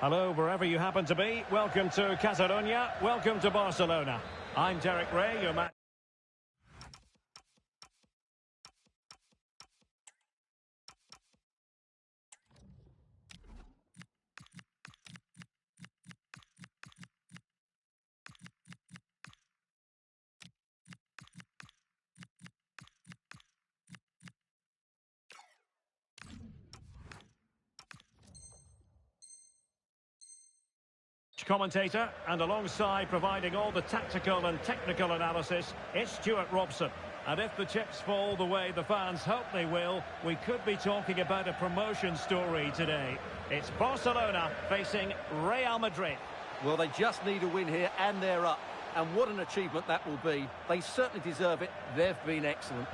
Hello, wherever you happen to be. Welcome to Catalonia. Welcome to Barcelona. I'm Derek Ray, your man. Commentator, and alongside providing all the tactical and technical analysis, it's Stuart Robson. And if the chips fall the way the fans hope they will, we could be talking about a promotion story today. It's Barcelona facing Real Madrid. Well, they just need a win here and they're up. And what an achievement that will be. They certainly deserve it. They've been excellent.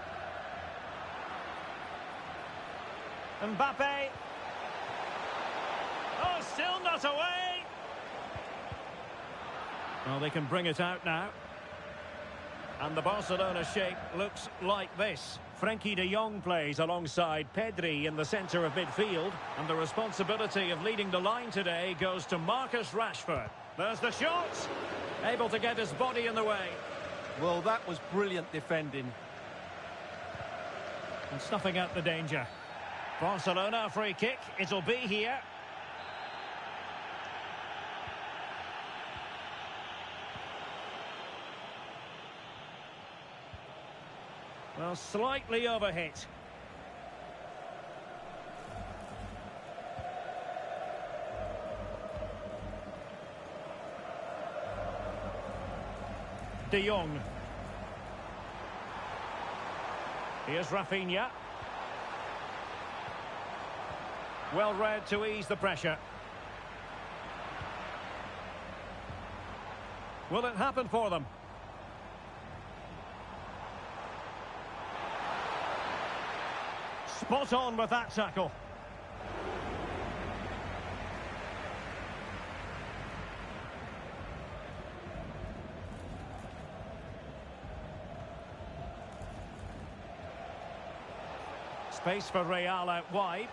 Mbappe. Oh, still not away. Well, they can bring it out now. And the Barcelona shape looks like this. Frenkie de Jong plays alongside Pedri in the centre of midfield. And the responsibility of leading the line today goes to Marcus Rashford. There's the shot. Able to get his body in the way. Well, that was brilliant defending. And snuffing out the danger. Barcelona free kick. It'll be here. Well, slightly overhit. De Jong. Here's Rafinha. Well read to ease the pressure. Will it happen for them? Spot on with that tackle. Space for Real out wide.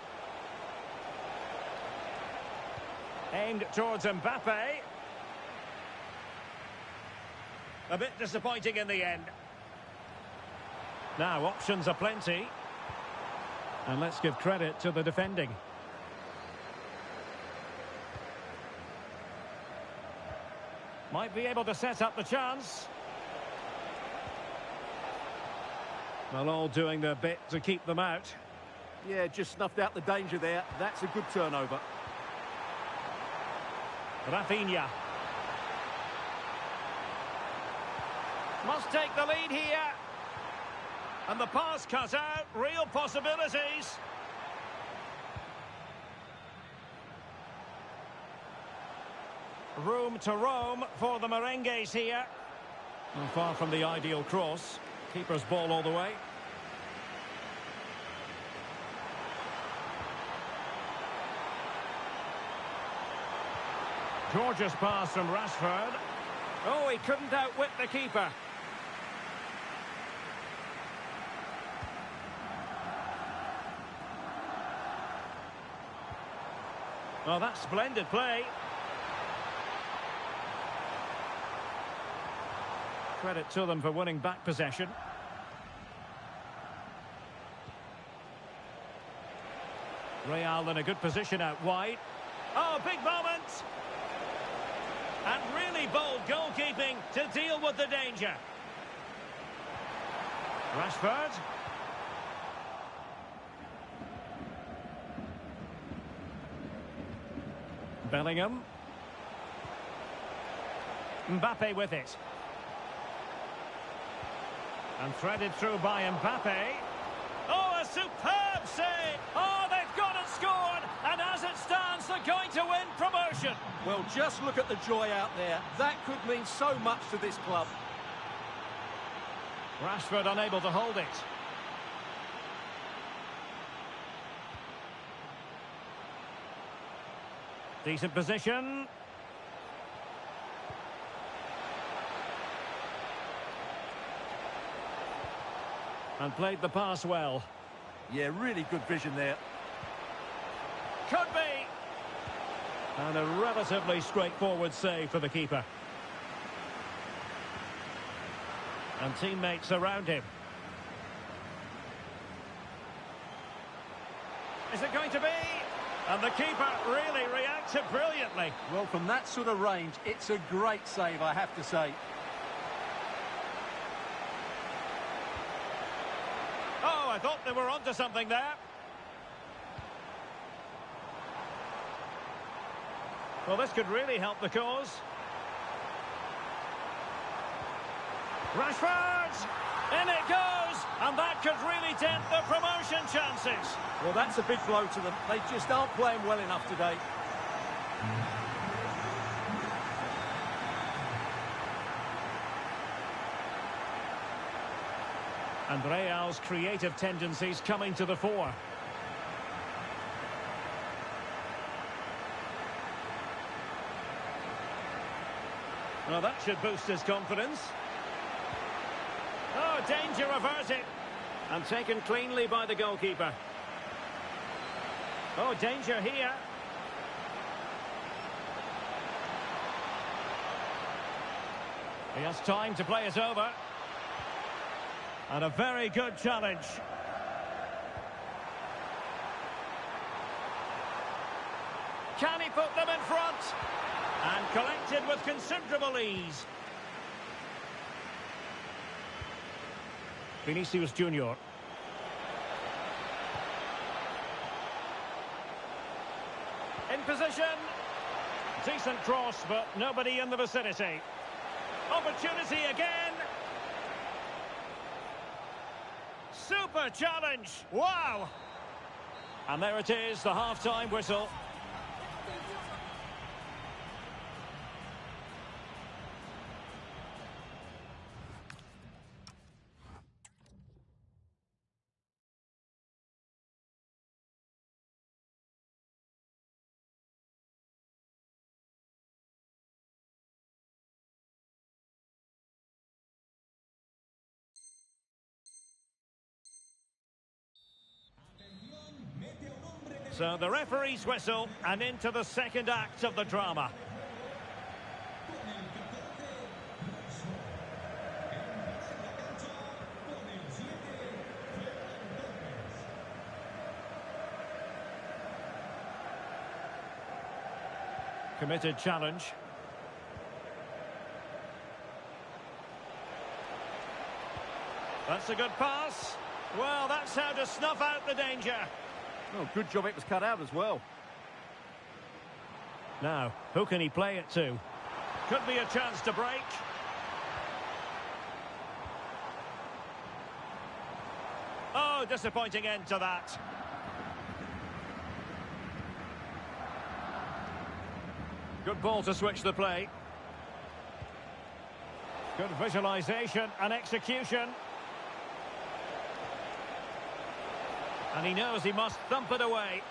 Aimed towards Mbappe. A bit disappointing in the end. Now options are plenty. And let's give credit to the defending. Might be able to set up the chance. Well, all doing their bit to keep them out. Yeah, just snuffed out the danger there. That's a good turnover. Rafinha. Must take the lead here. And the pass cut out, real possibilities. Room to roam for the merengues here. And far from the ideal cross. Keeper's ball all the way. Gorgeous pass from Rashford. Oh, he couldn't outwit the keeper. Well, that's splendid play. Credit to them for winning back possession. Real in a good position out wide. Oh, big moment! And really bold goalkeeping to deal with the danger. Rashford. Bellingham. Mbappe with it. And threaded through by Mbappe. Oh, a superb save! Oh, they've got it scored! And as it stands, they're going to win promotion. Well, just look at the joy out there. That could mean so much to this club. Rashford unable to hold it. Decent position. And played the pass well. Yeah, really good vision there. Could be. And a relatively straightforward save for the keeper. And teammates around him. Is it going to be? And the keeper really reacted brilliantly. Well, from that sort of range, it's a great save, I have to say. Oh, I thought they were onto something there. Well, this could really help the cause. Rashford! In it goes! And that could really dent the promotion chances. Well, that's a big blow to them. They just aren't playing well enough today. And Real's creative tendencies coming to the fore. Well, that should boost his confidence. Oh, danger averted. And taken cleanly by the goalkeeper. Oh, danger here. He has time to play it over. And a very good challenge. Can he put them in front? And collected with considerable ease. Vinicius Junior. In position. Decent cross, but nobody in the vicinity. Opportunity again. Super challenge. Wow. And there it is, the half-time whistle. So the referee's whistle, and into the second act of the drama. Committed challenge. That's a good pass. Well, that's how to snuff out the danger. Oh, good job it was cut out as well. Now, who can he play it to? Could be a chance to break. Oh, disappointing end to that. Good ball to switch the play. Good visualization and execution. And he knows he must thump it away.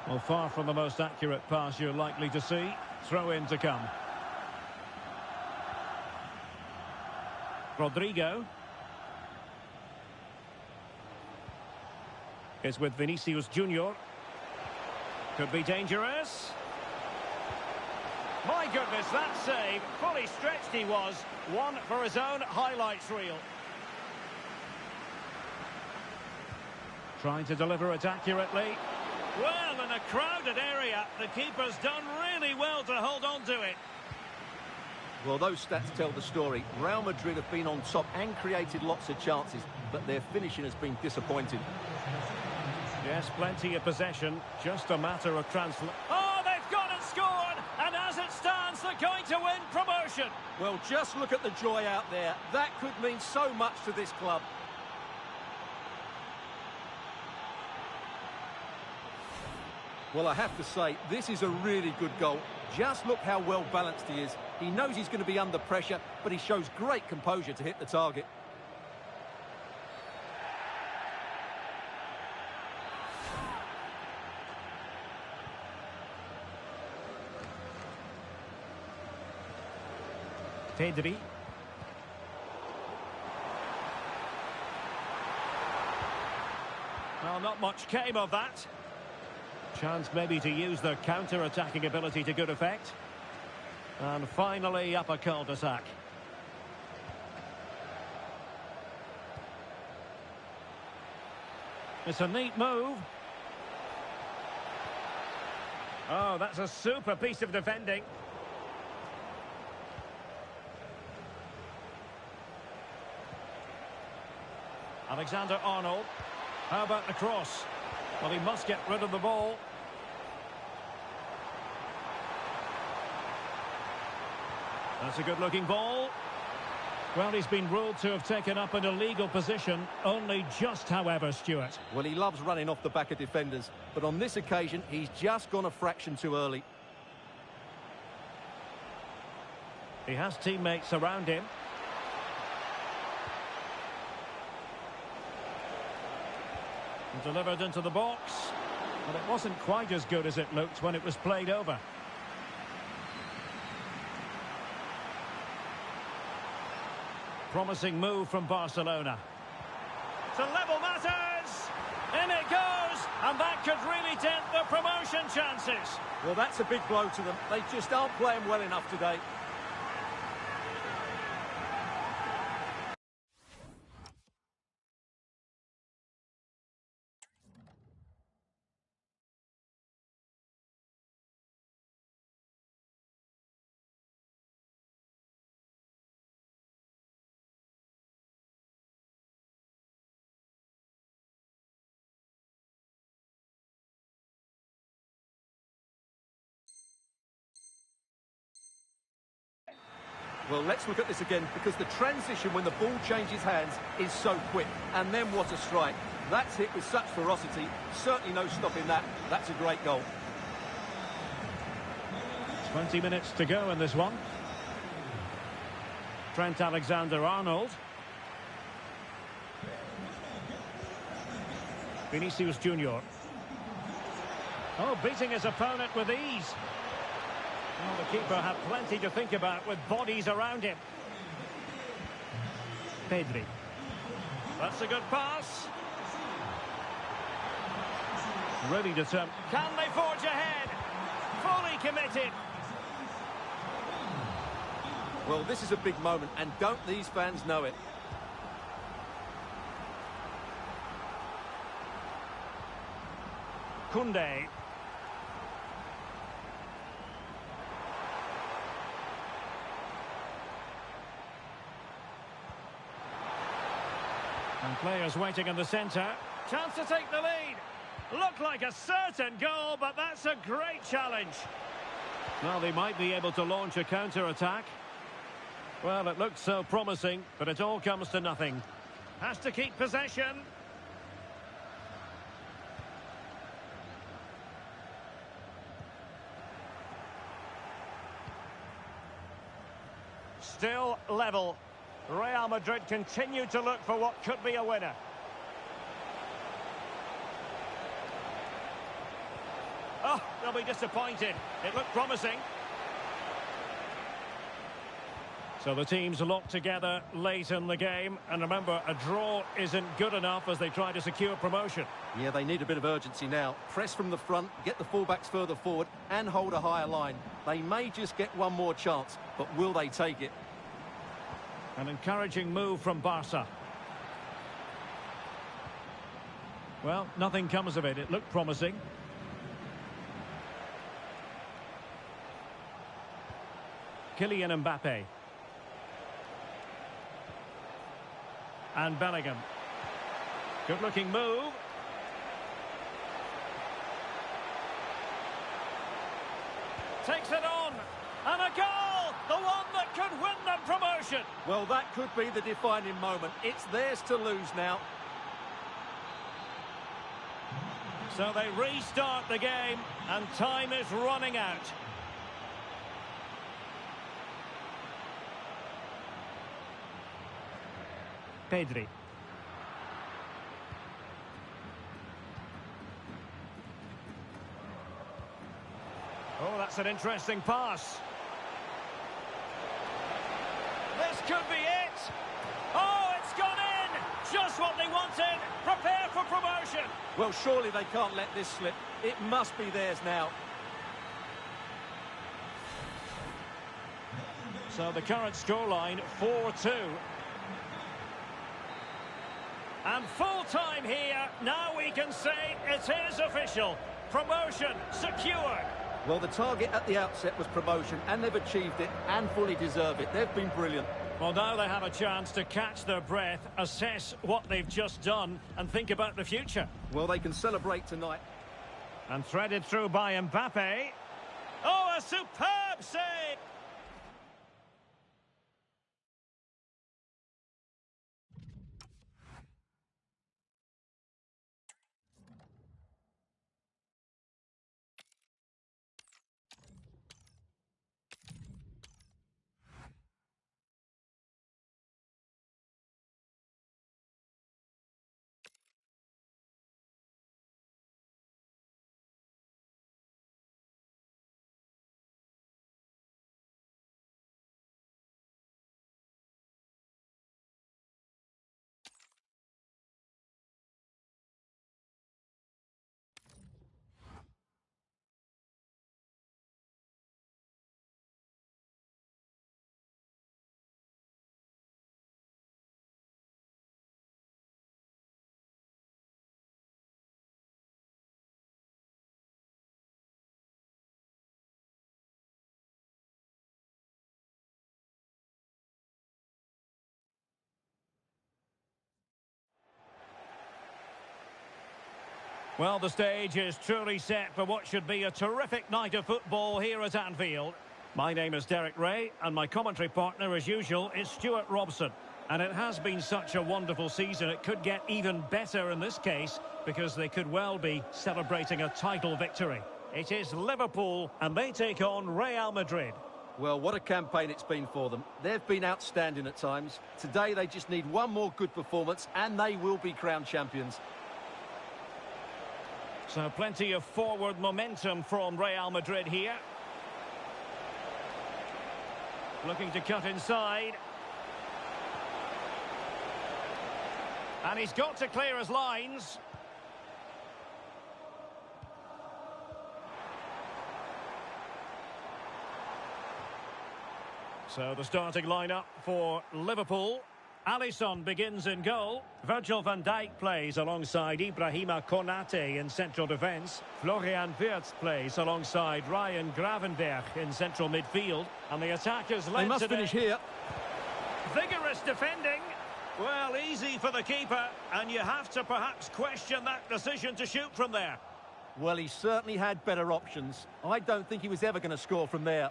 Well, far from the most accurate pass you're likely to see. Throw in to come. Rodrigo. Is with Vinicius Junior. Could be dangerous. My goodness, that save. Fully stretched he was. One for his own highlights reel. Trying to deliver it accurately. Well, in a crowded area, the keeper's done really well to hold on to it. Well, those stats tell the story. Real Madrid have been on top and created lots of chances, but their finishing has been disappointing. Yes, plenty of possession. Just a matter of transfer. Oh, they've gone and scored! And as it stands, they're going to win promotion. Well, just look at the joy out there. That could mean so much to this club. Well, I have to say, this is a really good goal. Just look how well balanced he is. He knows he's going to be under pressure, but he shows great composure to hit the target. Pedri. Well, not much came of that. Chance maybe to use their counter-attacking ability to good effect. And finally up a cul-de-sac. It's a neat move. Oh, that's a super piece of defending. Alexander-Arnold. How about the cross? Well, he must get rid of the ball. That's a good-looking ball. Well, he's been ruled to have taken up an illegal position. Only just, however, Stuart. Well, he loves running off the back of defenders, but on this occasion, he's just gone a fraction too early. He has teammates around him. And delivered into the box. But it wasn't quite as good as it looked when it was played over. Promising move from Barcelona. To level matters! In it goes! And that could really dent the promotion chances. Well, that's a big blow to them. They just aren't playing well enough today. Well, let's look at this again, because the transition when the ball changes hands is so quick. And then what a strike. That's hit with such ferocity. Certainly no stopping that. That's a great goal. 20 minutes to go in this one. Trent Alexander-Arnold. Vinicius Junior. Oh, beating his opponent with ease. Well, the keeper had plenty to think about with bodies around him. Pedri. That's a good pass. Really determined. Can they forge ahead? Fully committed. Well, this is a big moment, and don't these fans know it? Koundé. And players waiting in the centre. Chance to take the lead. Looked like a certain goal, but that's a great challenge. Well, they might be able to launch a counter-attack. Well, it looked so promising, but it all comes to nothing. Has to keep possession. Still level. Real Madrid continue to look for what could be a winner. Oh, they'll be disappointed. It looked promising. So the teams locked together late in the game. And remember, a draw isn't good enough as they try to secure promotion. Yeah, they need a bit of urgency now. Press from the front, get the fullbacks further forward and hold a higher line. They may just get one more chance, but will they take it? An encouraging move from Barca. Well, nothing comes of it. It looked promising. Kylian Mbappe. And Bellingham. Good-looking move. Takes it on. And a goal! The one that could win them promotion. Well, that could be the defining moment. It's theirs to lose now. So they restart the game, and time is running out. Pedri. Oh, that's an interesting pass. This could be it. Oh, it's gone in! Just what they wanted. Prepare for promotion. Well, surely they can't let this slip. It must be theirs now. So the current scoreline, 4-2. And full time here. Now we can say it is official. Promotion secured. Well, the target at the outset was promotion, and they've achieved it, and fully deserve it. They've been brilliant. Well, now they have a chance to catch their breath, assess what they've just done, and think about the future. Well, they can celebrate tonight. And threaded through by Mbappe. Oh, a superb save! Well, the stage is truly set for what should be a terrific night of football here at Anfield. My name is Derek Ray, and my commentary partner, as usual, is Stuart Robson. And it has been such a wonderful season, it could get even better in this case, because they could well be celebrating a title victory. It is Liverpool, and they take on Real Madrid. Well, what a campaign it's been for them. They've been outstanding at times. Today, they just need one more good performance, and they will be crowned champions. So plenty of forward momentum from Real Madrid here. Looking to cut inside. And he's got to clear his lines. So the starting lineup for Liverpool. Alisson begins in goal. Virgil van Dijk plays alongside Ibrahima Konate in central defence. Florian Wirtz plays alongside Ryan Gravenberch in central midfield. And the attack is led They must today. finish here. Vigorous defending. Well, easy for the keeper. And you have to perhaps question that decision to shoot from there. Well, he certainly had better options. I don't think he was ever going to score from there.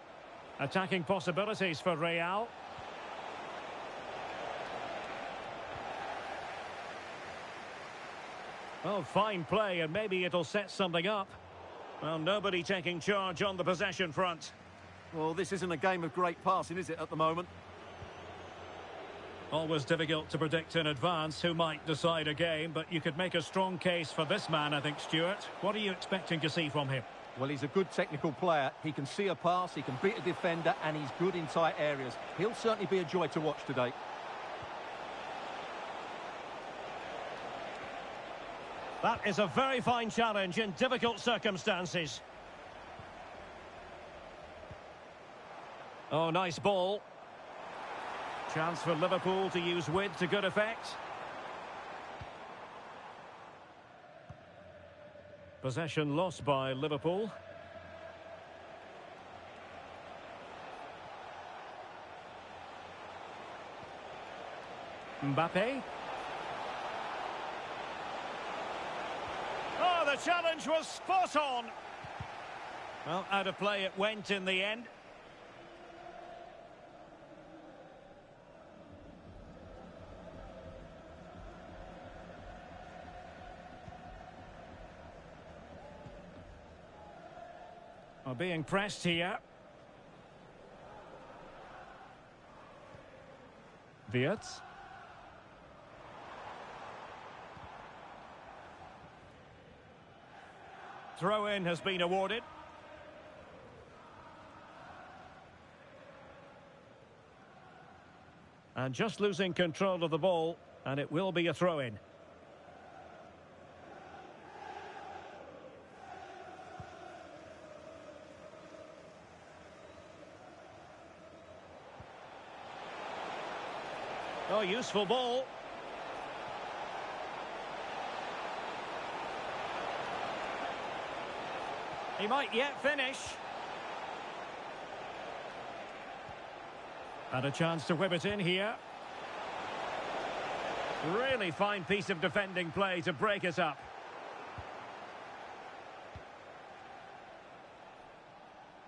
Attacking possibilities for Real. Well, fine play, and maybe it'll set something up. Well, nobody taking charge on the possession front. Well, this isn't a game of great passing, is it, at the moment? Always difficult to predict in advance who might decide a game, but you could make a strong case for this man, I think, Stuart. What are you expecting to see from him? Well, he's a good technical player. He can see a pass, he can beat a defender, and he's good in tight areas. He'll certainly be a joy to watch today. That is a very fine challenge in difficult circumstances. Oh, nice ball. Chance for Liverpool to use width to good effect. Possession lost by Liverpool. Mbappe. Oh, the challenge was spot on. Well, out of play it went in the end. Well, being pressed here. VIDS. Throw-in has been awarded. And just losing control of the ball. And it will be a throw-in. Oh, useful ball. He might yet finish. And a chance to whip it in here. Really fine piece of defending play to break it up.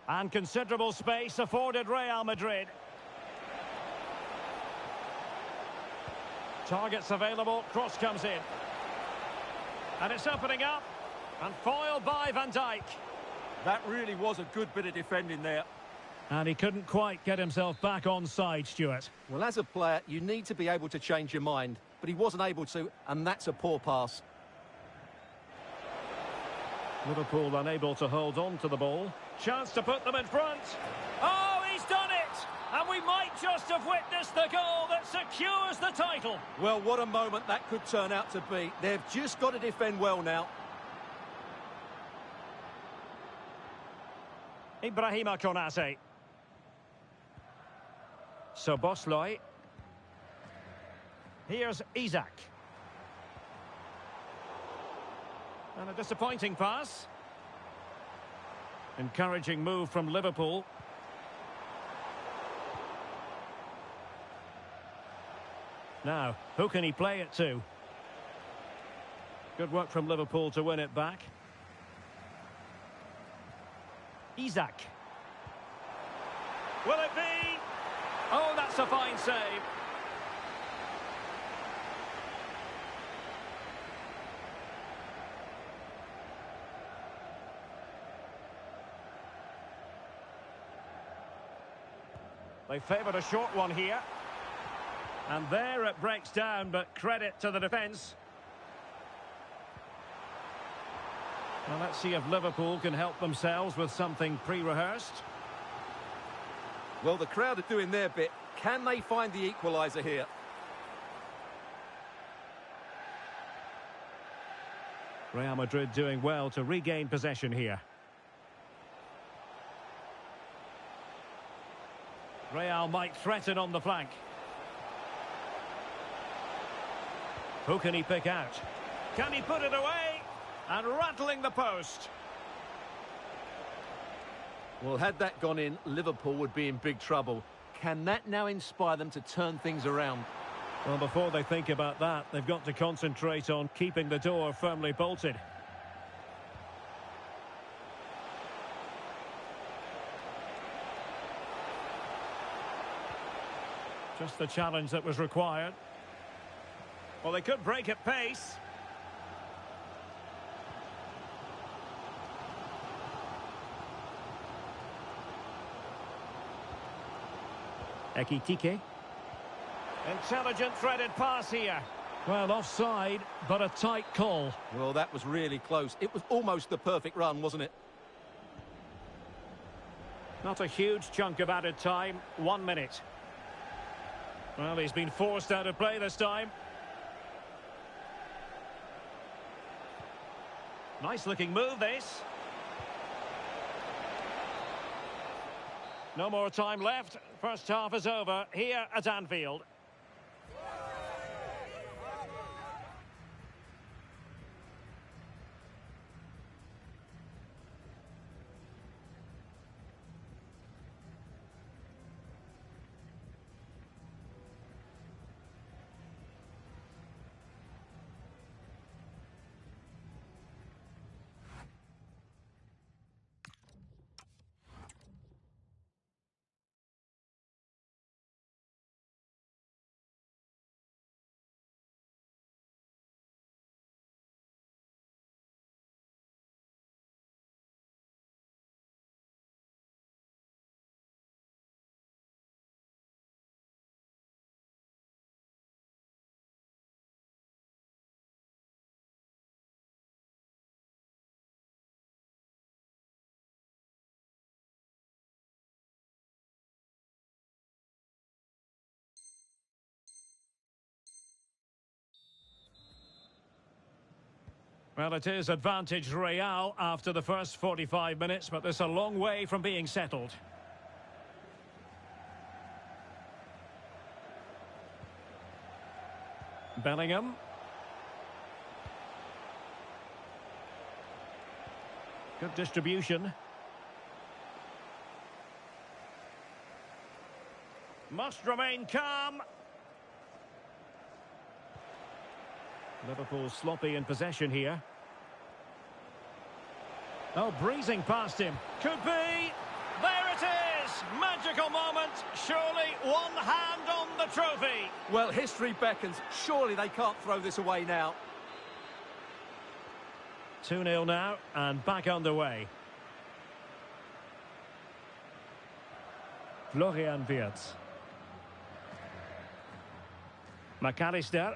And considerable space afforded Real Madrid. Targets available, cross comes in. And it's opening up. And foiled by Van Dijk. That really was a good bit of defending there. And he couldn't quite get himself back on side, Stuart. Well, as a player, you need to be able to change your mind. But he wasn't able to, and that's a poor pass. Liverpool unable to hold on to the ball. Chance to put them in front. Oh, he's done it! And we might just have witnessed the goal that secures the title. Well, what a moment that could turn out to be. They've just got to defend well now. Ibrahima Konate. Szoboszlai. Here's Isak. And a disappointing pass. Encouraging move from Liverpool. Now, who can he play it to? Good work from Liverpool to win it back. Isak. Will it be? Oh, that's a fine save. They favoured a short one here. And there it breaks down, but credit to the defence. Well, let's see if Liverpool can help themselves with something pre-rehearsed. Well, the crowd are doing their bit. Can they find the equaliser here? Real Madrid doing well to regain possession here. Real might threaten on the flank. Who can he pick out? Can he put it away? And rattling the post. Well, had that gone in, Liverpool would be in big trouble. Can that now inspire them to turn things around? Well, before they think about that, they've got to concentrate on keeping the door firmly bolted. Just the challenge that was required. Well, they could break at pace. Ekitike. Intelligent threaded pass here. Well, offside, but a tight call. Well, that was really close. It was almost the perfect run, wasn't it? Not a huge chunk of added time. 1 minute. Well, he's been forced out of play this time. Nice looking move, this. No more time left. First half is over here at Anfield. Well, it is advantage Real after the first 45 minutes, but there's a long way from being settled. Bellingham. Good distribution. Must remain calm. Liverpool sloppy in possession here. Oh, breezing past him. Could be. There it is! Magical moment. Surely one hand on the trophy. Well, history beckons. Surely they can't throw this away now. 2-0 now, and back underway. Florian Wirtz. McAllister.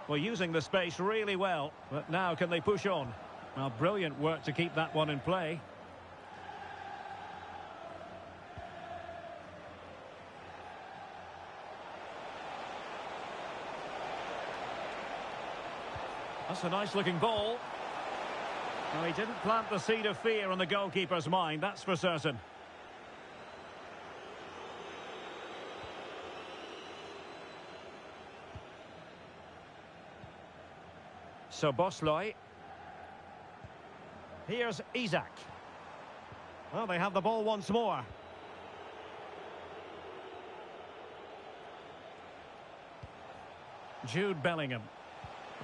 Well, using the space really well, but now can they push on? Well, brilliant work to keep that one in play. That's a nice-looking ball. No, he didn't plant the seed of fear in the goalkeeper's mind, that's for certain. So Bosloy. Here's Isak. Well, they have the ball once more. Jude Bellingham.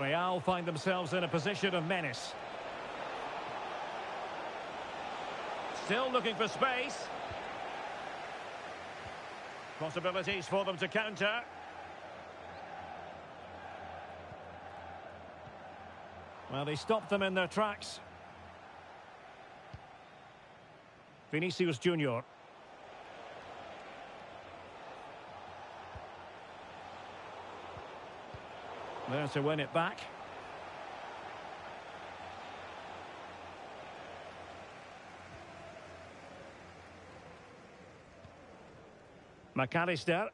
Real find themselves in a position of menace. Still looking for space. Possibilities for them to counter. Well, they stopped them in their tracks. Vinicius Junior. There to win it back. McAllister.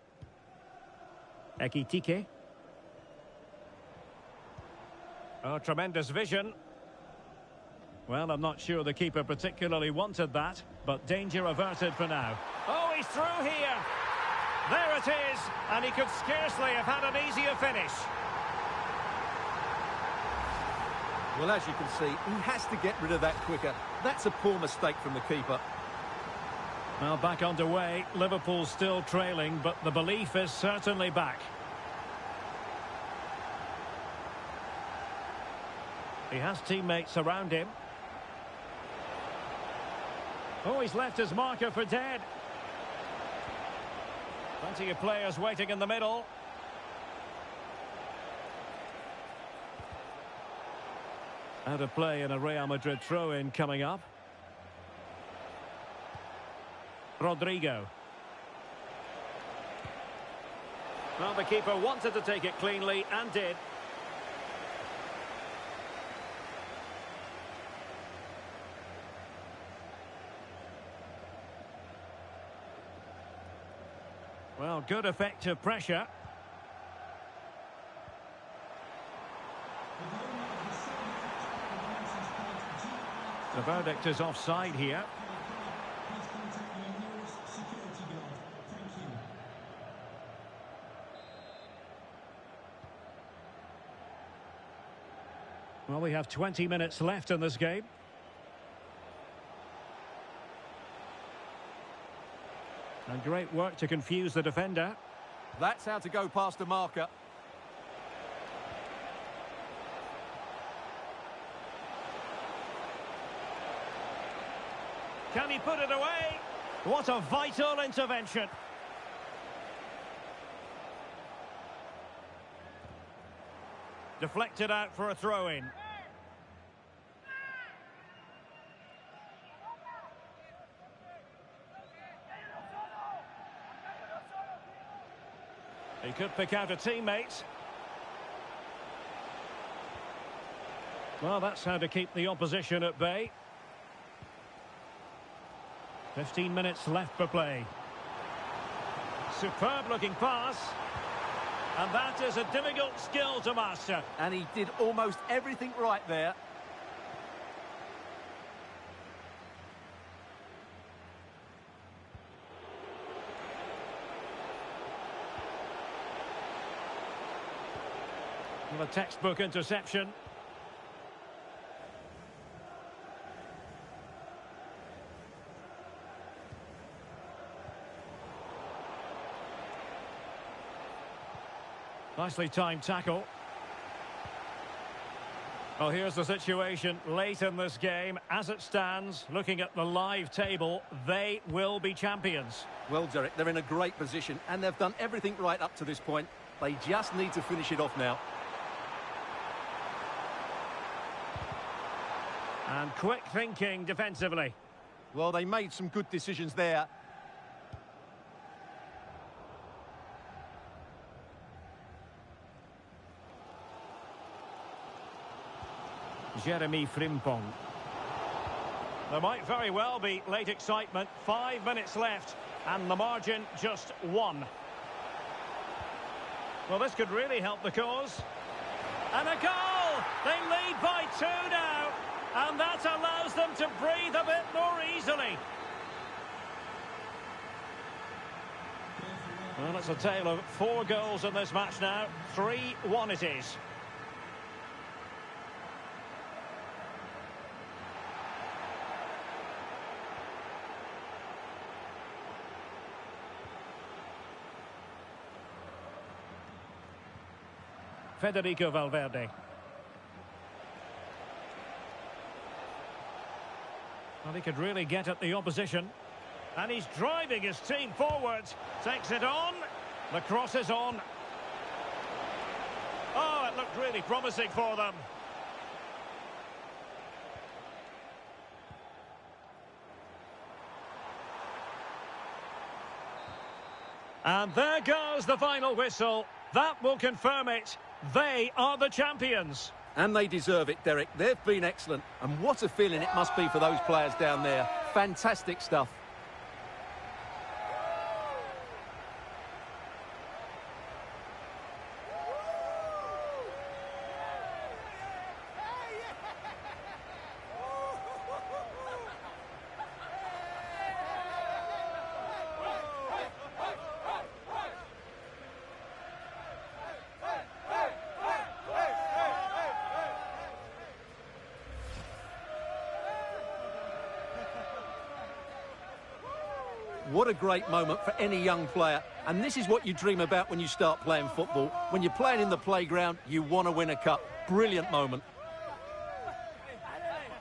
Ekitike. Oh, tremendous vision. Well, I'm not sure the keeper particularly wanted that, but danger averted for now. Oh, he's through here. There it is, and he could scarcely have had an easier finish. Well, as you can see, he has to get rid of that quicker. That's a poor mistake from the keeper. Well, back underway. Liverpool still trailing, but the belief is certainly back. He has teammates around him. Oh, he's left his marker for dead. Plenty of players waiting in the middle. Out of play in a Real Madrid throw-in coming up. Rodrigo. Well, the keeper wanted to take it cleanly and did. Well, good effective pressure. The verdict is offside here. Well, we have 20 minutes left in this game. And great work to confuse the defender. That's how to go past the marker. Can he put it away? What a vital intervention. Deflected out for a throw-in. He could pick out a teammate. Well, that's how to keep the opposition at bay. 15 minutes left for play. Superb looking pass. And that is a difficult skill to master. And he did almost everything right there. Well, a textbook interception. Nicely timed tackle. Well, here's the situation late in this game. As it stands, looking at the live table, they will be champions. Well, Derek, they're in a great position, and they've done everything right up to this point. They just need to finish it off now. And quick thinking defensively. Well, they made some good decisions there. Jeremy Frimpong. There might very well be late excitement. 5 minutes left, and the margin just 1. Well, this could really help the cause. And a goal! They lead by 2 now. And that allows them to breathe a bit more easily. Well, it's a tale of 4 goals in this match now. 3-1 it is. Federico Valverde. Well, he could really get at the opposition. And he's driving his team forward. Takes it on. The cross is on. Oh, it looked really promising for them. And there goes the final whistle. That will confirm it. They are the champions. And they deserve it, Derek. They've been excellent. And what a feeling it must be for those players down there. Fantastic stuff. What a great moment for any young player. And this is what you dream about when you start playing football. When you're playing in the playground, you want to win a cup. Brilliant moment.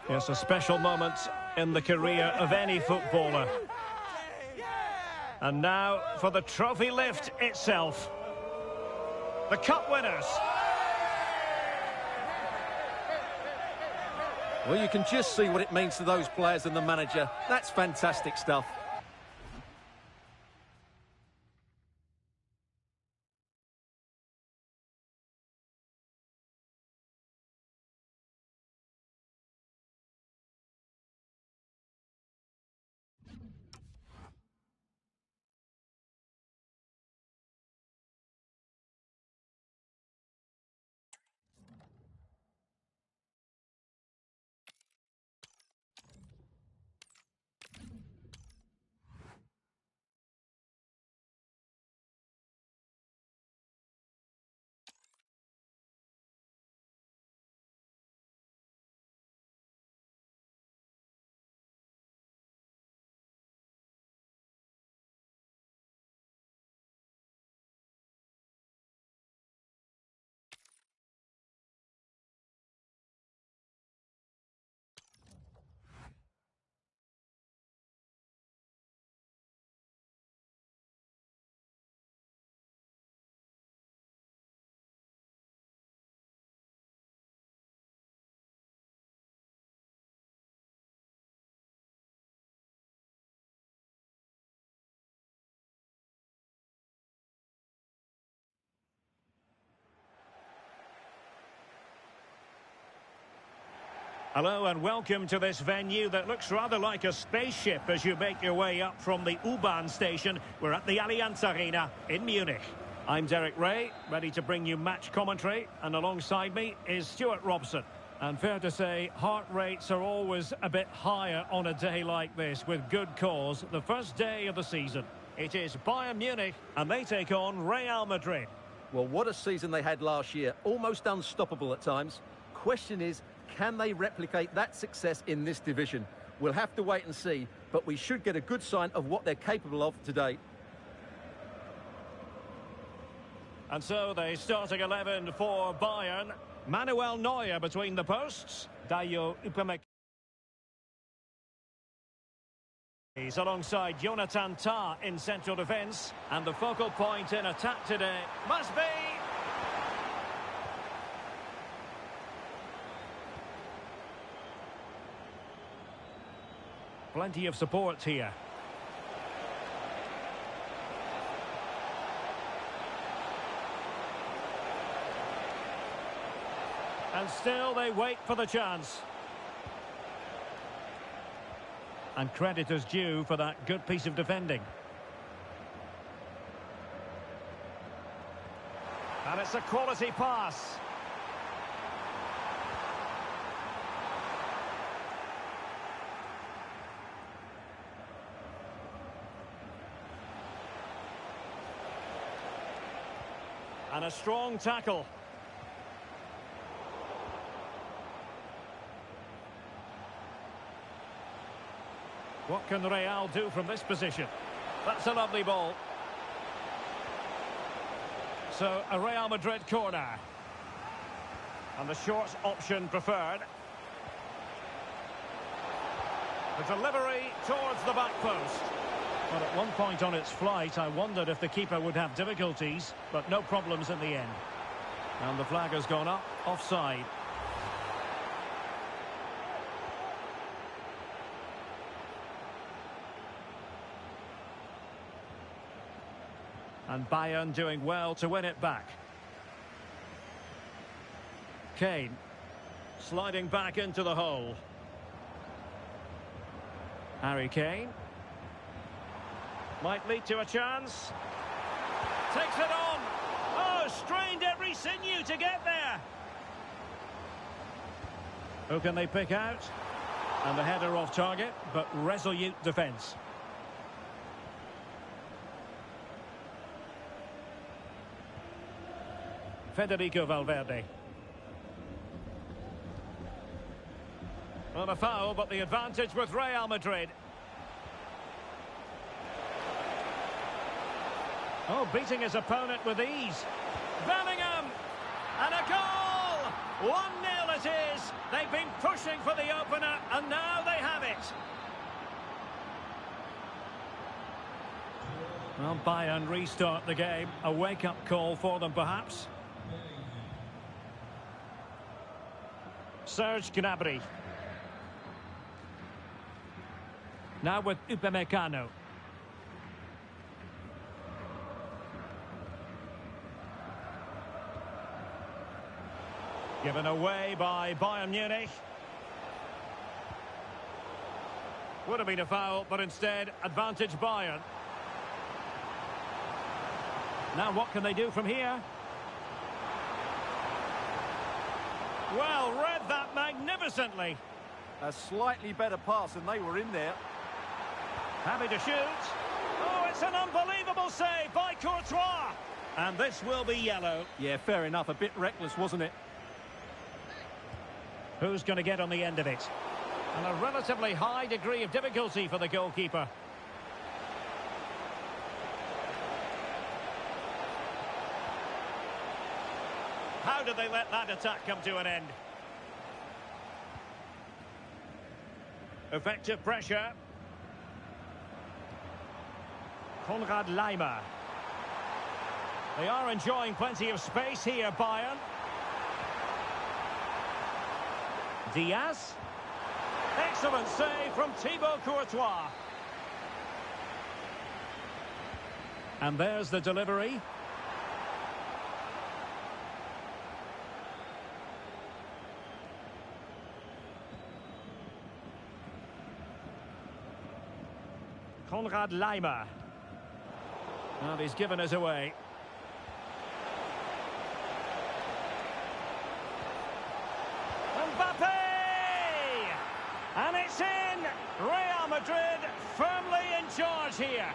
Yes, a special moment in the career of any footballer. And now for the trophy lift itself. The cup winners. Well, you can just see what it means to those players and the manager. That's fantastic stuff. Hello and welcome to this venue that looks rather like a spaceship as you make your way up from the U-Bahn station. We're at the Allianz Arena in Munich. I'm Derek Ray, ready to bring you match commentary, and alongside me is Stuart Robson. And fair to say, heart rates are always a bit higher on a day like this, with good cause. The first day of the season. It is Bayern Munich, and they take on Real Madrid. Well, what a season they had last year. Almost unstoppable at times. Question is, can they replicate that success in this division? We'll have to wait and see, but we should get a good sign of what they're capable of today. And so the starting 11 for Bayern. Manuel Neuer between the posts. Dayo Upamecano alongside Jonathan Tah in central defence. And the focal point in attack today must be... Plenty of support here. And still they wait for the chance. And credit is due for that good piece of defending. And it's a quality pass. And a strong tackle. What can Real do from this position? That's a lovely ball. So, a Real Madrid corner. And the short option preferred. The delivery towards the back post. Well, at one point on its flight, I wondered if the keeper would have difficulties, but no problems in the end. And the flag has gone up, offside. And Bayern doing well to win it back. Kane sliding back into the hole. Harry Kane might lead to a chance. Takes it on. Oh, strained every sinew to get there. Who can they pick out? And the header off target, but resolute defence. Federico Valverde. Well, a foul, but the advantage with Real Madrid. Oh, beating his opponent with ease. Bellingham! And a goal! 1-0 it is. They've been pushing for the opener, and now they have it. Well, Bayern restart the game. A wake-up call for them, perhaps. Serge Gnabry. Now with Upamecano. Given away by Bayern Munich. Would have been a foul, but instead, advantage Bayern. Now what can they do from here? Well, read that magnificently. A slightly better pass and they were in there. Happy to shoot. Oh, it's an unbelievable save by Courtois. And this will be yellow. Yeah, fair enough. A bit reckless, wasn't it? Who's going to get on the end of it? And a relatively high degree of difficulty for the goalkeeper. How did they let that attack come to an end? Effective pressure. Konrad Laimer. They are enjoying plenty of space here, Bayern. Diaz. Excellent save from Thibaut Courtois. And there's the delivery. Konrad Laimer. And he's given us away. And it's in! Real Madrid firmly in charge here.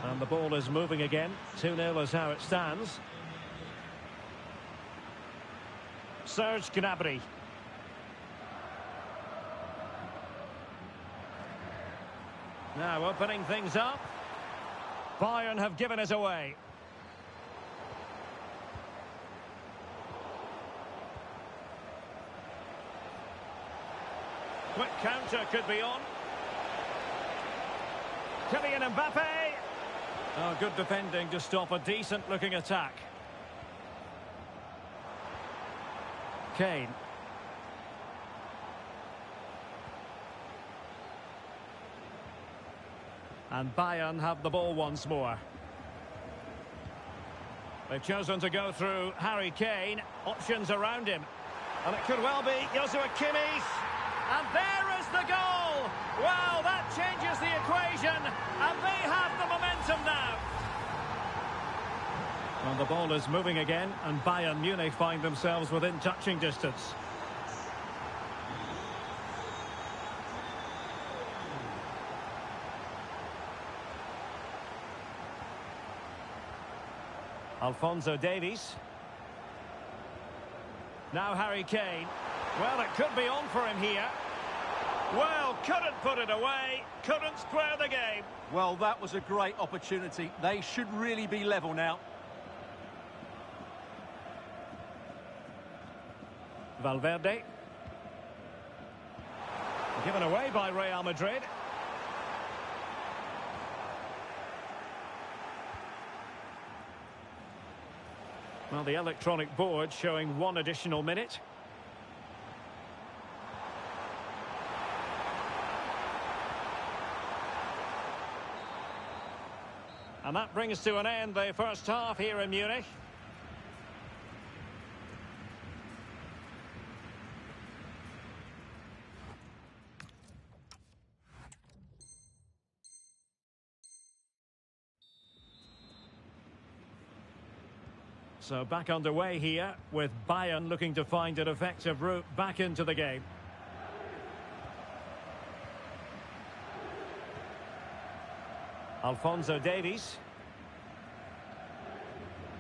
And the ball is moving again. 2-0 is how it stands. Serge Gnabry. Now opening things up. Bayern have given us away. Quick counter could be on. Kylian Mbappe. Oh, good defending to stop a decent-looking attack. Kane. And Bayern have the ball once more. They've chosen to go through Harry Kane. Options around him. And it could well be Joshua Kimmich. And there is the goal! Well, that changes the equation. And they have the momentum now. Well, the ball is moving again. And Bayern Munich find themselves within touching distance. Alphonso Davies. Now Harry Kane. Well, it could be on for him here. Well, couldn't put it away. Couldn't square the game. Well, that was a great opportunity. They should really be level now. Valverde. Given away by Real Madrid. Well, the electronic board showing 1 additional minute. And that brings to an end the first half here in Munich. So back underway here with Bayern looking to find an effective route back into the game. Alphonso Davies.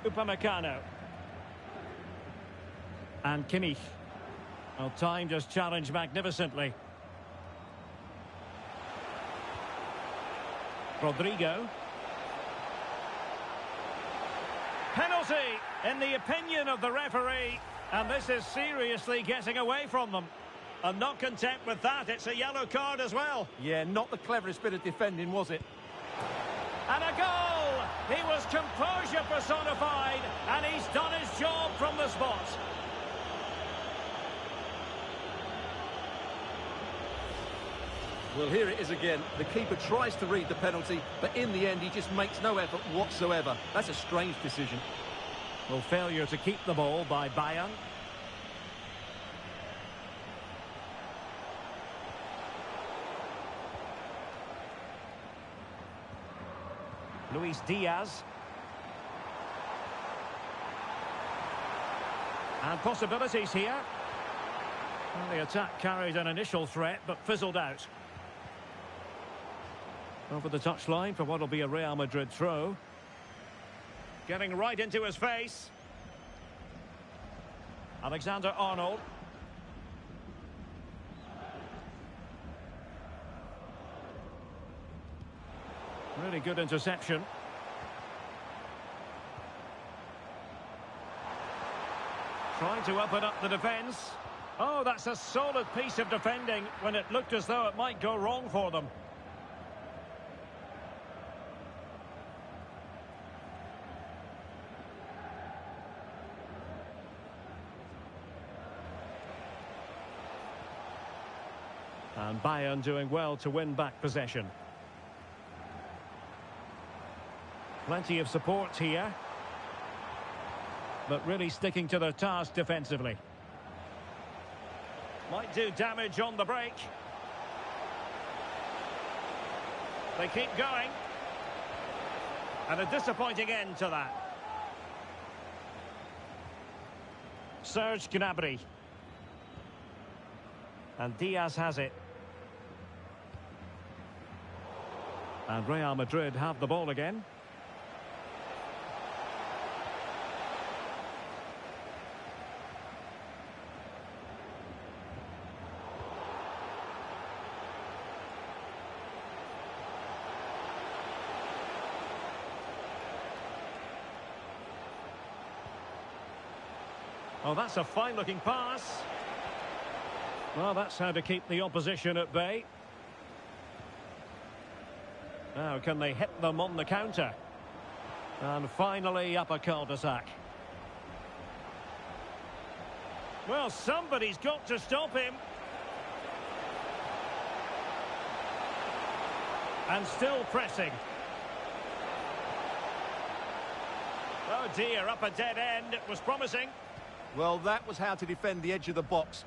Upamecano. And Kimmich. Well, time just challenged magnificently. Rodrigo. Penalty, in the opinion of the referee, and this is seriously getting away from them. And not content with that, it's a yellow card as well. Yeah, not the cleverest bit of defending, was it? And a goal! He was composure personified, and he's done his job from the spot. Well, here it is again. The keeper tries to read the penalty, but in the end, he just makes no effort whatsoever. That's a strange decision. Well, failure to keep the ball by Bayern. Luis Diaz. And possibilities here. Well, the attack carried an initial threat, but fizzled out. Over the touchline for what will be a Real Madrid throw. Getting right into his face. Alexander-Arnold. Really good interception. Trying to open up the defence. Oh, that's a solid piece of defending when it looked as though it might go wrong for them. And Bayern doing well to win back possession. Plenty of support here. But really sticking to their task defensively. Might do damage on the break. They keep going. And a disappointing end to that. Serge Gnabry. And Diaz has it. And Real Madrid have the ball again. Oh, that's a fine-looking pass. Well, that's how to keep the opposition at bay. Now, can they hit them on the counter? And finally, up a cul-de-sac. Well, somebody's got to stop him. And still pressing. Oh dear, up a dead end. It was promising. Well, that was how to defend the edge of the box.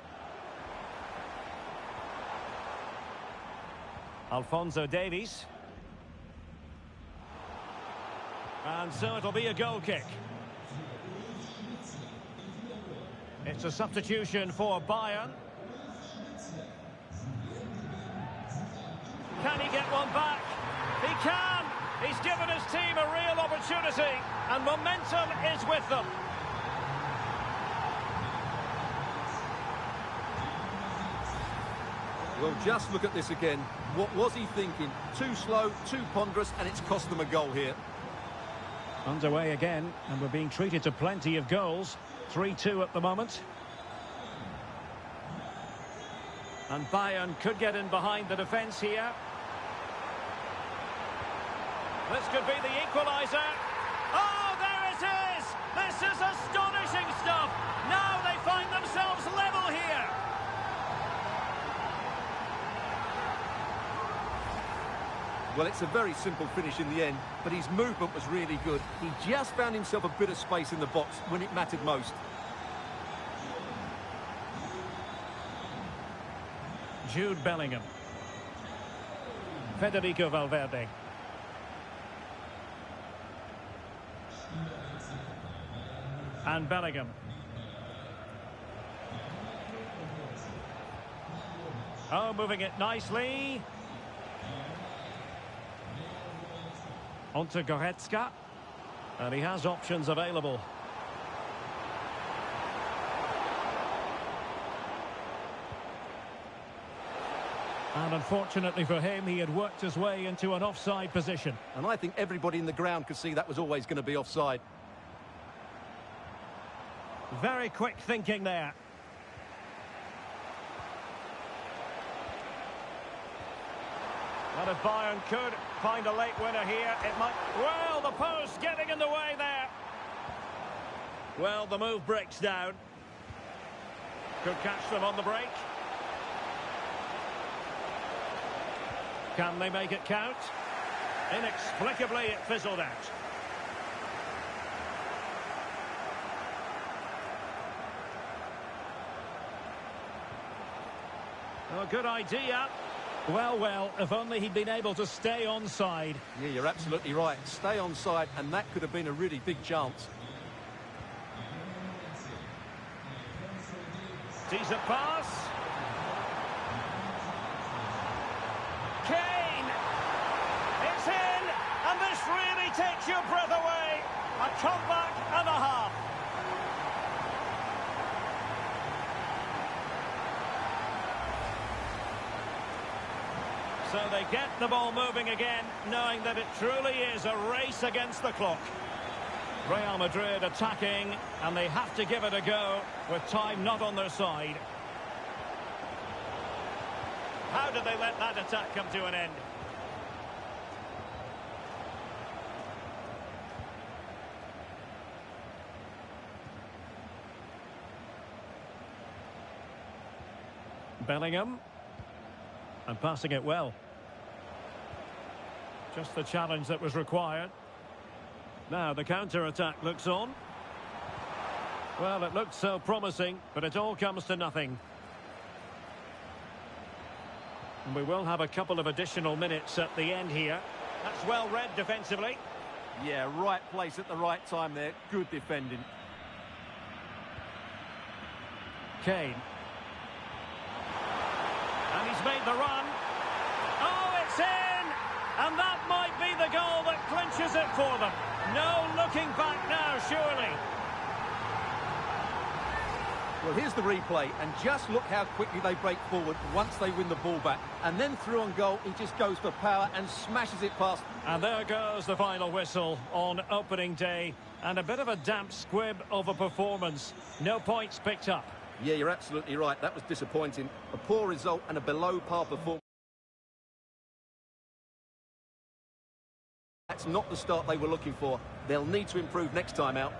Alphonso Davies. And so it'll be a goal kick. It's a substitution for Bayern. Can he get one back? He can! He's given his team a real opportunity, and momentum is with them. Well, just look at this again. What was he thinking? Too slow, too ponderous, and it's cost them a goal here. Underway again, and we're being treated to plenty of goals. 3-2 at the moment. And Bayern could get in behind the defence here. This could be the equaliser. Oh, there it is! This is astonishing stuff! Now they find themselves level here. Well, it's a very simple finish in the end, but his movement was really good. He just found himself a bit of space in the box when it mattered most. Jude Bellingham. Federico Valverde. And Bellingham. Oh, moving it nicely. Onto Goretzka. And he has options available. And unfortunately for him, he had worked his way into an offside position. And I think everybody in the ground could see that was always going to be offside. Very quick thinking there. And if Bayern could find a late winner here, it might... Well, the post getting in the way there. Well, the move breaks down. Could catch them on the break. Can they make it count? Inexplicably, it fizzled out. Oh, good idea. Well, well, if only he'd been able to stay onside. Yeah, you're absolutely right. Stay onside, and that could have been a really big chance. Decent pass. Kane! It's in! And this really takes your breath away. A comeback and a half. So they get the ball moving again, knowing that it truly is a race against the clock. Real Madrid attacking, and they have to give it a go with time not on their side. How did they let that attack come to an end? Bellingham. And passing it well. Just the challenge that was required. Now the counter-attack looks on. Well, it looked so promising, but it all comes to nothing. And we will have a couple of additional minutes at the end here. That's well read defensively. Yeah, right place at the right time there. Good defending. Kane. And he's made the run. Oh, it's in! And that might be the goal that clinches it for them. No looking back now, surely. Well, here's the replay, and just look how quickly they break forward once they win the ball back. And then through on goal, he just goes for power and smashes it past. And there goes the final whistle on opening day. And a bit of a damp squib of a performance. No points picked up. Yeah, you're absolutely right. That was disappointing. A poor result and a below-par performance. That's not the start they were looking for. They'll need to improve next time out.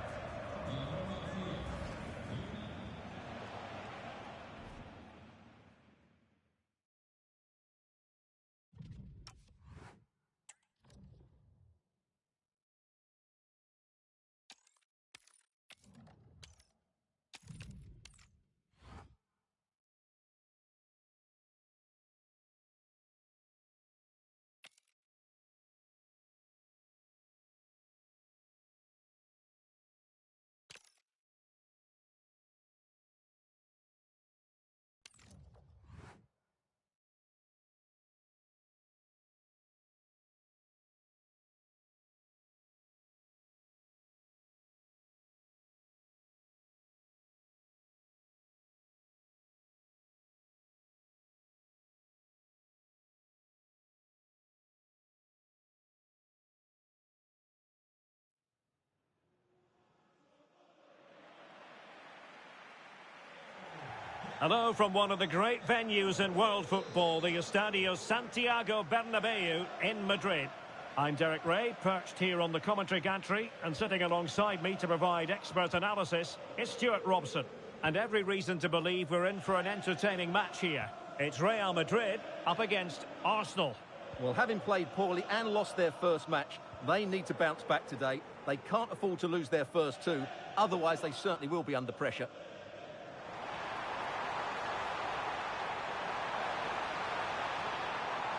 Hello from one of the great venues in world football, the Estadio Santiago Bernabeu in Madrid. I'm Derek Ray, perched here on the commentary gantry, and sitting alongside me to provide expert analysis is Stuart Robson. And every reason to believe we're in for an entertaining match here. It's Real Madrid up against Arsenal. Well, having played poorly and lost their first match, they need to bounce back today. They can't afford to lose their first two, otherwise they certainly will be under pressure.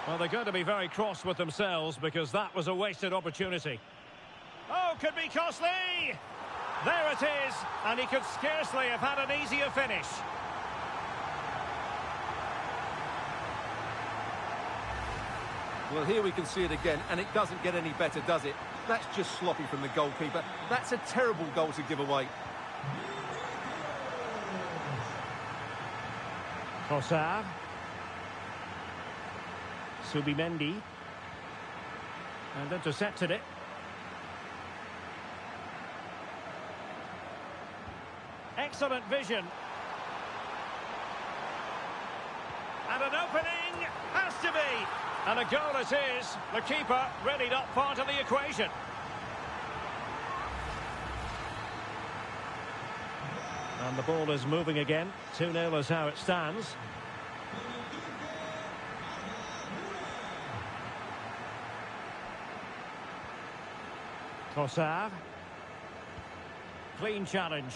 Well, they're going to be very cross with themselves because that was a wasted opportunity. Oh, could be costly! There it is, and he could scarcely have had an easier finish. Well, here we can see it again, and it doesn't get any better, does it? That's just sloppy from the goalkeeper. That's a terrible goal to give away. Trossard. Subimendi. And intercepted it. Excellent vision. And an opening has to be. And a goal it is. The keeper really not part of the equation. And the ball is moving again. 2-0 is how it stands. Trossard. Clean challenge.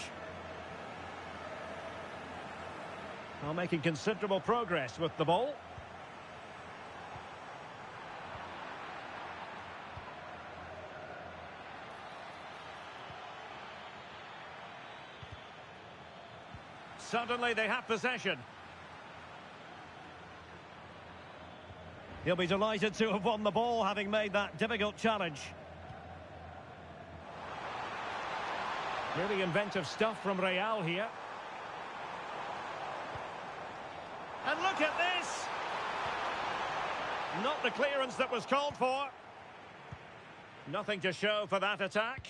Well, making considerable progress with the ball. Suddenly they have possession. He'll be delighted to have won the ball, having made that difficult challenge. Really inventive stuff from Real here. And look at this! Not the clearance that was called for. Nothing to show for that attack.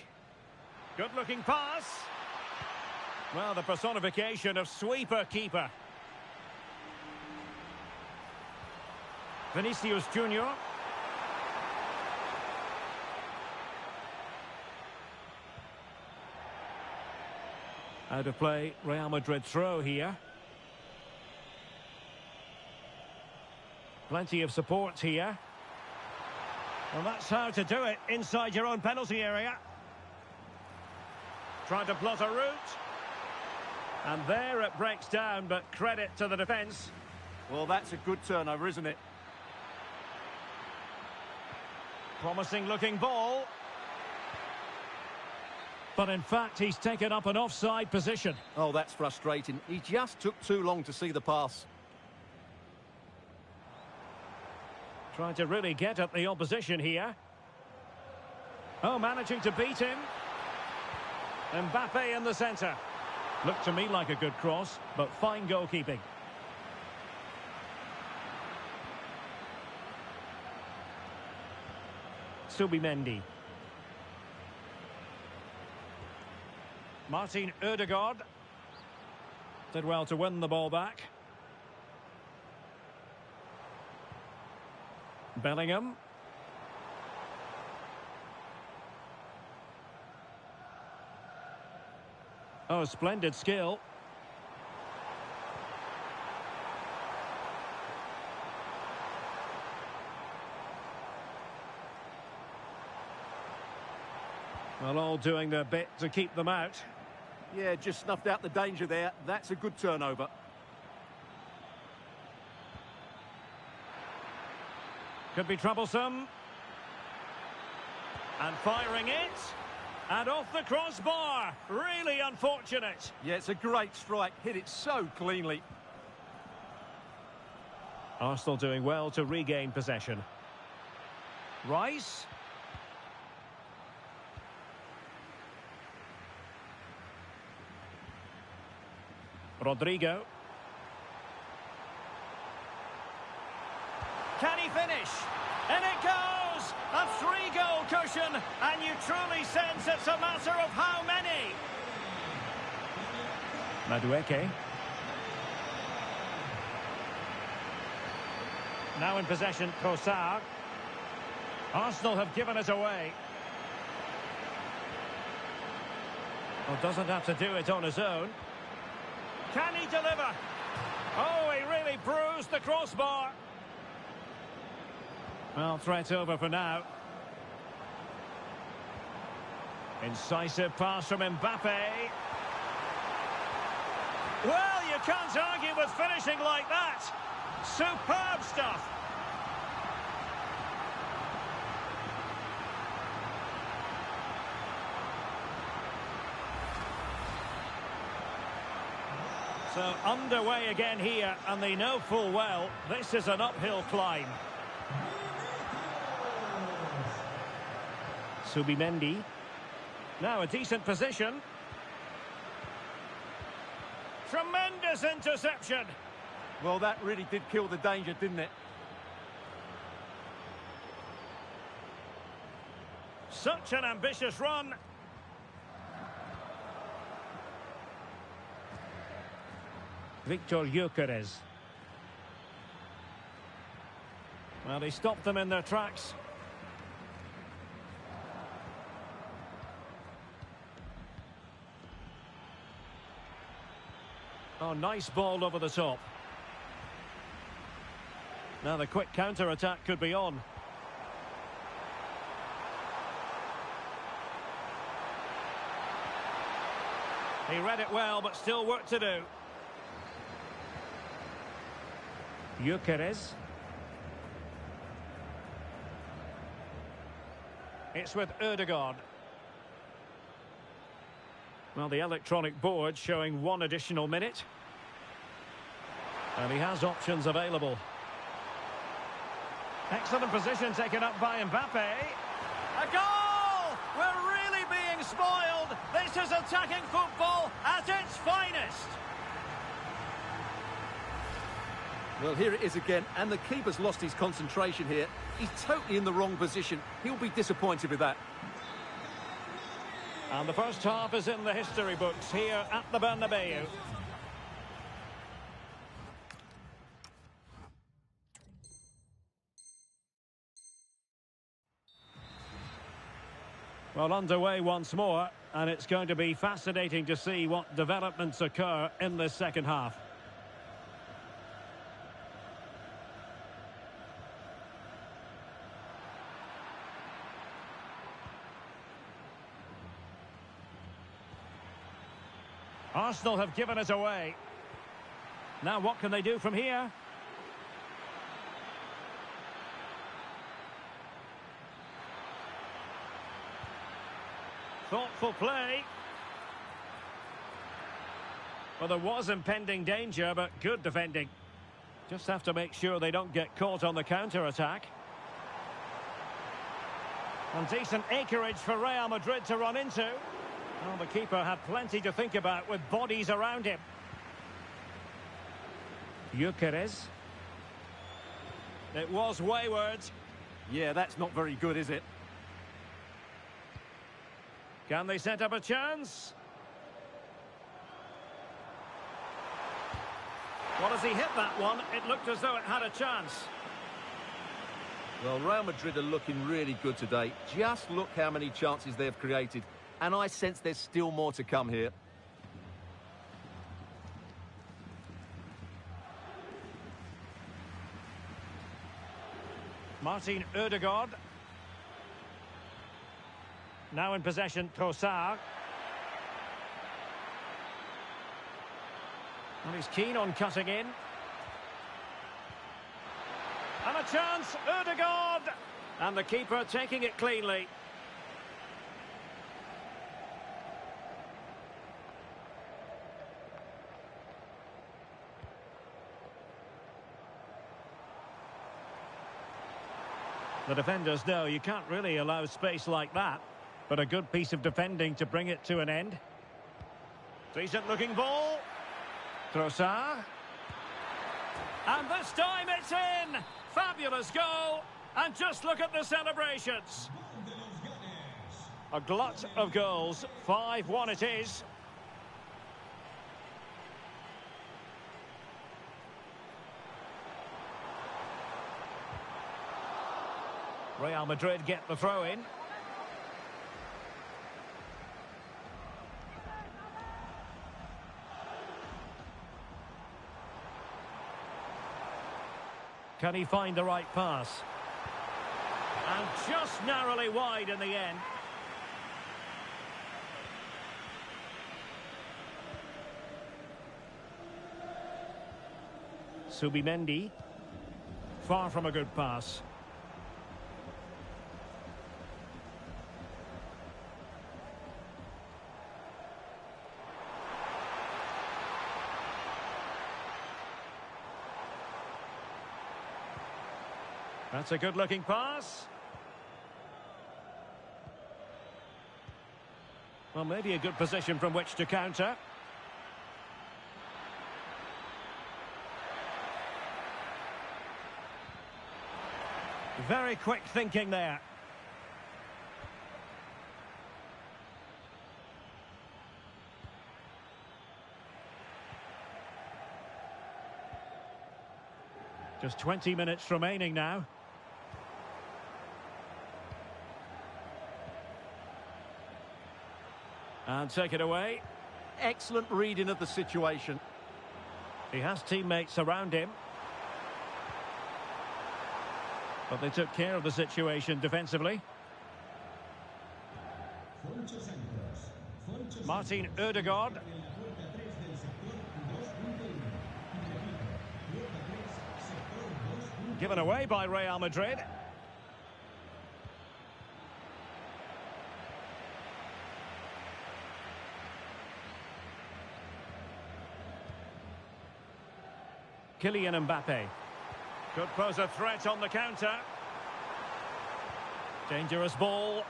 Good-looking pass. Well, the personification of sweeper-keeper. Vinicius Junior. Out of play, Real Madrid throw here. Plenty of support here. Well, that's how to do it inside your own penalty area. Trying to plot a route. And there it breaks down, but credit to the defence. Well, that's a good turnover, isn't it? Promising looking ball. But in fact, he's taken up an offside position. Oh, that's frustrating. He just took too long to see the pass. Trying to really get at the opposition here. Oh, managing to beat him. Mbappe in the centre. Looked to me like a good cross, but fine goalkeeping. Subimendi. Martin Ødegaard did well to win the ball back. Bellingham. Oh, splendid skill. Well, all doing their bit to keep them out. Yeah, just snuffed out the danger there. That's a good turnover. Could be troublesome. And firing it. And off the crossbar. Really unfortunate. Yeah, it's a great strike. Hit it so cleanly. Arsenal doing well to regain possession. Rice. Rodrigo. Can he finish? And it goes! A 3-goal cushion, and you truly sense it's a matter of how many. Madueke. Now in possession, Trossard. Arsenal have given it away. Well, doesn't have to do it on his own. Can he deliver? Oh, he really bruised the crossbar. Well, threat over for now. Incisive pass from Mbappe. Well, you can't argue with finishing like that. Superb stuff. So underway again here, and they know full well this is an uphill climb. Subimendi. Now a decent position. Tremendous interception. Well, that really did kill the danger, didn't it? Such an ambitious run. Victor Gyökeres. Well, he stopped them in their tracks. Oh, nice ball over the top. Now the quick counter-attack could be on. He read it well, but still work to do. Gyökeres. It's with Ødegaard. Well, the electronic board showing 1 additional minute. And he has options available. Excellent position taken up by Mbappe. A goal! We're really being spoiled. This is attacking football at its finest. Well, here it is again, and the keeper's lost his concentration here. He's totally in the wrong position. He'll be disappointed with that. And the first half is in the history books here at the Bernabeu. Well, underway once more, and it's going to be fascinating to see what developments occur in this second half. Arsenal have given it away. Now what can they do from here? Thoughtful play. Well, there was impending danger, but good defending. Just have to make sure they don't get caught on the counter-attack. And decent acreage for Real Madrid to run into. Well, the keeper had plenty to think about with bodies around him. Gyökeres. It was wayward. Yeah, that's not very good, is it? Can they set up a chance? Well, as he hit that one, it looked as though it had a chance. Well, Real Madrid are looking really good today. Just look how many chances they've created. And I sense there's still more to come here. Martin Ødegaard. Now in possession, Trossard. And he's keen on cutting in. And a chance, Ødegaard! And the keeper taking it cleanly. The defenders know you can't really allow space like that. But a good piece of defending to bring it to an end. Decent looking ball. Trossard. And this time it's in! Fabulous goal! And just look at the celebrations. A glut of goals. 5-1 it is. Real Madrid get the throw in. Can he find the right pass? And just narrowly wide in the end. Subimendi. Far from a good pass. That's a good-looking pass. Well, maybe a good position from which to counter. Very quick thinking there. Just 20 minutes remaining now. And take it away. Excellent reading of the situation. He has teammates around him. But they took care of the situation defensively. Martin Ødegaard. Given away by Real Madrid. Kylian Mbappe. Could pose a threat on the counter. Dangerous ball.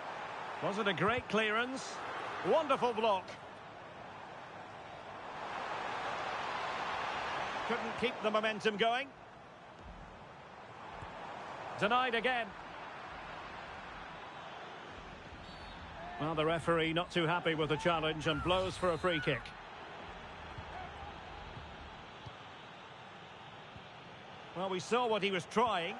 Was it a great clearance? Wonderful block. Couldn't keep the momentum going. Denied again. Well, the referee not too happy with the challenge and blows for a free kick. Well, we saw what he was trying.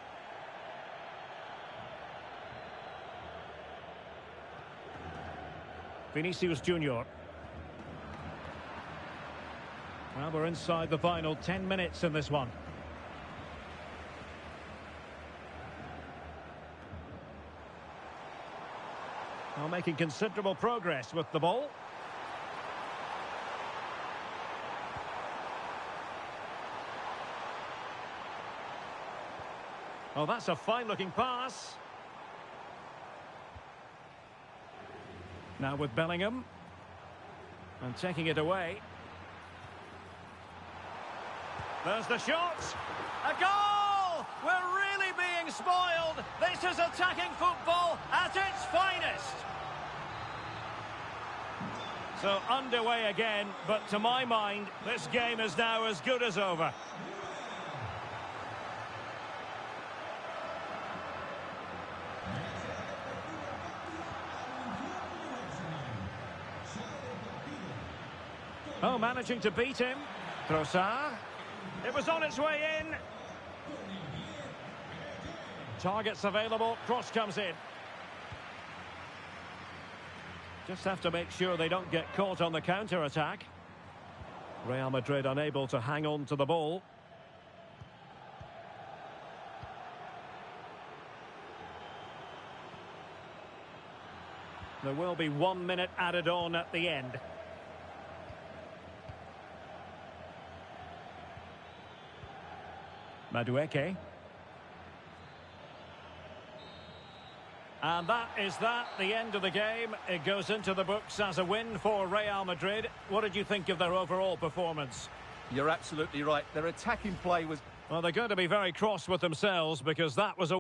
Vinicius Junior. Well, we're inside the final 10 minutes in this one. Well, making considerable progress with the ball. Oh, that's a fine-looking pass. Now with Bellingham. And taking it away. There's the shot. A goal! We're really being spoiled. This is attacking football at its finest. So underway again, but to my mind, this game is now as good as over. Oh, managing to beat him. Trossard. It was on its way in. Targets available. Cross comes in. Just have to make sure they don't get caught on the counter-attack. Real Madrid unable to hang on to the ball. There will be 1 minute added on at the end. Madueke. And that is the end of the game. It goes into the books as a win for Real Madrid. What did you think of their overall performance? You're absolutely right. Their attacking play was... Well, they're going to be very cross with themselves because that was a...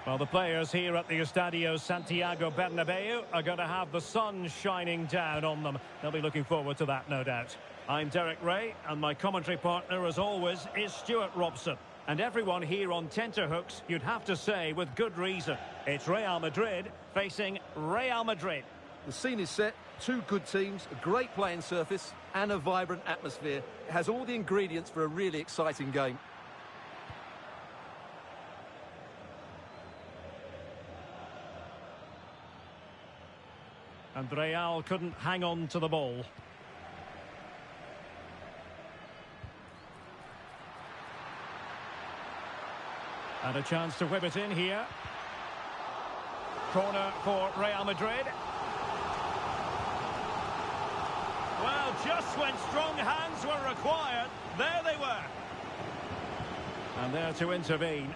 Well, the players here at the Estadio Santiago Bernabeu are going to have the sun shining down on them. They'll be looking forward to that, no doubt. I'm Derek Ray, and my commentary partner, as always, is Stuart Robson. And everyone here on tenterhooks, you'd have to say with good reason. It's Real Madrid facing Real Madrid. The scene is set. Two good teams, a great playing surface, and a vibrant atmosphere. It has all the ingredients for a really exciting game. And Real couldn't hang on to the ball. And a chance to whip it in here. Corner for Real Madrid. Well, just when strong hands were required, there they were. And there to intervene.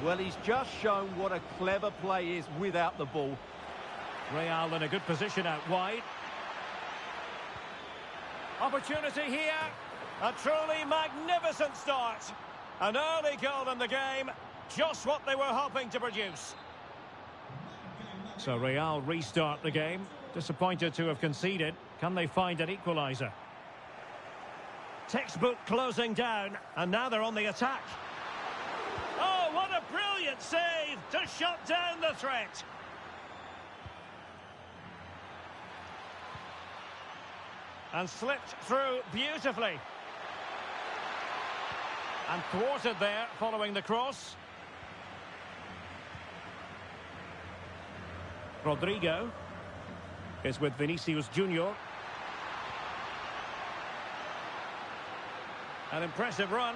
Well, he's just shown what a clever play is without the ball. Real in a good position out wide. Opportunity here. A truly magnificent start. An early goal in the game. Just what they were hoping to produce. So Real restart the game. Disappointed to have conceded. Can they find an equaliser? Textbook closing down. And now they're on the attack. Oh, what a brilliant save to shut down the threat. And slipped through beautifully. And thwarted there following the cross. Rodrigo. It's with Vinicius Junior. An impressive run.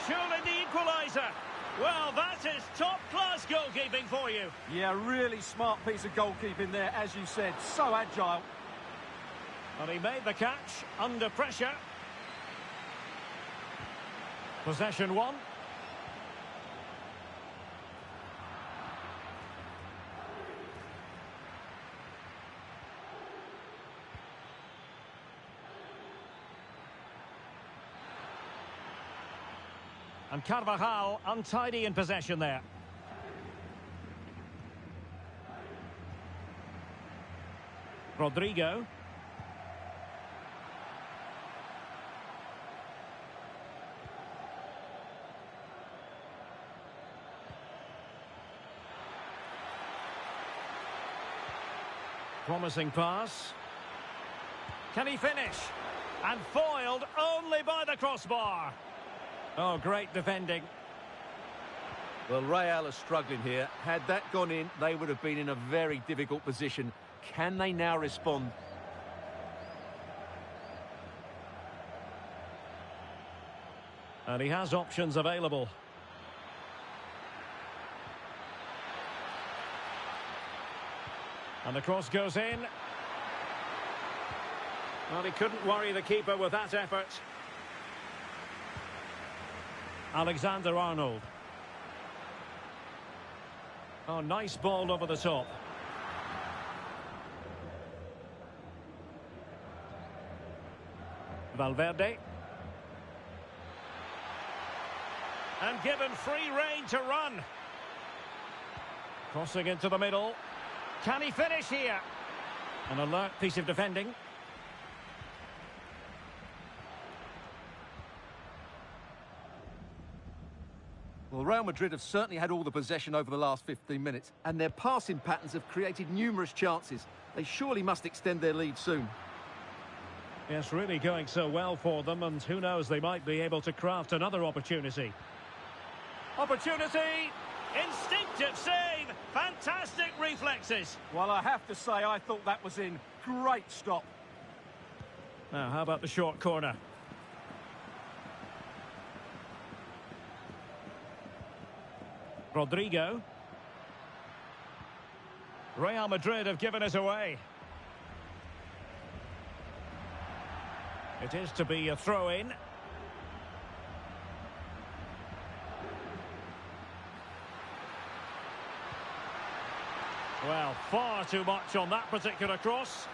Surely the equaliser. Well, that is top-class goalkeeping for you. Yeah, really smart piece of goalkeeping there, as you said. So agile. And he made the catch under pressure. Possession one. And Carvajal untidy in possession there. Rodrigo. Promising pass. Can he finish? And foiled only by the crossbar. Oh, great defending. Well, Real are struggling here. Had that gone in, they would have been in a very difficult position. Can they now respond? And he has options available. And the cross goes in. Well, he couldn't worry the keeper with that effort. Alexander-Arnold. Oh, nice ball over the top. Valverde. And given free rein to run. Crossing into the middle. Can he finish here? An alert piece of defending. Well, Real Madrid have certainly had all the possession over the last 15 minutes, and their passing patterns have created numerous chances. They surely must extend their lead soon. Yes, really going so well for them, and who knows, they might be able to craft another opportunity. Opportunity! Instinctive save! Fantastic reflexes! Well, I have to say, I thought that was in. Great stop. Now, how about the short corner? Rodrigo. Real Madrid have given it away. It is to be a throw-in. Well, far too much on that particular cross.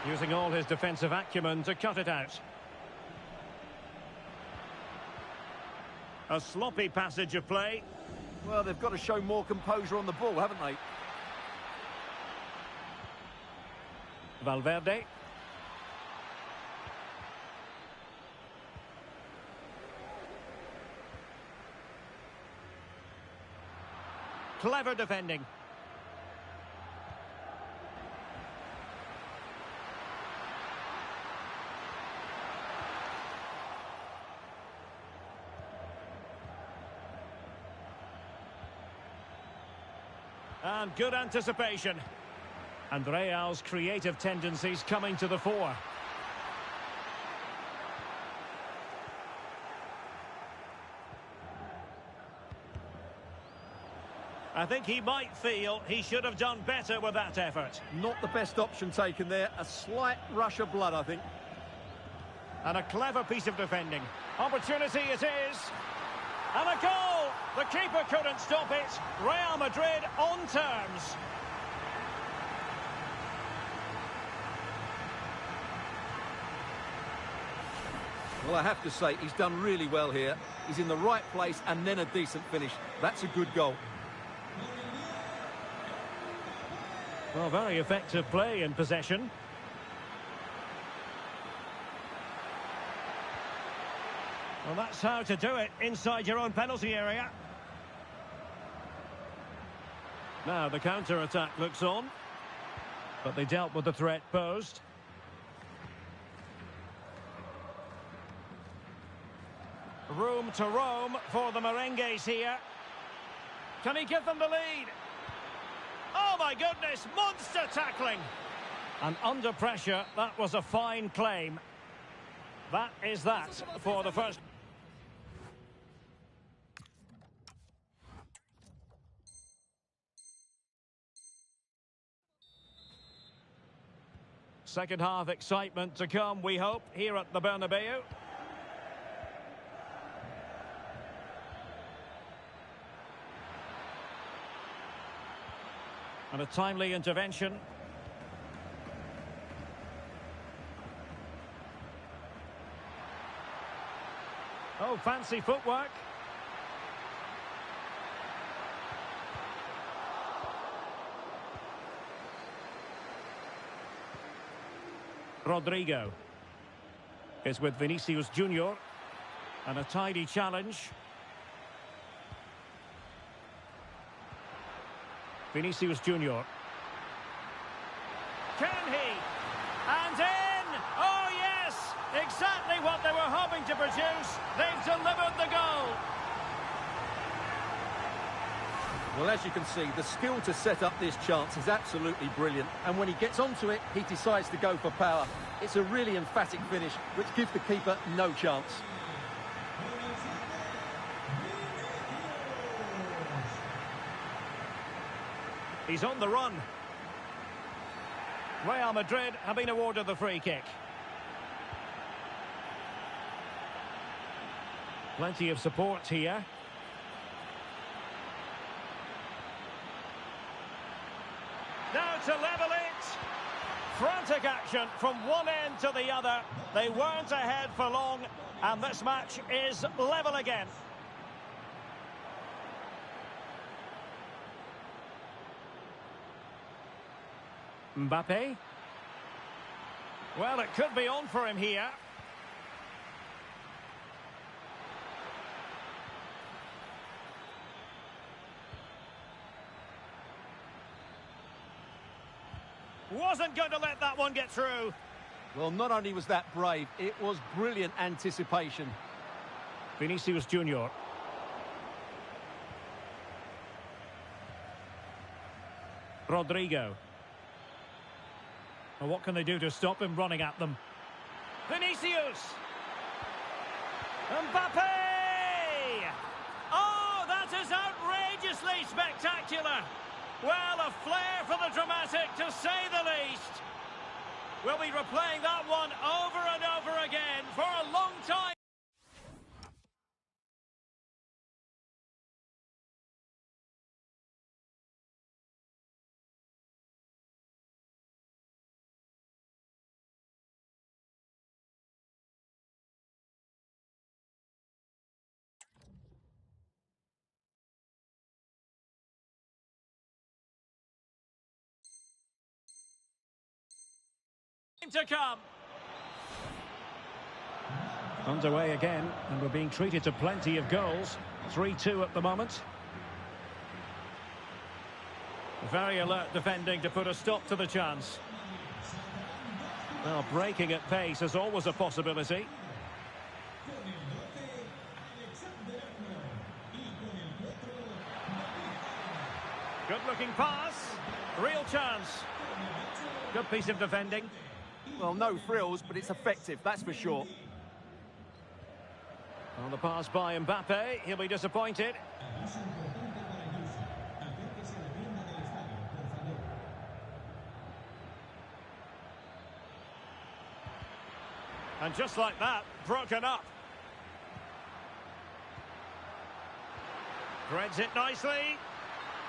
Using all his defensive acumen to cut it out. A sloppy passage of play. Well, they've got to show more composure on the ball, haven't they? Valverde. Clever defending. And good anticipation. And Real's creative tendencies coming to the fore. I think he might feel he should have done better with that effort. Not the best option taken there. A slight rush of blood, I think. And a clever piece of defending. Opportunity it is. And a goal! The keeper couldn't stop it. Real Madrid on terms. Well, I have to say, he's done really well here. He's in the right place and then a decent finish. That's a good goal. Well, very effective play in possession. Well, that's how to do it inside your own penalty area. Now the counter-attack looks on. But they dealt with the threat posed. Room to roam for the merengues here. Can he give them the lead? Oh, my goodness, monster tackling. And under pressure, that was a fine claim. That is that for the first. Second half excitement to come, we hope, here at the Bernabeu. And a timely intervention. Oh, fancy footwork. Rodrigo is with Vinicius Junior, and a tidy challenge. Vinicius Junior. Can he? And in! Oh yes! Exactly what they were hoping to produce. They've delivered the goal. Well, as you can see, the skill to set up this chance is absolutely brilliant. And when he gets onto it, he decides to go for power. It's a really emphatic finish, which gives the keeper no chance. He's on the run. Real Madrid have been awarded the free kick. Plenty of support here. Now to level it. Frantic action from one end to the other. They weren't ahead for long, and this match is level again. Mbappe. Well, it could be on for him here. Wasn't going to let that one get through. Well, not only was that brave, it was brilliant anticipation. Vinicius Junior. Rodrigo. Well, what can they do to stop him running at them? Vinicius! Mbappe! Oh, that is outrageously spectacular! Well, a flair for the dramatic, to say the least. We'll be replaying that one over and over again for a long time. To come. Underway again, and we're being treated to plenty of goals. 3-2 at the moment. Very alert defending to put a stop to the chance. Well, breaking at pace is always a possibility. Good-looking pass. Real chance. Good piece of defending. Well, no frills, but it's effective, that's for sure. On the pass by Mbappe, he'll be disappointed. And just like that, broken up. Threads it nicely.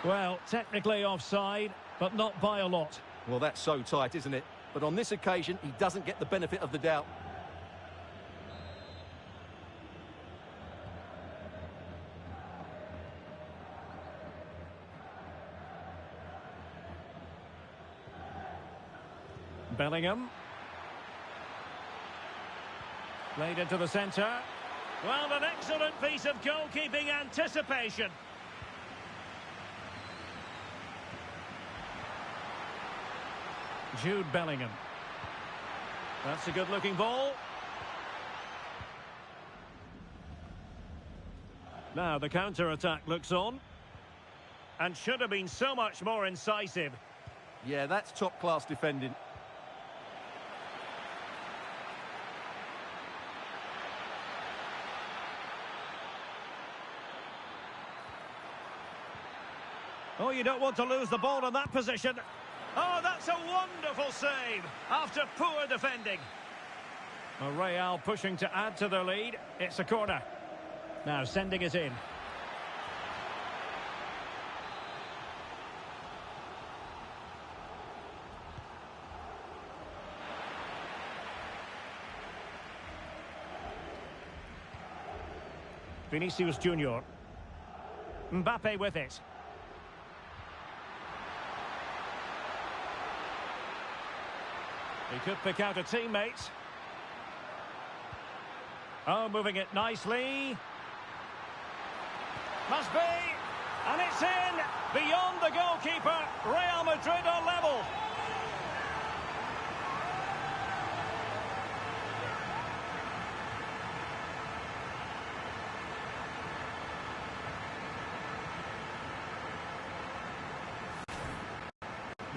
Well, technically offside, but not by a lot. Well, that's so tight, isn't it? But on this occasion, he doesn't get the benefit of the doubt. Bellingham. Played into the centre. Well, an excellent piece of goalkeeping anticipation. Jude Bellingham. That's a good-looking ball. Now the counter-attack looks on. and should have been so much more incisive. Yeah, that's top-class defending. Oh, you don't want to lose the ball in that position. Oh, that's a wonderful save after poor defending. Well, Real pushing to add to their lead. It's a corner. Now sending it in. Vinicius Junior. Mbappe with it. He could pick out a teammate. Oh, moving it nicely. Must be. And it's in. Beyond the goalkeeper. Real Madrid are level.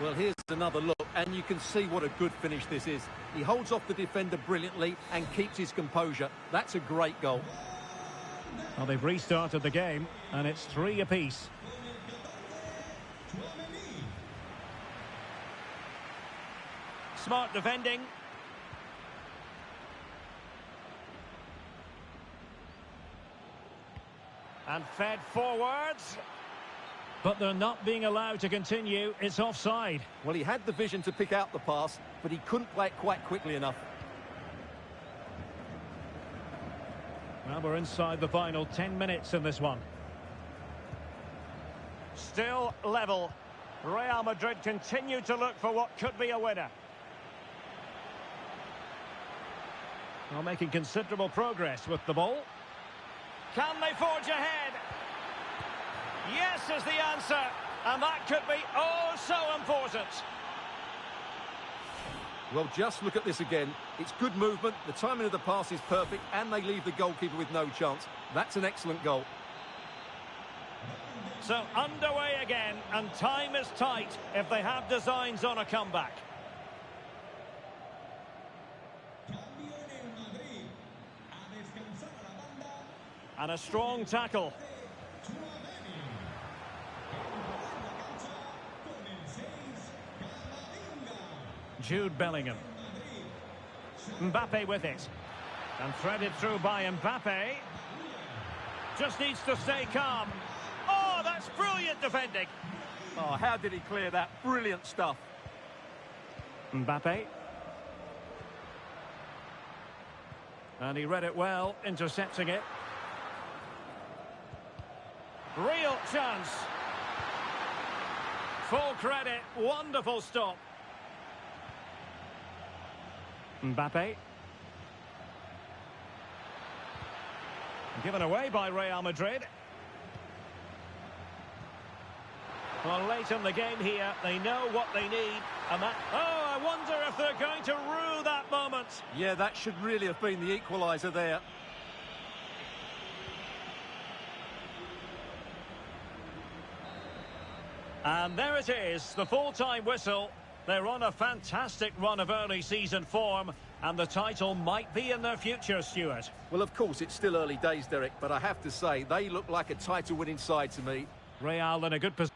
Well, here's another look, and you can see what a good finish this is. He holds off the defender brilliantly and keeps his composure. That's a great goal. Well, they've restarted the game, and it's 3 apiece. Smart defending. And fed forwards. But they're not being allowed to continue. It's offside. Well, he had the vision to pick out the pass, but he couldn't play it quite quickly enough. Well, we're inside the final 10 minutes in this one. Still level. Real Madrid continue to look for what could be a winner. Well, making considerable progress with the ball. Can they forge ahead? Yes is the answer, and that could be oh so important. Well, just look at this again. It's good movement, the timing of the pass is perfect, and they leave the goalkeeper with no chance. That's an excellent goal. So underway again, and time is tight if they have designs on a comeback. And a strong tackle. Jude Bellingham. Mbappe with it. And threaded through by Mbappe. Just needs to stay calm. Oh, that's brilliant defending. Oh, how did he clear that? Brilliant stuff. Mbappe. And he read it well, intercepting it. Real chance. Full credit, wonderful stop. Mbappe. Given away by Real Madrid. Well, late in the game here, they know what they need. And that... Oh, I wonder if they're going to rue that moment. Yeah, that should really have been the equaliser there. And there it is, the full-time whistle. They're on a fantastic run of early season form, and the title might be in their future, Stuart. Well, of course, it's still early days, Derek, but I have to say, they look like a title-winning side to me. Real in a good position.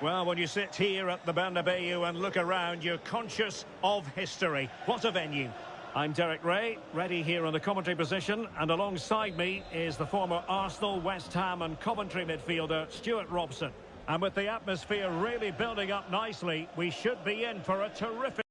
Well, when you sit here at the Bernabeu and look around, you're conscious of history. What a venue. I'm Derek Ray, ready here in the commentary position, and alongside me is the former Arsenal, West Ham and Coventry midfielder Stuart Robson. And with the atmosphere really building up nicely, we should be in for a terrific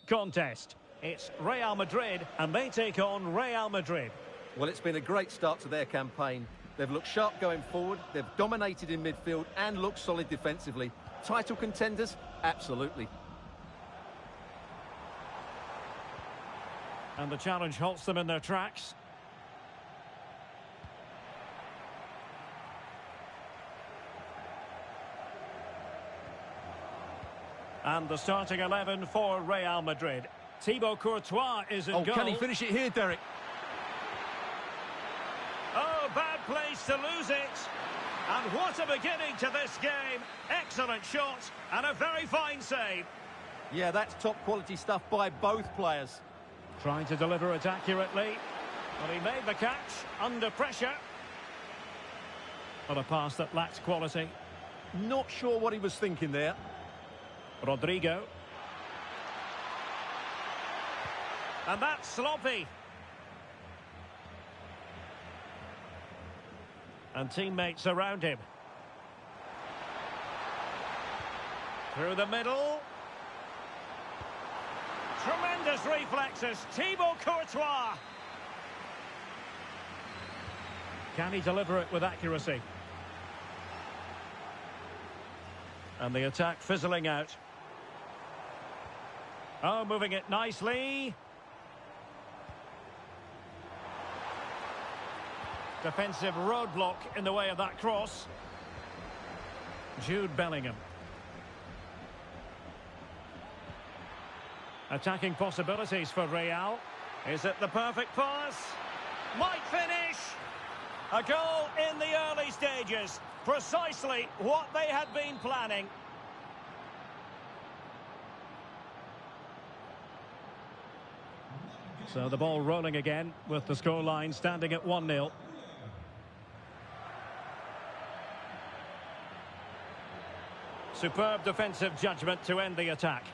contest. It's Real Madrid, and they take on Real Madrid. Well, it's been a great start to their campaign. They've looked sharp going forward, they've dominated in midfield and looked solid defensively. Title contenders? Absolutely. And the challenge halts them in their tracks. And the starting 11 for Real Madrid. Thibaut Courtois is in goal. Can he finish it here, Derek? Oh, bad place to lose it. And what a beginning to this game. Excellent shot and a very fine save. Yeah, that's top quality stuff by both players. Trying to deliver it accurately. But he made the catch under pressure. But a pass that lacked quality. Not sure what he was thinking there. Rodrigo. And that's sloppy. And teammates around him. Through the middle. Tremendous reflexes. Thibaut Courtois. Can he deliver it with accuracy? And the attack fizzling out. Oh, moving it nicely. Defensive roadblock in the way of that cross. Jude Bellingham. Attacking possibilities for Real. Is it the perfect pass? Might finish. A goal in the early stages. Precisely what they had been planning. So the ball rolling again with the scoreline standing at 1-0. Superb defensive judgment to end the attack.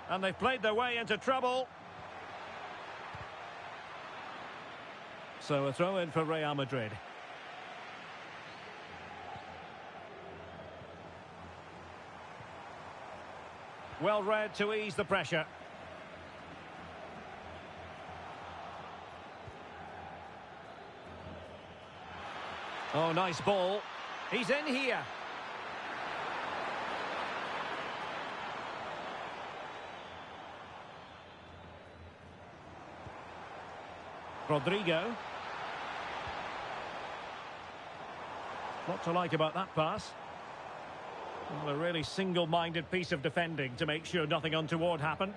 And they've played their way into trouble. So a throw in for Real Madrid. Well read to ease the pressure. Oh, nice ball. He's in here. Rodrigo. What to like about that pass? Well, a really single-minded piece of defending to make sure nothing untoward happened.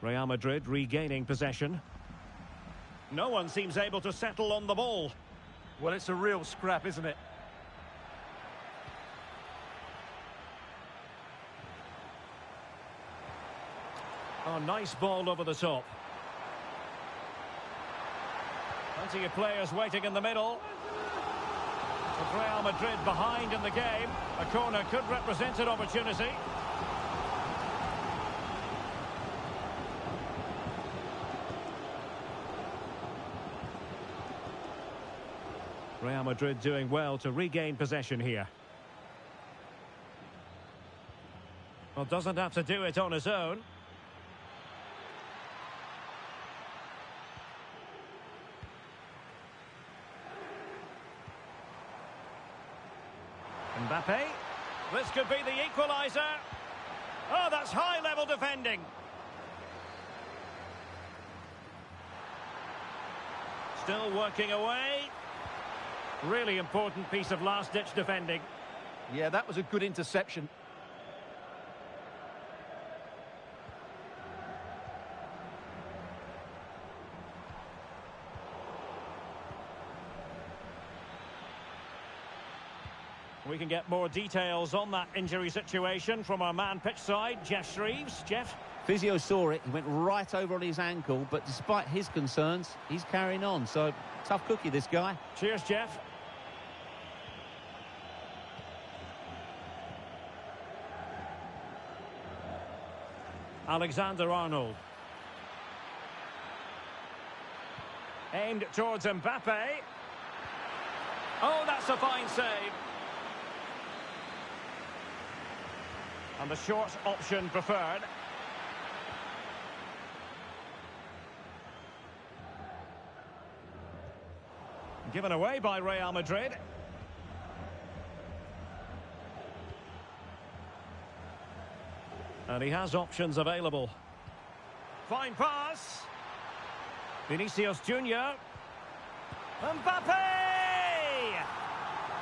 Real Madrid regaining possession. No one seems able to settle on the ball. Well, it's a real scrap, isn't it? Oh, nice ball over the top. Plenty of players waiting in the middle. With Real Madrid behind in the game, a corner could represent an opportunity. Real Madrid doing well to regain possession here. Well, doesn't have to do it on his own. Mbappe. This could be the equaliser. Oh, that's high-level defending. Still working away. Really important piece of last-ditch defending. Yeah, that was a good interception. We can get more details on that injury situation from our man pitch side, Jeff Shreves. Jeff? Physio saw it, he went right over on his ankle, but despite his concerns, he's carrying on. So, tough cookie, this guy. Cheers, Jeff. Alexander-Arnold. Aimed towards Mbappe. Oh, that's a fine save. And the short option preferred. Given away by Real Madrid. And he has options available. Fine pass. Vinicius Junior. Mbappe!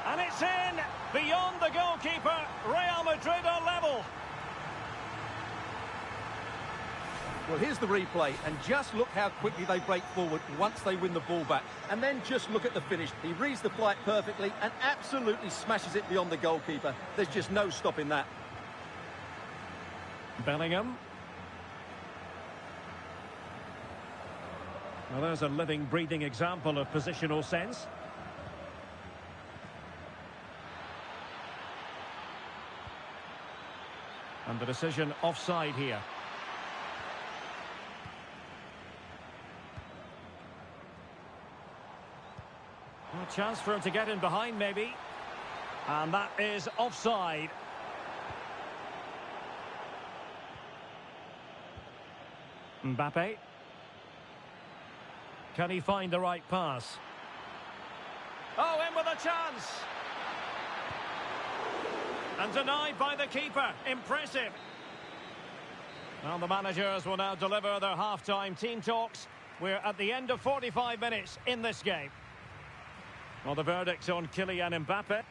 And it's in! Beyond the goalkeeper. Real Madrid are level. Well, here's the replay, and just look how quickly they break forward once they win the ball back. And then just look at the finish. He reads the flight perfectly and absolutely smashes it beyond the goalkeeper. There's just no stopping that. Bellingham. Well, there's a living, breathing example of positional sense. And the decision offside here. A chance for him to get in behind, maybe. And that is offside. Mbappe. Can he find the right pass? Oh, in with a chance! And denied by the keeper. Impressive. Well, the managers will now deliver their half-time team talks. We're at the end of 45 minutes in this game. Well, the verdict on Kylian Mbappe.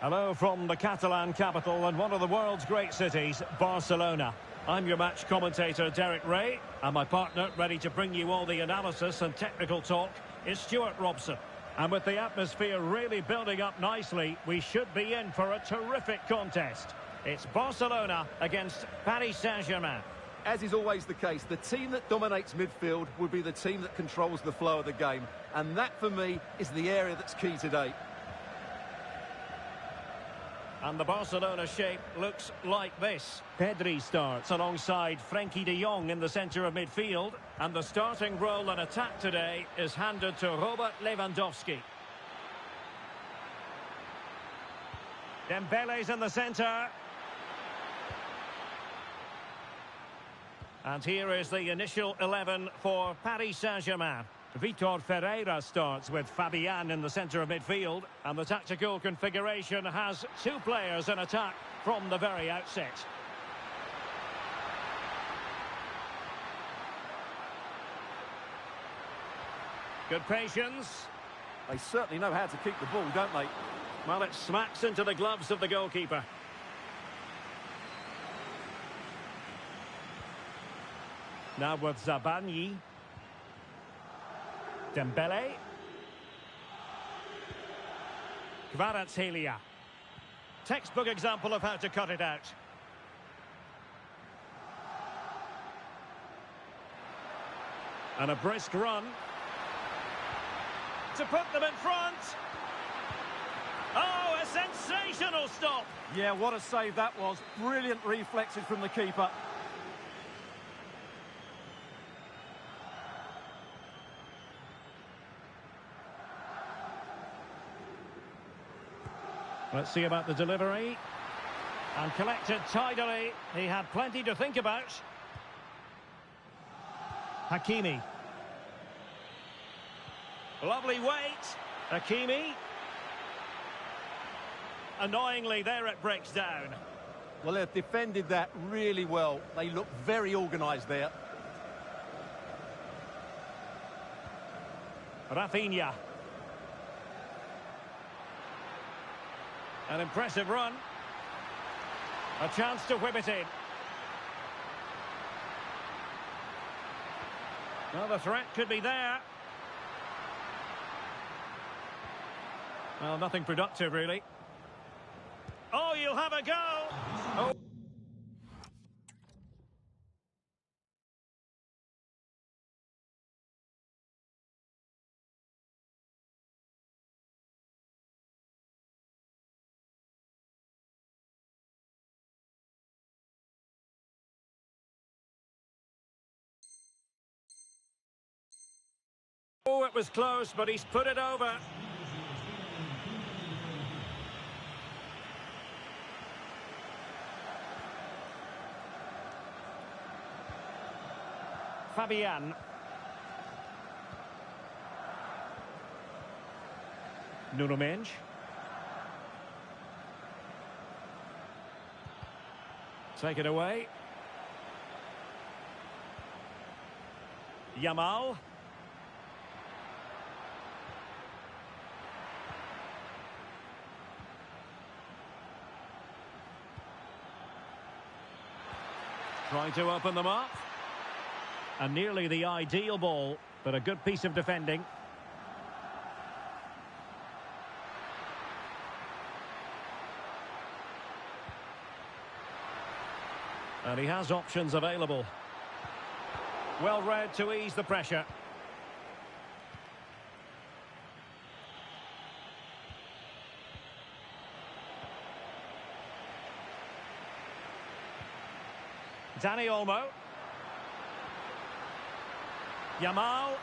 Hello from the Catalan capital and one of the world's great cities, Barcelona. I'm your match commentator, Derek Ray, and my partner, ready to bring you all the analysis and technical talk, is Stuart Robson. And with the atmosphere really building up nicely, we should be in for a terrific contest. It's Barcelona against Paris Saint-Germain. As is always the case, the team that dominates midfield will be the team that controls the flow of the game. And that, for me, is the area that's key today. And the Barcelona shape looks like this. Pedri starts alongside Frenkie de Jong in the centre of midfield. And the starting role in attack today is handed to Robert Lewandowski. Dembele's in the centre. And here is the initial 11 for Paris Saint-Germain. Vitor Ferreira starts with Fabian in the centre of midfield. And the tactical configuration has two players in attack from the very outset. Good patience. They certainly know how to keep the ball, don't they? Well, it smacks into the gloves of the goalkeeper. Now with Zabani. Dembele. Kvaratskhelia. Textbook example of how to cut it out. And a brisk run. To put them in front. Oh, a sensational stop. Yeah, what a save that was. Brilliant reflexes from the keeper. Let's see about the delivery. And collected tidily. He had plenty to think about. Hakimi. Lovely weight. Hakimi. Annoyingly, there it breaks down. Well, they've defended that really well. They look very organised there. Rafinha. An impressive run. A chance to whip it in. Well, the threat could be there. Well, nothing productive, really. Oh, you'll have a go. Oh. Oh, it was close, but he's put it over. Fabian. Nuno Mendes. Take it away. Yamal. Trying to open them up. And nearly the ideal ball, but a good piece of defending. And he has options available. Well read to ease the pressure. Dani Olmo. Yamal.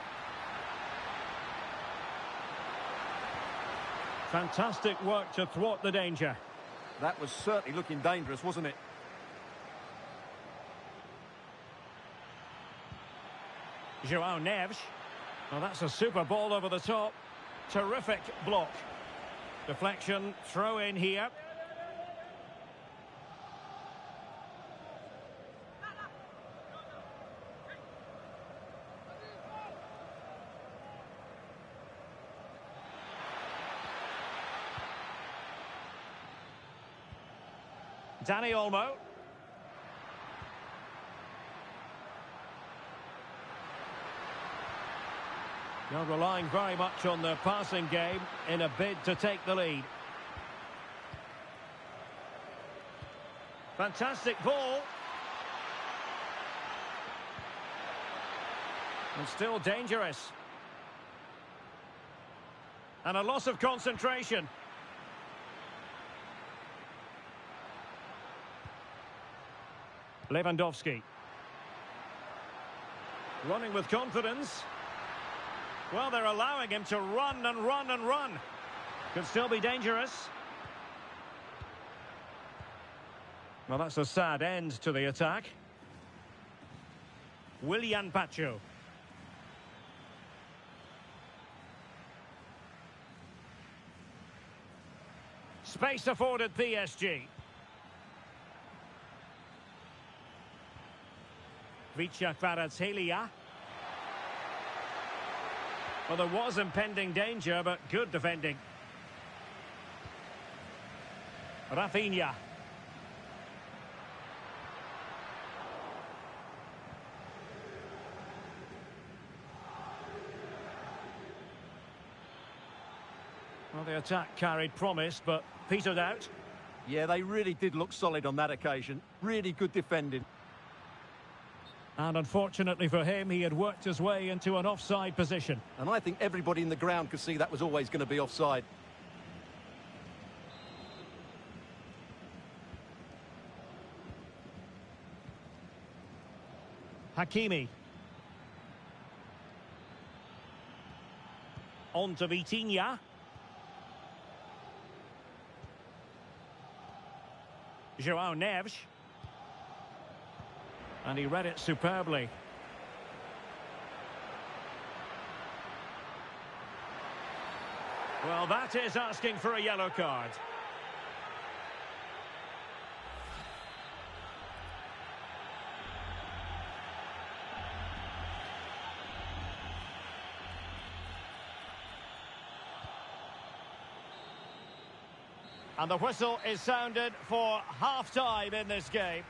Fantastic work to thwart the danger. That was certainly looking dangerous, wasn't it? João Neves. Well, that's a super ball over the top. Terrific block. Deflection, throw in here. Danny Olmo. You're relying very much on the passing game in a bid to take the lead. Fantastic ball. And still dangerous. And a loss of concentration. Lewandowski. Running with confidence. Well, they're allowing him to run and run and run. Could still be dangerous. Well, that's a sad end to the attack. Willian Pacho. Space afforded PSG. Kvaratskhelia. Well, there was impending danger, but good defending. Rafinha. Well, the attack carried promise, but petered out. Yeah, they really did look solid on that occasion. Really good defending. And unfortunately for him, he had worked his way into an offside position. And I think everybody in the ground could see that was always going to be offside. Hakimi. On to Vitinha. João Neves. And he read it superbly. Well, that is asking for a yellow card. And the whistle is sounded for half-time in this game.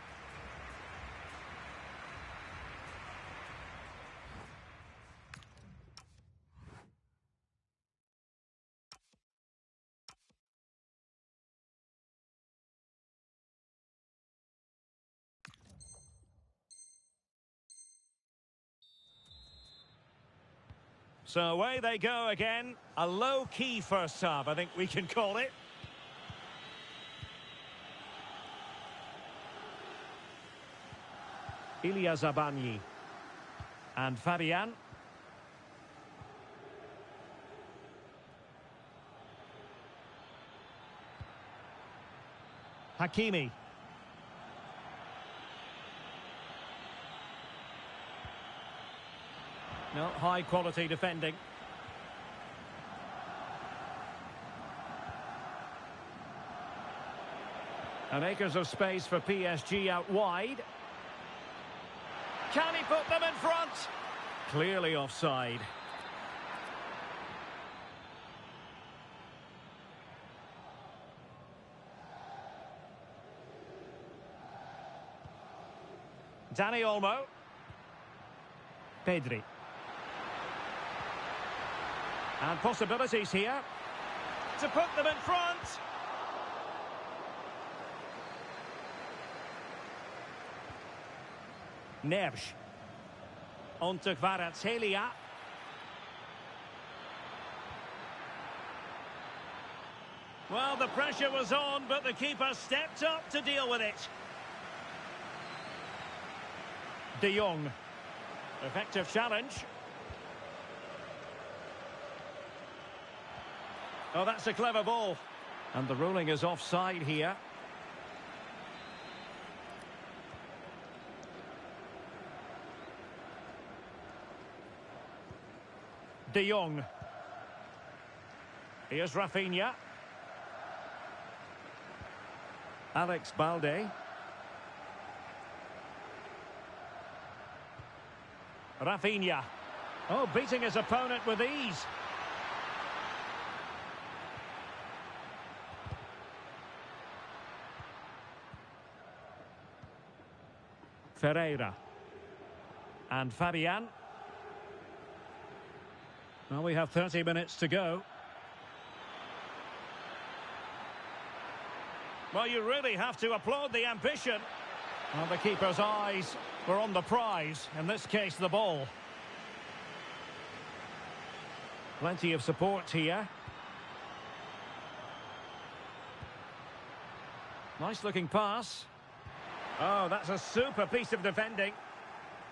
So away they go again. A low-key first half, I think we can call it. Ilya Zabani. And Fabian. Hakimi. No, high-quality defending. And acres of space for PSG out wide. Can he put them in front? Clearly offside. Danny Olmo. Pedri. And possibilities here to put them in front. Neves. On to Kvaratskhelia. Well, the pressure was on, but the keeper stepped up to deal with it. De Jong. Effective challenge. Oh, that's a clever ball. And the ruling is offside here. De Jong. Here's Rafinha. Alex Balde. Rafinha. Oh, beating his opponent with ease. Ferreira. And Fabian. Well, we have 30 minutes to go. Well, you really have to applaud the ambition. Well, the keeper's eyes were on the prize, in this case the ball. Plenty of support here. Nice looking pass. Oh, that's a super piece of defending.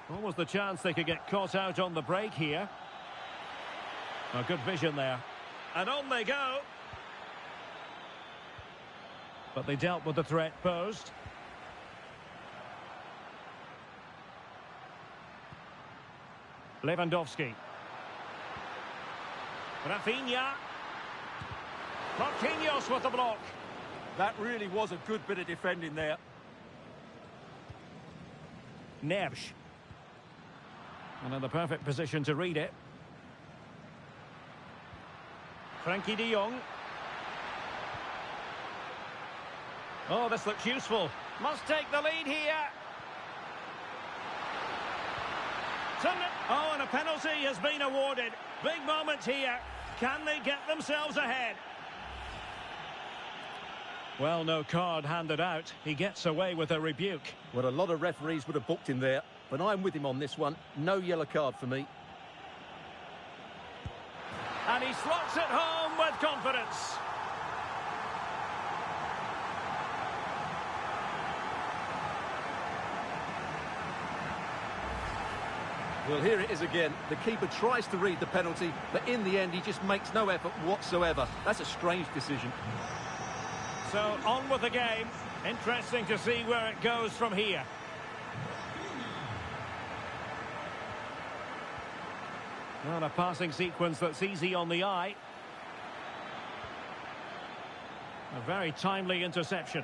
Almost the chance they could get caught out on the break here. A good vision there. And on they go. But they dealt with the threat posed. Lewandowski. Rafinha. Marquinhos with the block. That really was a good bit of defending there. Neves. And in the perfect position to read it. Frenkie de Jong. Oh, this looks useful. Must take the lead here. Oh, and a penalty has been awarded. Big moment here. Can they get themselves ahead? Well, no card handed out. He gets away with a rebuke. Well, a lot of referees would have booked him there, but I'm with him on this one. No yellow card for me. And he slots it home with confidence. Well, here it is again. The keeper tries to read the penalty, but in the end, he just makes no effort whatsoever. That's a strange decision. So, on with the game. Interesting to see where it goes from here. Well, a passing sequence that's easy on the eye. A very timely interception.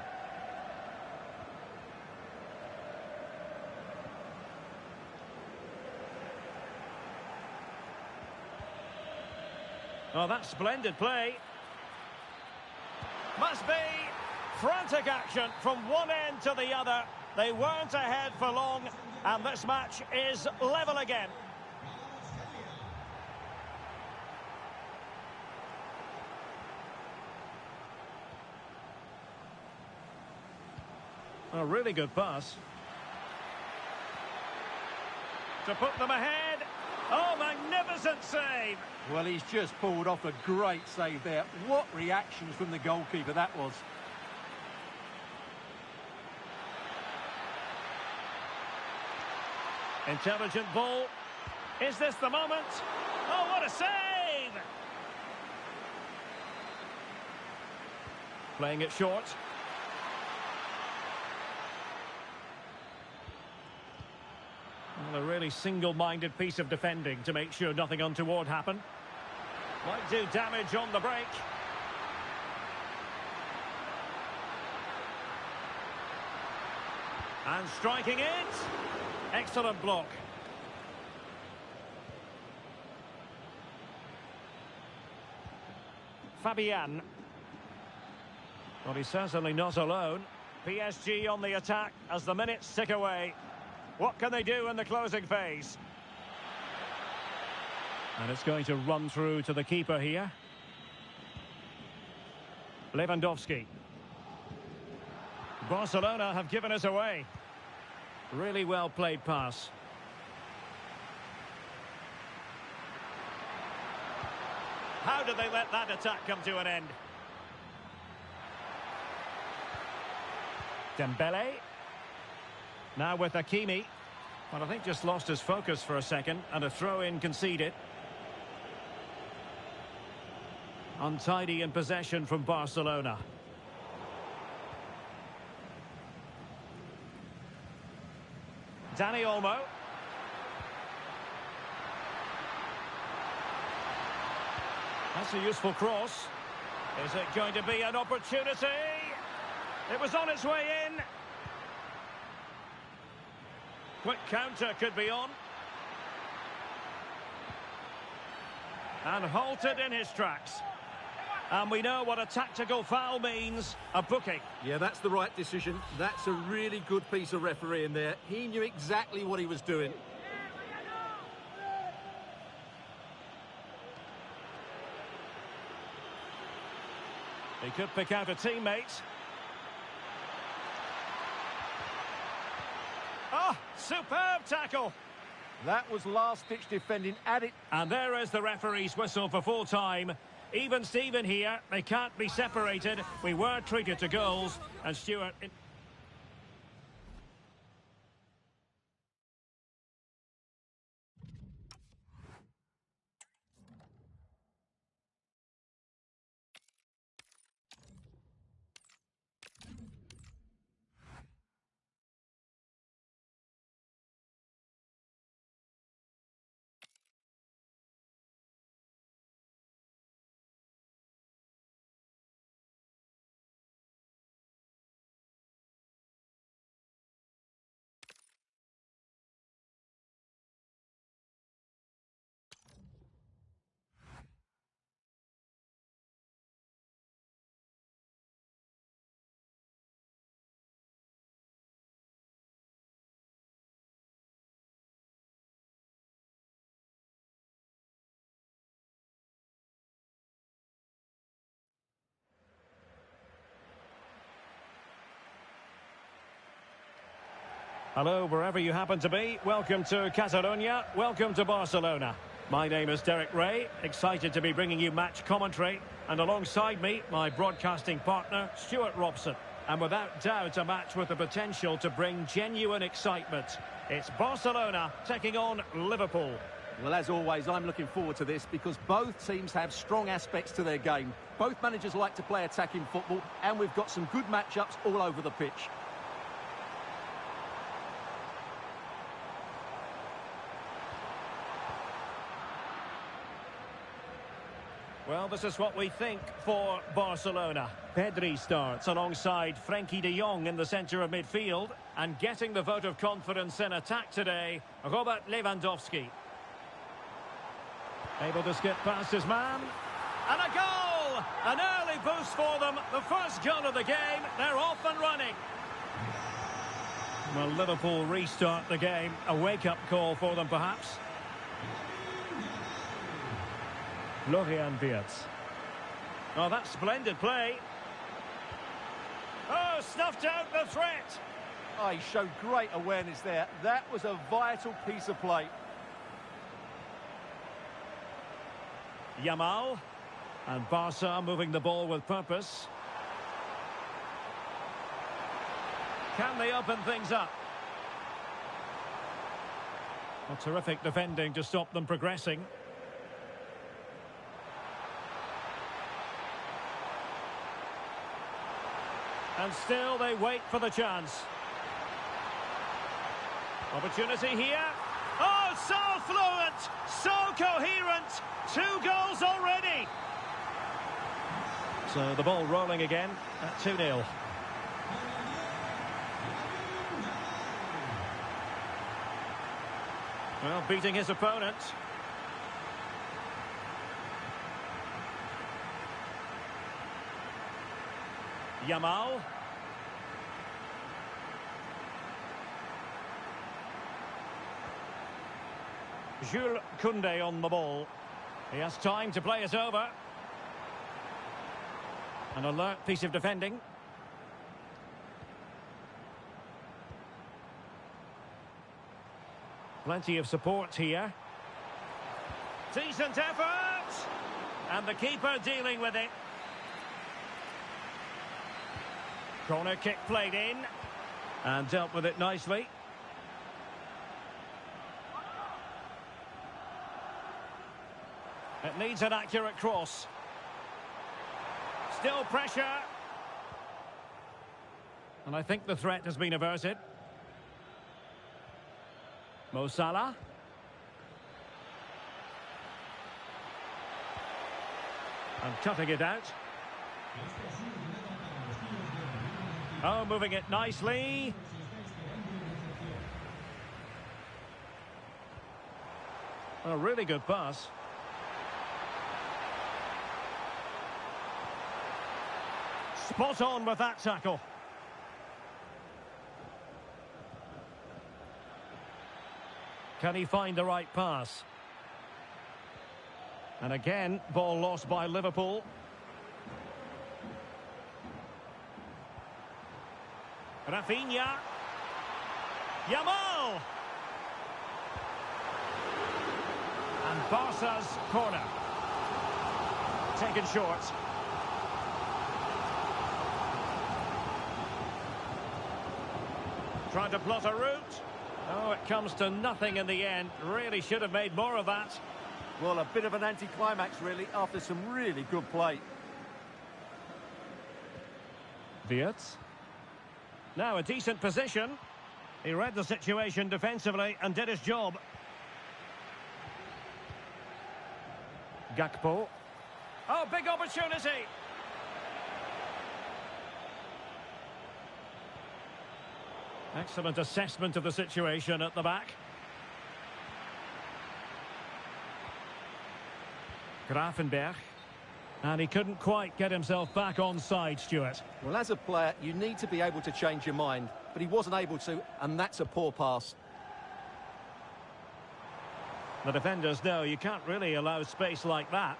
Oh, that's splendid play. Must be frantic action from one end to the other. They weren't ahead for long, and this match is level again. A really good pass. To put them ahead. Oh, magnificent save. Well, he's just pulled off a great save there. What reactions from the goalkeeper that was. Intelligent ball. Is this the moment? Oh, what a save! Playing it short. Well, a really single-minded piece of defending to make sure nothing untoward happened. Might do damage on the break. And striking it. Excellent block. Fabian. Well, he's certainly not alone. PSG on the attack as the minutes tick away. What can they do in the closing phase? And it's going to run through to the keeper here. Lewandowski. Barcelona have given us away. Really well played pass. How did they let that attack come to an end? Dembele. Now with Hakimi. Well, I think just lost his focus for a second, and a throw-in conceded. Untidy in possession from Barcelona. Dani Olmo. That's a useful cross. Is it going to be an opportunity? It was on its way in. Quick counter could be on. And halted in his tracks. And we know what a tactical foul means, a booking. Yeah, that's the right decision. That's a really good piece of refereeing there. He knew exactly what he was doing. He could pick out a teammate. Oh, superb tackle. That was last-ditch defending at it. And there is the referee's whistle for full time. Even Steven here, they can't be separated. We were treated to goals, and Stuart... Hello, wherever you happen to be. Welcome to Catalonia. Welcome to Barcelona. My name is Derek Ray. Excited to be bringing you match commentary. And alongside me, my broadcasting partner, Stuart Robson. And without doubt, a match with the potential to bring genuine excitement. It's Barcelona taking on Liverpool. Well, as always, I'm looking forward to this because both teams have strong aspects to their game. Both managers like to play attacking football, and we've got some good matchups all over the pitch. Well, this is what we think for Barcelona. Pedri starts alongside Frenkie de Jong in the centre of midfield. And getting the vote of confidence in attack today, Robert Lewandowski. Able to skip past his man. And a goal! An early boost for them. The first goal of the game. They're off and running. Well, Liverpool restart the game. A wake-up call for them, perhaps. VIDS. Oh, that's splendid play. Oh, snuffed out the threat. Oh, he showed great awareness there. That was a vital piece of play. Yamal. And Barca moving the ball with purpose. Can they open things up? Well, terrific defending to stop them progressing. And still they wait for the chance. Opportunity here. Oh, so fluent, so coherent. 2 goals already. So the ball rolling again at 2-0. Well, beating his opponent. Yamal. Jules Koundé on the ball. He has time to play it over. An alert piece of defending. Plenty of support here. Decent effort! And the keeper dealing with it. Corner kick played in. And dealt with it nicely. It needs an accurate cross. Still pressure. And I think the threat has been averted. Mo Salah. And cutting it out. Oh, moving it nicely. A really good pass. Spot on with that tackle. Can he find the right pass? And again, ball lost by Liverpool. Rafinha. Yamal. And Barca's corner. Taken short. Trying to plot a route. Oh, it comes to nothing in the end. Really should have made more of that. Well, a bit of an anticlimax, really, after some really good play. VIDS. Now a decent position. He read the situation defensively and did his job. Gakpo. Oh, big opportunity. Excellent assessment of the situation at the back. Grafenberg. And he couldn't quite get himself back on side, Stuart. Well, as a player, you need to be able to change your mind, but he wasn't able to, and that's a poor pass. The defenders know you can't really allow space like that.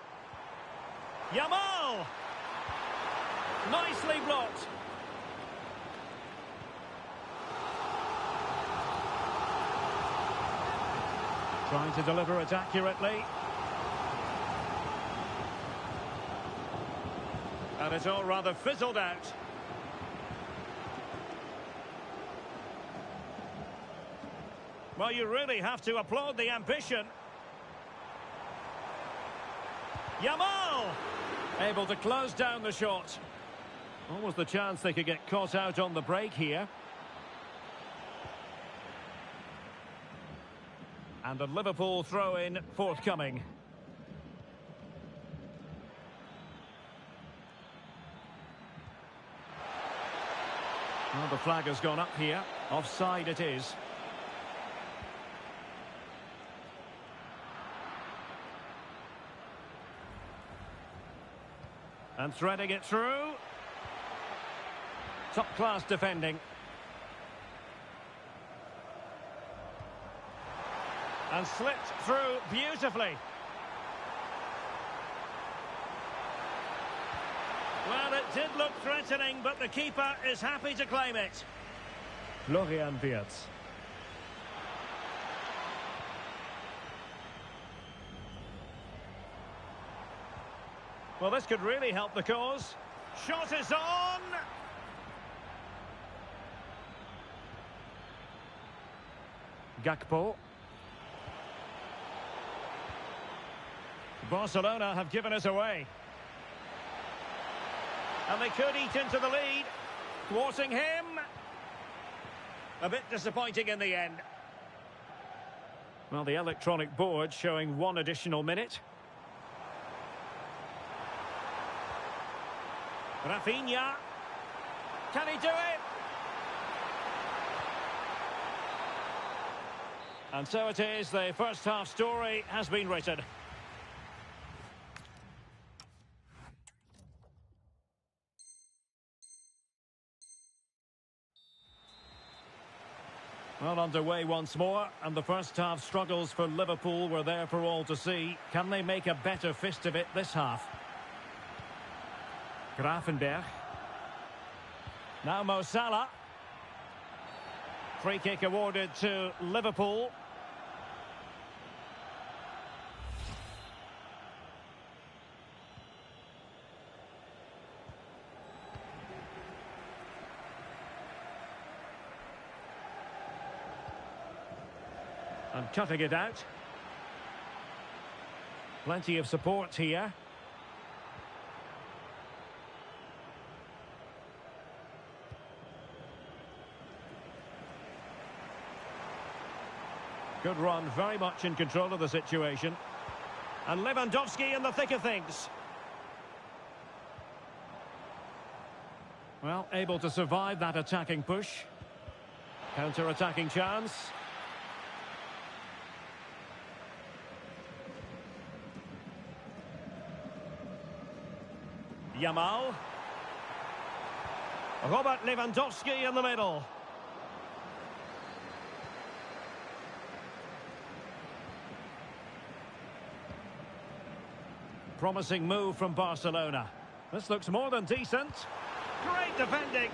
Yamal! Nicely blocked. Trying to deliver it accurately. And it's all rather fizzled out. Well, you really have to applaud the ambition. Yamal! Able to close down the shot. Almost the chance they could get caught out on the break here. And a Liverpool throw-in forthcoming. Well, the flag has gone up here. Offside it is. And threading it through. Top-class defending. And slipped through beautifully. Well, it did look threatening, but the keeper is happy to claim it. Florian Wirtz. Well, this could really help the cause. Shot is on! Gakpo. Barcelona have given us away. And they could eat into the lead. Thwarting him. A bit disappointing in the end. Well, the electronic board showing one additional minute. Rafinha. Can he do it? And so it is, the first half story has been written. Well, underway once more, and the first half struggles for Liverpool were there for all to see. Can they make a better fist of it this half? Grafenberg. Now Mo Salah. Free kick awarded to Liverpool. And cutting it out. Plenty of support here. Good run, very much in control of the situation. And Lewandowski in the thick of things. Well, able to survive that attacking push. Counter-attacking chance. Yamal. Robert Lewandowski in the middle. Promising move from Barcelona. This looks more than decent. Great defending.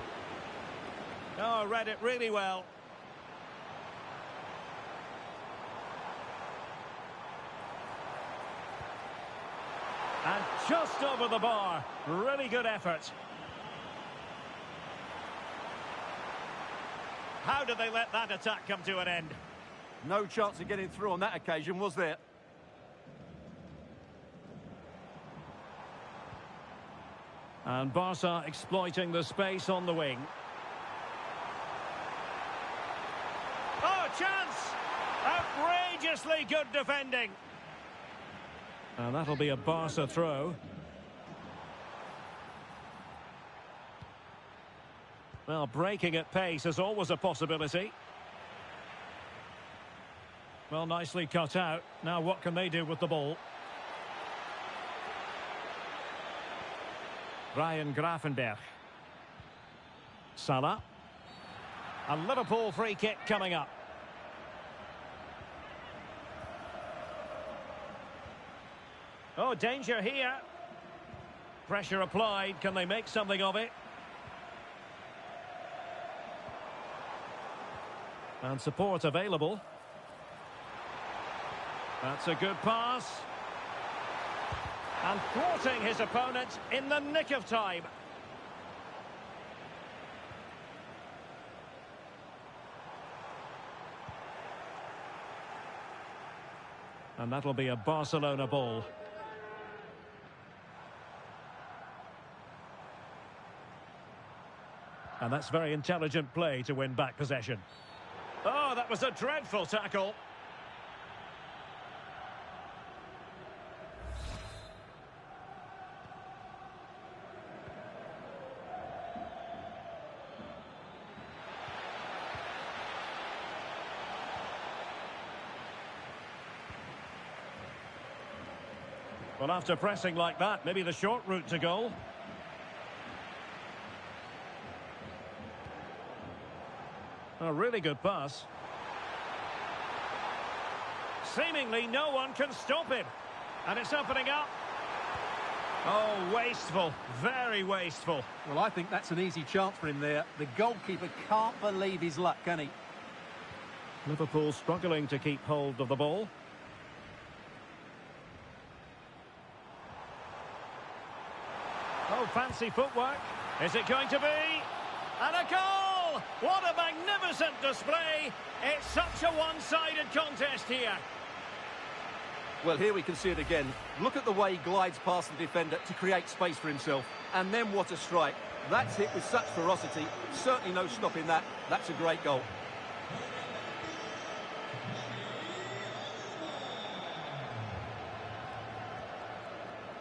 Oh, read it really well. And just over the bar. Really good effort. How did they let that attack come to an end? No chance of getting through on that occasion, was there? And Barca exploiting the space on the wing. Oh, chance! Outrageously good defending. And that'll be a Barca throw. Well, breaking at pace is always a possibility. Well, nicely cut out. Now what can they do with the ball? Ryan Gravenberch. Salah. A Liverpool free kick coming up. Oh, danger here. Pressure applied. Can they make something of it? And support available. That's a good pass. And thwarting his opponent in the nick of time. And that'll be a Barcelona ball. And that's very intelligent play to win back possession. Oh, that was a dreadful tackle. Well, after pressing like that, maybe the short route to goal. A really good pass. Seemingly no one can stop him. And it's opening up. Oh, wasteful. Very wasteful. Well, I think that's an easy chance for him there. The goalkeeper can't believe his luck, can he? Liverpool struggling to keep hold of the ball. Oh, fancy footwork. Is it going to be? And a goal! What a magnificent display. It's such a one-sided contest here. Well, here we can see it again. Look at the way he glides past the defender to create space for himself. And then what a strike. That's hit with such ferocity. Certainly no stopping that. That's a great goal.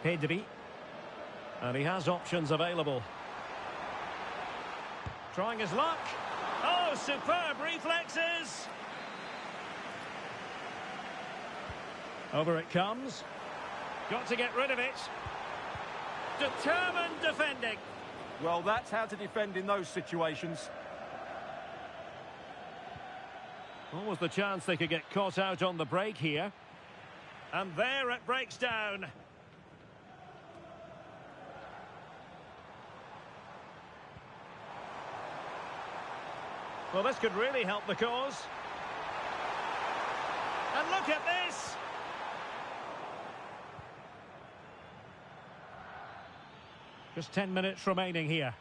Pedri. And he has options available. Trying his luck. Oh, superb reflexes. Over it comes. Got to get rid of it. Determined defending. Well, that's how to defend in those situations. What was the chance they could get caught out on the break here? And there it breaks down. Well, this could really help the cause. And look at this! Just 10 minutes remaining here.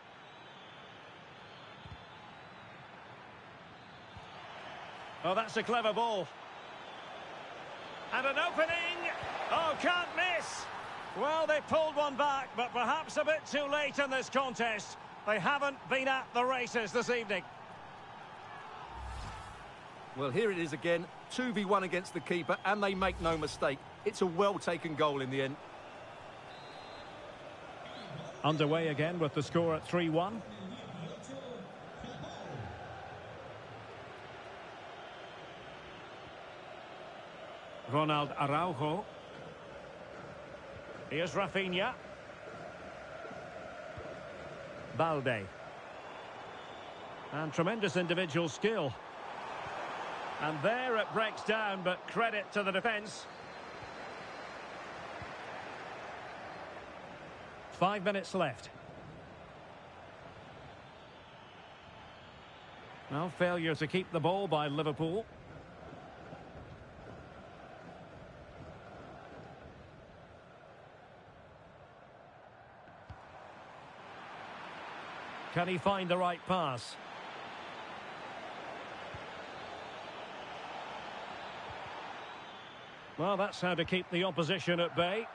Oh, that's a clever ball. And an opening! Oh, can't miss! Well, they pulled one back, but perhaps a bit too late in this contest. They haven't been at the races this evening. Well, here it is again, 2v1 against the keeper, and they make no mistake. It's a well-taken goal in the end. Underway again with the score at 3-1. Ronald Araujo. Here's Rafinha. Balde. And tremendous individual skill. And there it breaks down, but credit to the defence. 5 minutes left. Well, failure to keep the ball by Liverpool. Can he find the right pass? Well, that's how to keep the opposition at bay.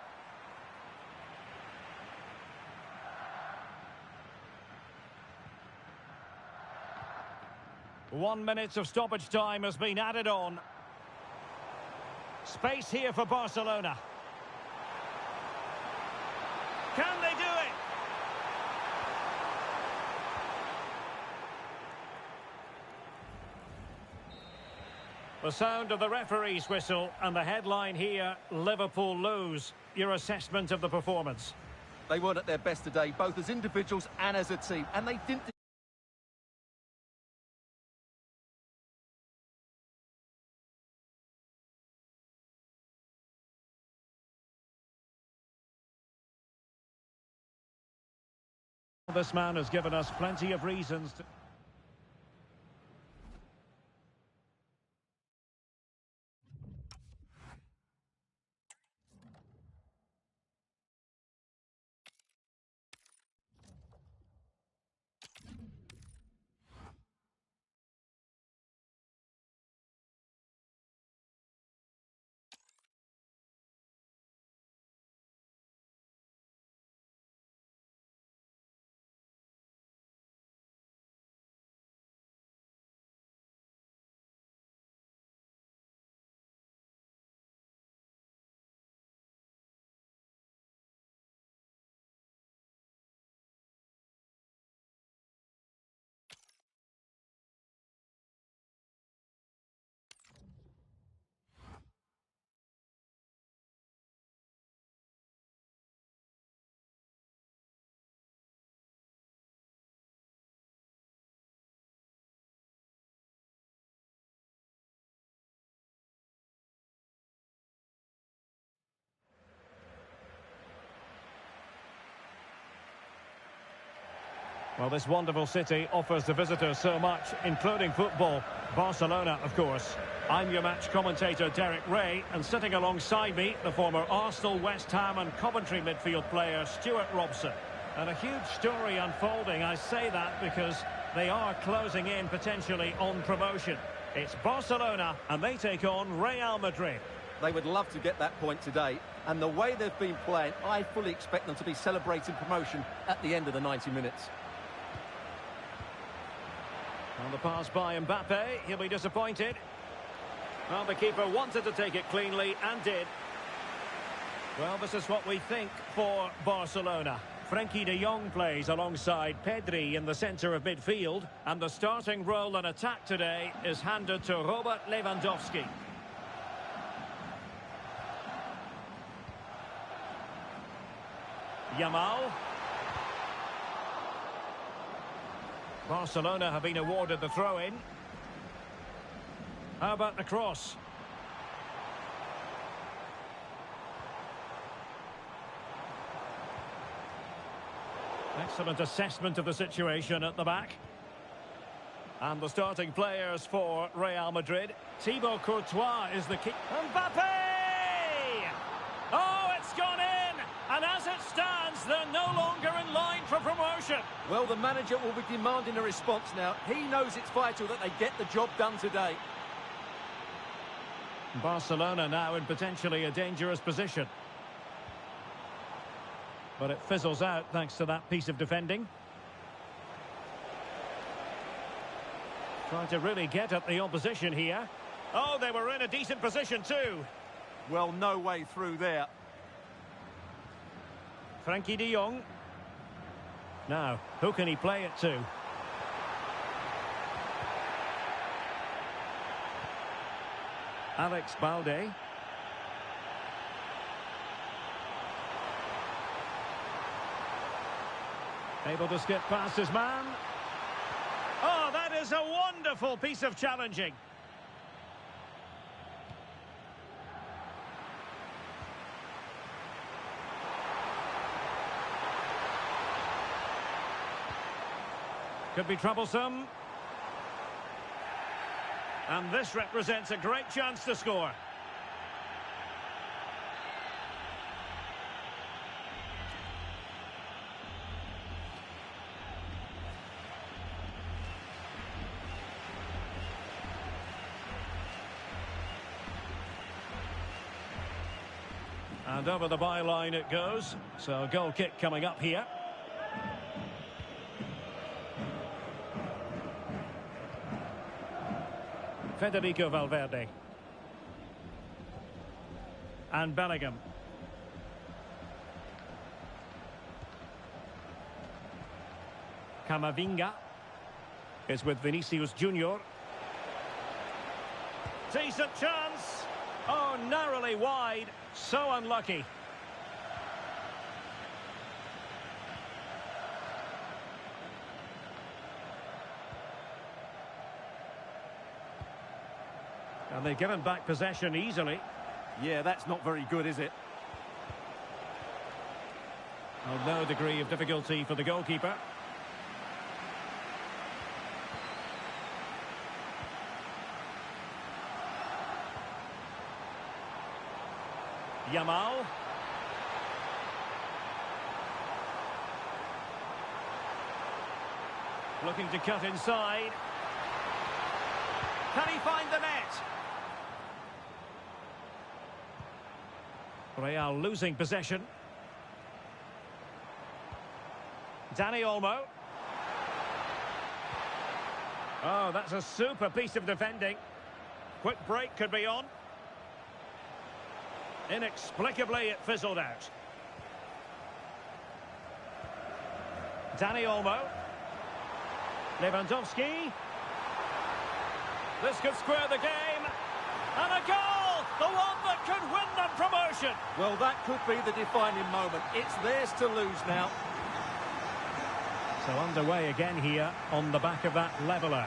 One minute of stoppage time has been added on. Space here for Barcelona. Can they do it? The sound of the referee's whistle and the headline here, Liverpool lose. Your assessment of the performance? They weren't at their best today, both as individuals and as a team, and they didn't... This man has given us plenty of reasons to... Well, this wonderful city offers the visitors so much, including football. Barcelona, of course. I'm your match commentator, Derek Ray, and sitting alongside me, the former Arsenal, West Ham and Coventry midfield player, Stuart Robson. And a huge story unfolding. I say that because they are closing in potentially on promotion. It's Barcelona, and they take on Real Madrid. They would love to get that point today, and the way they've been playing, I fully expect them to be celebrating promotion at the end of the 90 minutes. On the pass by Mbappe, he'll be disappointed. Well, the keeper wanted to take it cleanly and did. Well, this is what we think for Barcelona. Frenkie de Jong plays alongside Pedri in the centre of midfield, and the starting role in attack today is handed to Robert Lewandowski. Yamal. Barcelona have been awarded the throw-in. How about the cross? Excellent assessment of the situation at the back. And the starting players for Real Madrid. Thibaut Courtois is the key. Mbappe! Oh, it's gone in! And as it stands, they're no longer in line for promotion. Well, the manager will be demanding a response now. He knows it's vital that they get the job done today. Barcelona now in potentially a dangerous position. But it fizzles out thanks to that piece of defending. Trying to really get at the opposition here. Oh, they were in a decent position too. Well, no way through there. Frenkie de Jong. Now, who can he play it to? Alex Balde. Able to skip past his man. Oh, that is a wonderful piece of challenging. Could be troublesome. And this represents a great chance to score. And over the byline it goes. So a goal kick coming up here. Federico Valverde. And Bellingham. Camavinga is with Vinicius Junior. Decent chance. Oh, narrowly wide. So unlucky. And they've given back possession easily. Yeah, that's not very good, is it? Oh, no degree of difficulty for the goalkeeper. Yamal. Looking to cut inside. Can he find the net? Real losing possession. Dani Olmo. Oh, that's a super piece of defending. Quick break could be on. Inexplicably, it fizzled out. Dani Olmo. Lewandowski. This could square the game. And a goal! The one that could win them promotion. Well, that could be the defining moment. It's theirs to lose now. So underway again here on the back of that leveller.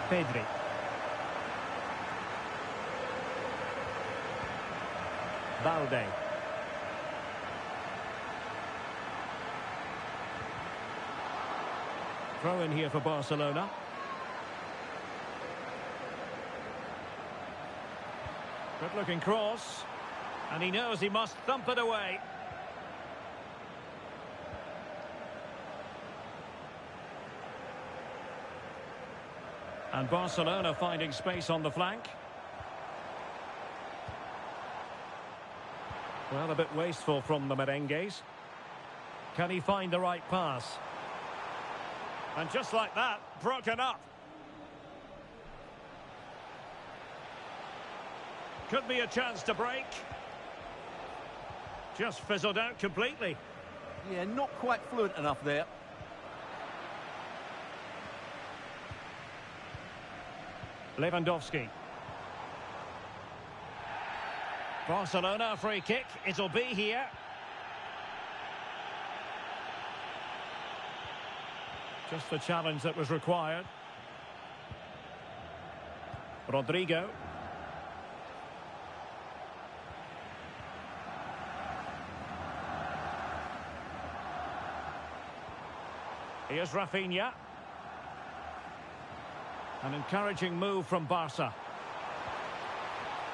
Pedri. Balde. Throw in here for Barcelona. Good looking cross. And he knows he must thump it away. And Barcelona finding space on the flank. Well, a bit wasteful from the merengues. Can he find the right pass? And just like that, broken up. Could be a chance to break. Just fizzled out completely. Yeah, not quite fluent enough there. Lewandowski. Barcelona free kick. It'll be here. Just the challenge that was required. Rodrigo. Here's Rafinha. An encouraging move from Barca.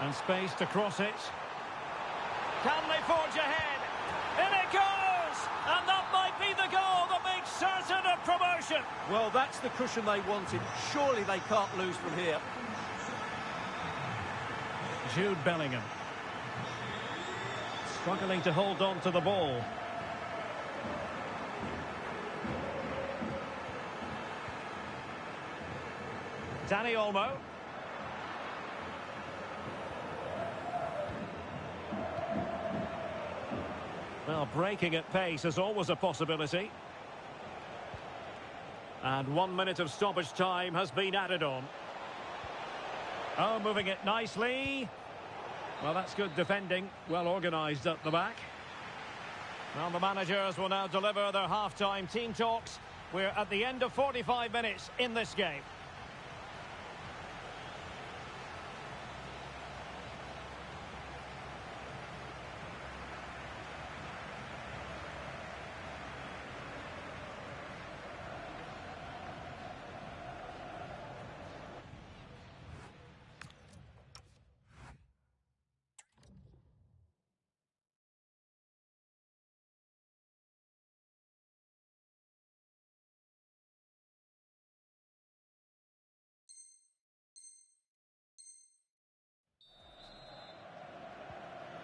And space to cross it. Can they forge ahead? In it goes! And that might be the goal that makes certain of promotion. Well, that's the cushion they wanted. Surely they can't lose from here. Jude Bellingham. Struggling to hold on to the ball. Dani Olmo. Well, breaking at pace is always a possibility. And 1 minute of stoppage time has been added on. Oh, moving it nicely. Well, that's good defending. Well organised at the back. Well, the managers will now deliver their half-time team talks. We're at the end of 45 minutes in this game.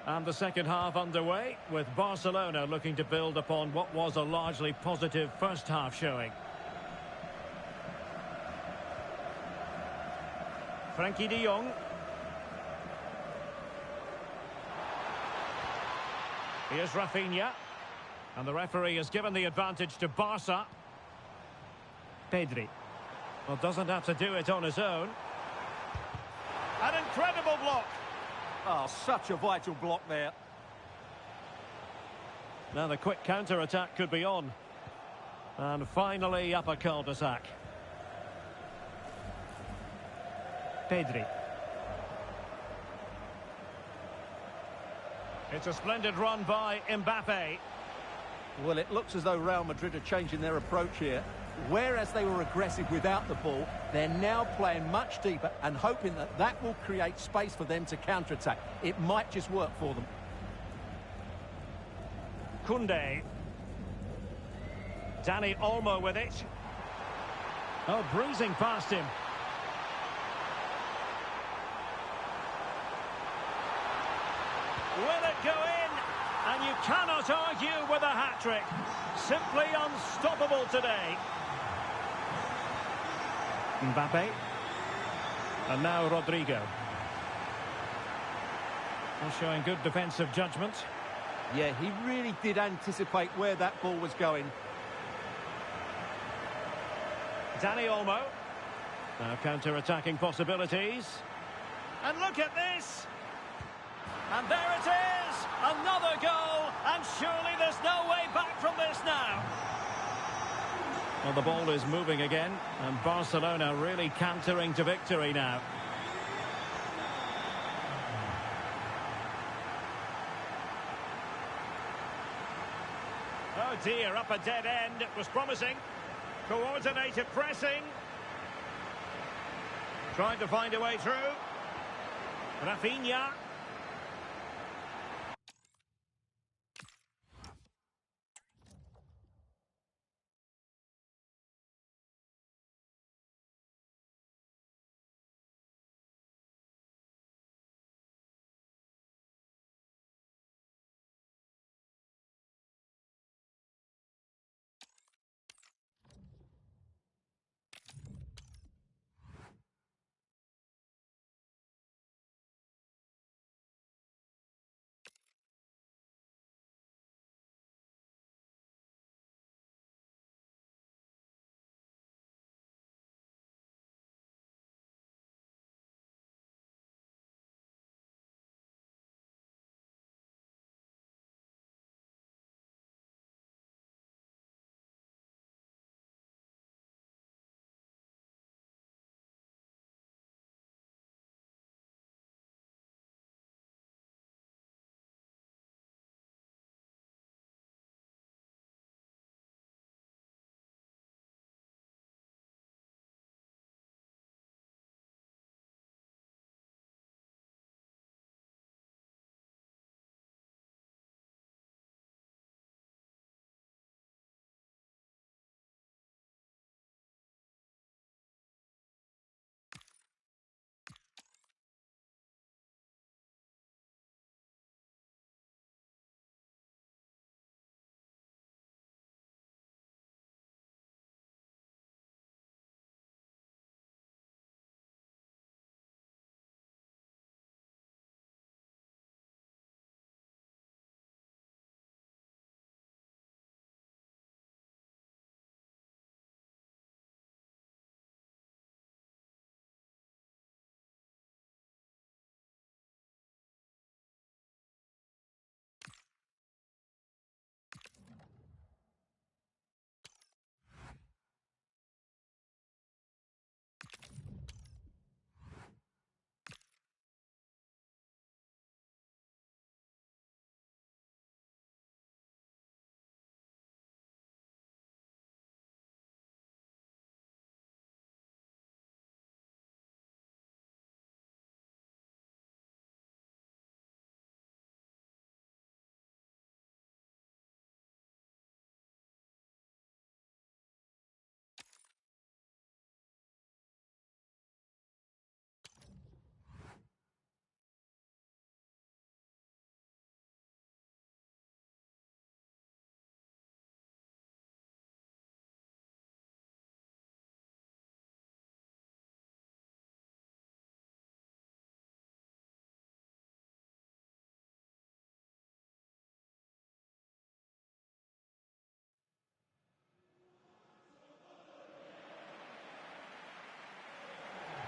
And the second half underway, with Barcelona looking to build upon what was a largely positive first half showing. Frenkie de Jong. Here's Rafinha. And the referee has given the advantage to Barca. Pedri. Well, doesn't have to do it on his own. An incredible block. Oh, such a vital block there. Now the quick counter-attack could be on. And finally up a cul-de-sac. Pedri. It's a splendid run by Mbappe. Well, it looks as though Real Madrid are changing their approach here. Whereas they were aggressive without the ball, they're now playing much deeper and hoping that that will create space for them to counter-attack. It might just work for them. Koundé. Dani Olmo with it. Oh, breezing past him. Will it go in? And you cannot argue with a hat-trick. Simply unstoppable today. Mbappe. And now Rodrigo. Well, showing good defensive judgment. Yeah, he really did anticipate where that ball was going. Dani Olmo. Now counter-attacking possibilities. And look at this. And there it is. Another goal. And surely there's no way back from this now. Well, the ball is moving again. And Barcelona really cantering to victory now. Oh dear, up a dead end. It was promising. Coordinated pressing. Trying to find a way through. Rafinha.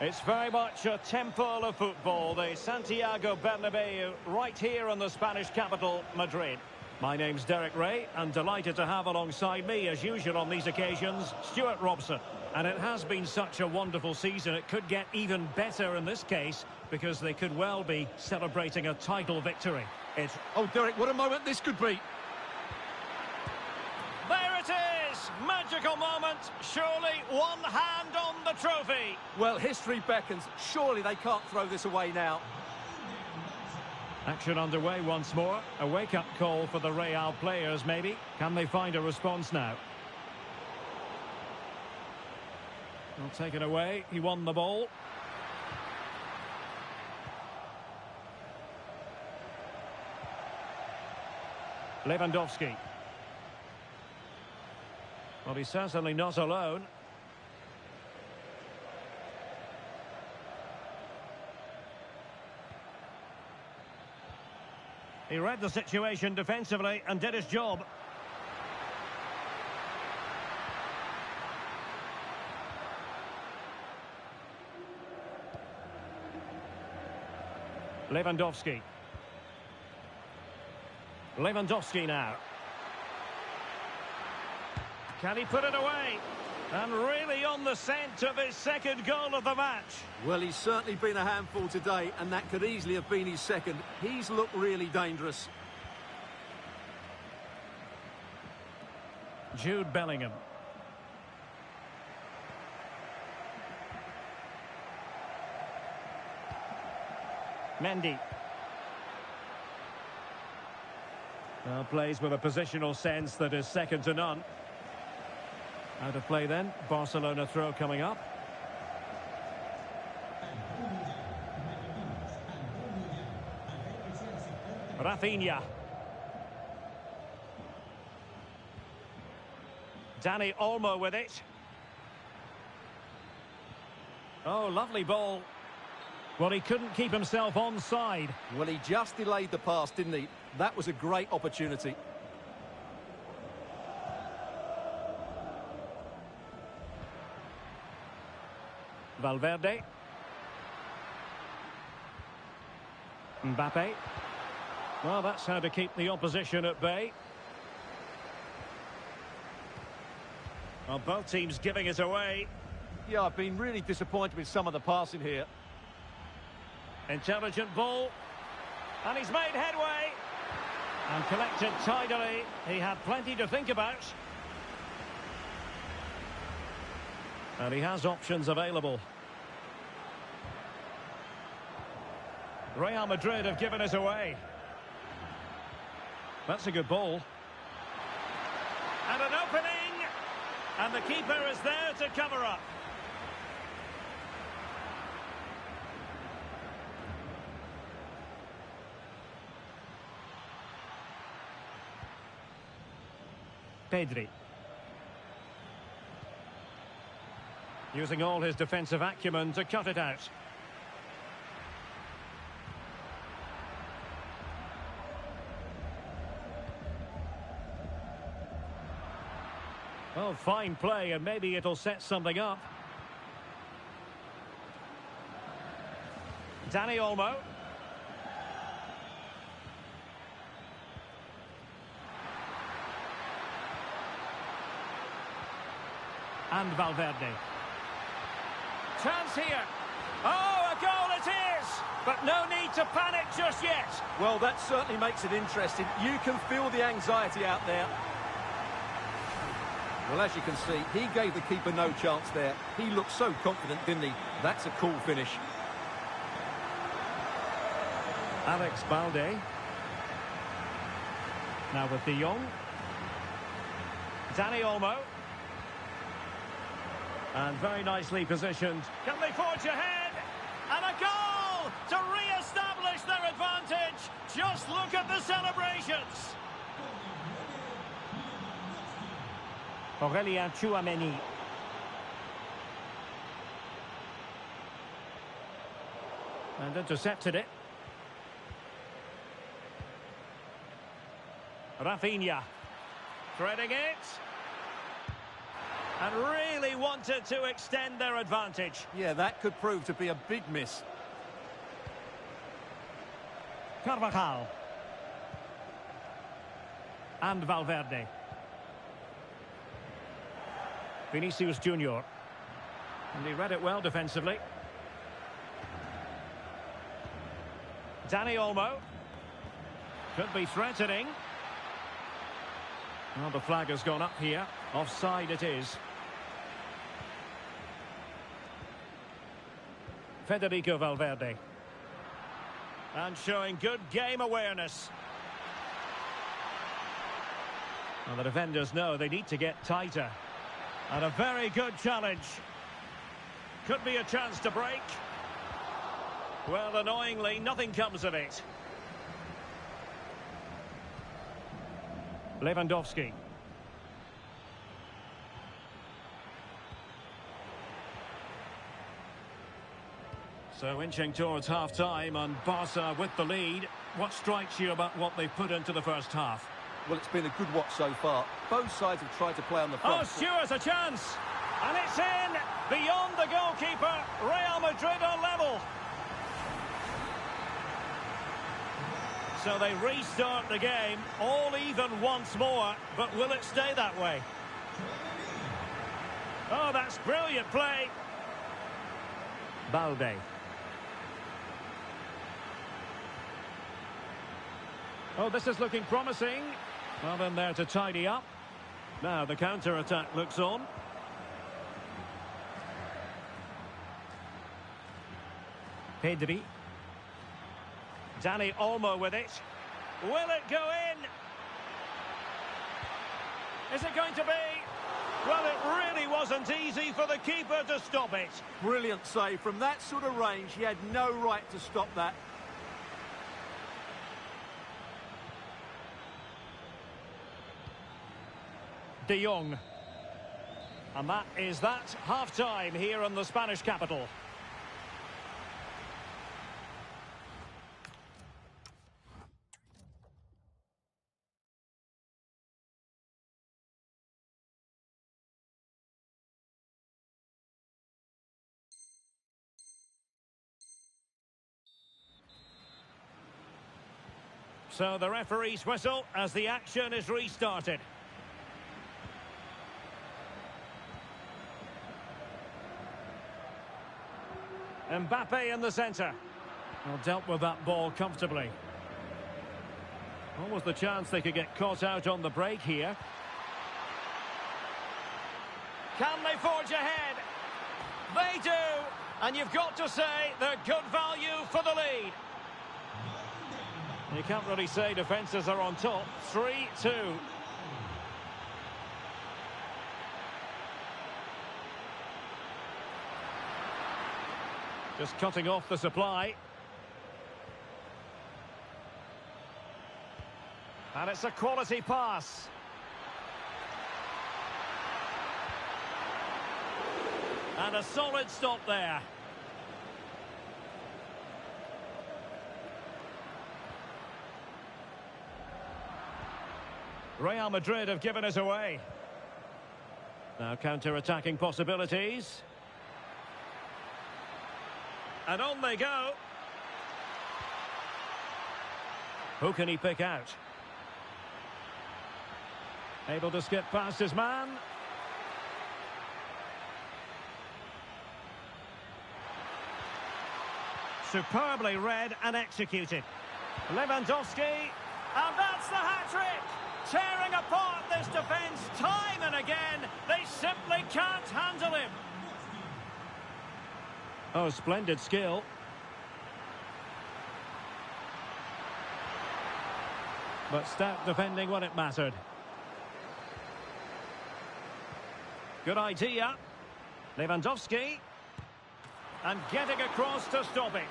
It's very much a temple of football, the Santiago Bernabeu, right here in the Spanish capital, Madrid. My name's Derek Ray, and delighted to have alongside me, as usual on these occasions, Stuart Robson. And it has been such a wonderful season, it could get even better in this case, because they could well be celebrating a title victory. It's... Oh, Derek, what a moment this could be. There it is! Magical moment. Surely one hand on the trophy. Well, history beckons. Surely they can't throw this away now. Action underway once more. A wake-up call for the Real players, maybe. Can they find a response now? Well, taken away. He won the ball. Lewandowski. Well, he's certainly not alone. He read the situation defensively and did his job. Lewandowski. Lewandowski now. Can he put it away? And really on the scent of his second goal of the match. Well, he's certainly been a handful today, and that could easily have been his second. He's looked really dangerous. Jude Bellingham. Mendy. Well, plays with a positional sense that is second to none. Out of play then. Barcelona throw coming up. Rafinha. Dani Olmo with it. Oh, lovely ball. Well, he couldn't keep himself onside. Well, he just delayed the pass, didn't he? That was a great opportunity. Valverde. Mbappe. Well, that's how to keep the opposition at bay. Well, both teams giving it away. Yeah, I've been really disappointed with some of the passing here. Intelligent ball. And he's made headway. And collected tidily. He had plenty to think about. And he has options available. Real Madrid have given it away. That's a good ball. And an opening. And the keeper is there to cover up. Pedri. Using all his defensive acumen to cut it out. Oh, fine play, and maybe it'll set something up. Dani Olmo. And Valverde. Chance here. Oh, a goal it is! But no need to panic just yet. Well, that certainly makes it interesting. You can feel the anxiety out there. Well, as you can see, he gave the keeper no chance there. He looked so confident, didn't he? That's a cool finish. Alex Balde. Now with De Jong. Dani Olmo. And very nicely positioned. Can they forge ahead? And a goal to re-establish their advantage. Just look at the celebrations. Aurélien Tchouameni. And intercepted it. Rafinha. Threading it. And really wanted to extend their advantage. Yeah, that could prove to be a big miss. Carvajal. And Valverde. Vinicius Junior. And he read it well defensively. Dani Olmo. Could be threatening. Well, the flag has gone up here. Offside it is. Federico Valverde. And showing good game awareness. Well, the defenders know they need to get tighter. And a very good challenge. Could be a chance to break. Well, annoyingly, nothing comes of it. Lewandowski. So inching towards half-time and Barca with the lead. What strikes you about what they've put into the first half? Well, it's been a good watch so far. Both sides have tried to play on the front. Oh, Stewart's a chance! And it's in! Beyond the goalkeeper. Real Madrid are level. So they restart the game, all even once more, but will it stay that way? Oh, that's brilliant play. Balde. Oh, this is looking promising. Well, then there to tidy up. Now the counter-attack looks on. Pedri. Dani Olmo with it. Will it go in? Is it going to be? Well, it really wasn't easy for the keeper to stop it. Brilliant save. From that sort of range, he had no right to stop that. De Jong. And that is that. Half-time here in the Spanish capital. So the referee's whistle as the action is restarted. Mbappe in the centre. Well, dealt with that ball comfortably. Almost the chance they could get caught out on the break here. Can they forge ahead? They do! And you've got to say they're good value for the lead. You can't really say defences are on top. 3-2. Just cutting off the supply. And it's a quality pass. And a solid stop there. Real Madrid have given us away. Now counter-attacking possibilities. And on they go. Who can he pick out? Able to skip past his man. Superbly read and executed. Lewandowski. And that's the hat-trick! Tearing apart this defence time and again. They simply can't handle him. Oh, splendid skill. But stout defending when it mattered. Good idea. Lewandowski. And getting across to stop it.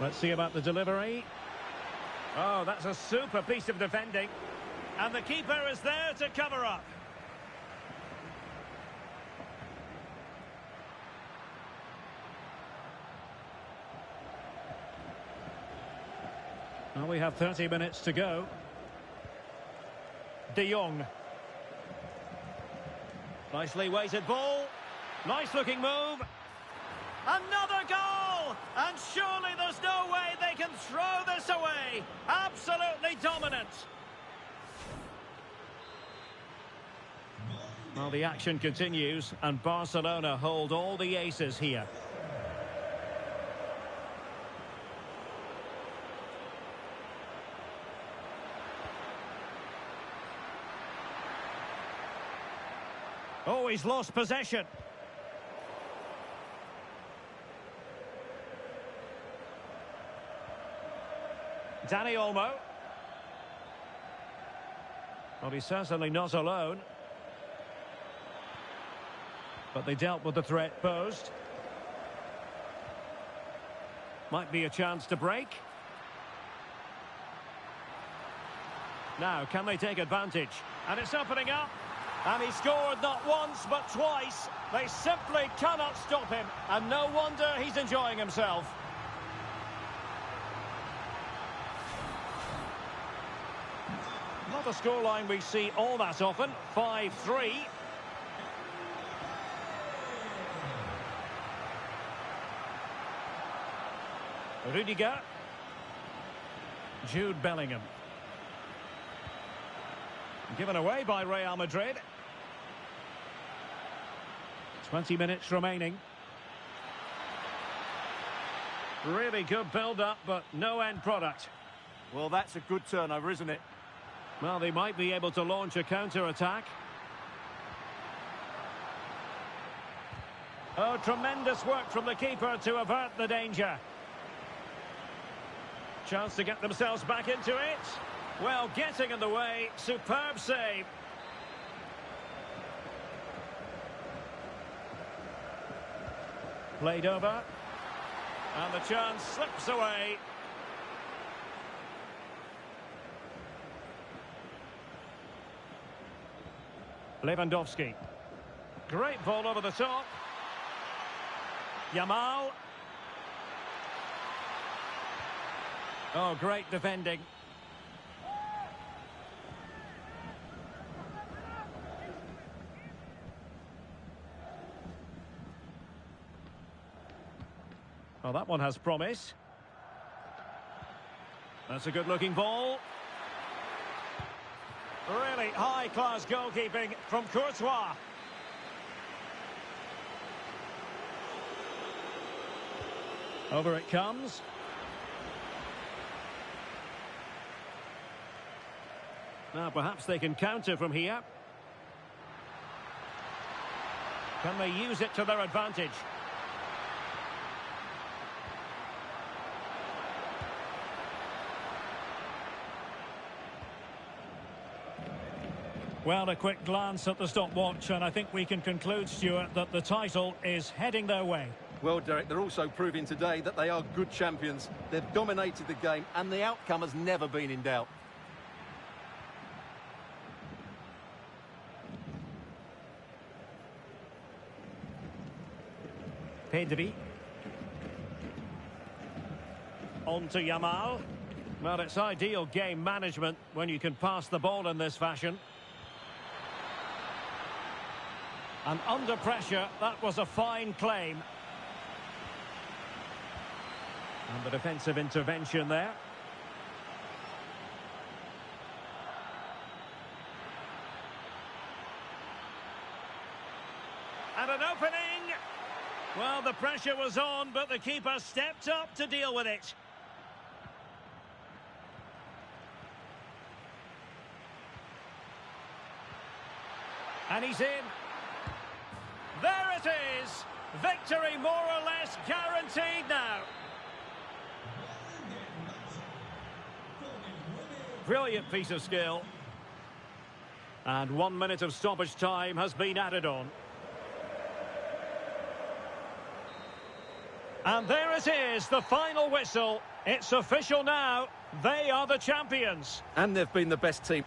Let's see about the delivery. Oh, that's a super piece of defending. And the keeper is there to cover up. Well, Well, we have 30 minutes to go. De Jong. Nicely weighted ball. Nice looking move. Another goal! And surely there's no way they can throw this away. Absolutely dominant. Well, the action continues, and Barcelona hold all the aces here. Oh, he's lost possession. Dani Olmo. Well, he's certainly not alone. But they dealt with the threat posed. Might be a chance to break. Now, can they take advantage? And it's opening up. And he scored not once, but twice. They simply cannot stop him. And no wonder he's enjoying himself. Not a scoreline we see all that often. 5-3. Rudiger. Jude Bellingham. Given away by Real Madrid. 20 minutes remaining. Really good build-up, but no end product. Well, that's a good turnover, isn't it? Well, they might be able to launch a counter-attack. Oh, tremendous work from the keeper to avert the danger. Chance to get themselves back into it. Well, getting in the way. Superb save. Played over. And the chance slips away. Lewandowski. Great ball over the top. Yamal. Oh, great defending. Well, that one has promise. That's a good-looking ball. Really high-class goalkeeping from Courtois. Over it comes. Now, perhaps they can counter from here. Can they use it to their advantage? Well, a quick glance at the stopwatch, and I think we can conclude, Stuart, that the title is heading their way. Well, Derek, they're also proving today that they are good champions. They've dominated the game, and the outcome has never been in doubt. Pedri. On to Yamal. Well, it's ideal game management when you can pass the ball in this fashion. And under pressure, that was a fine claim. And the defensive intervention there. And an opening. Well, the pressure was on, but the keeper stepped up to deal with it. And he's in. There it is. Victory more or less guaranteed now. Brilliant piece of skill. And 1 minute of stoppage time has been added on. And there it is, the final whistle. It's official now. They are the champions. And they've been the best team.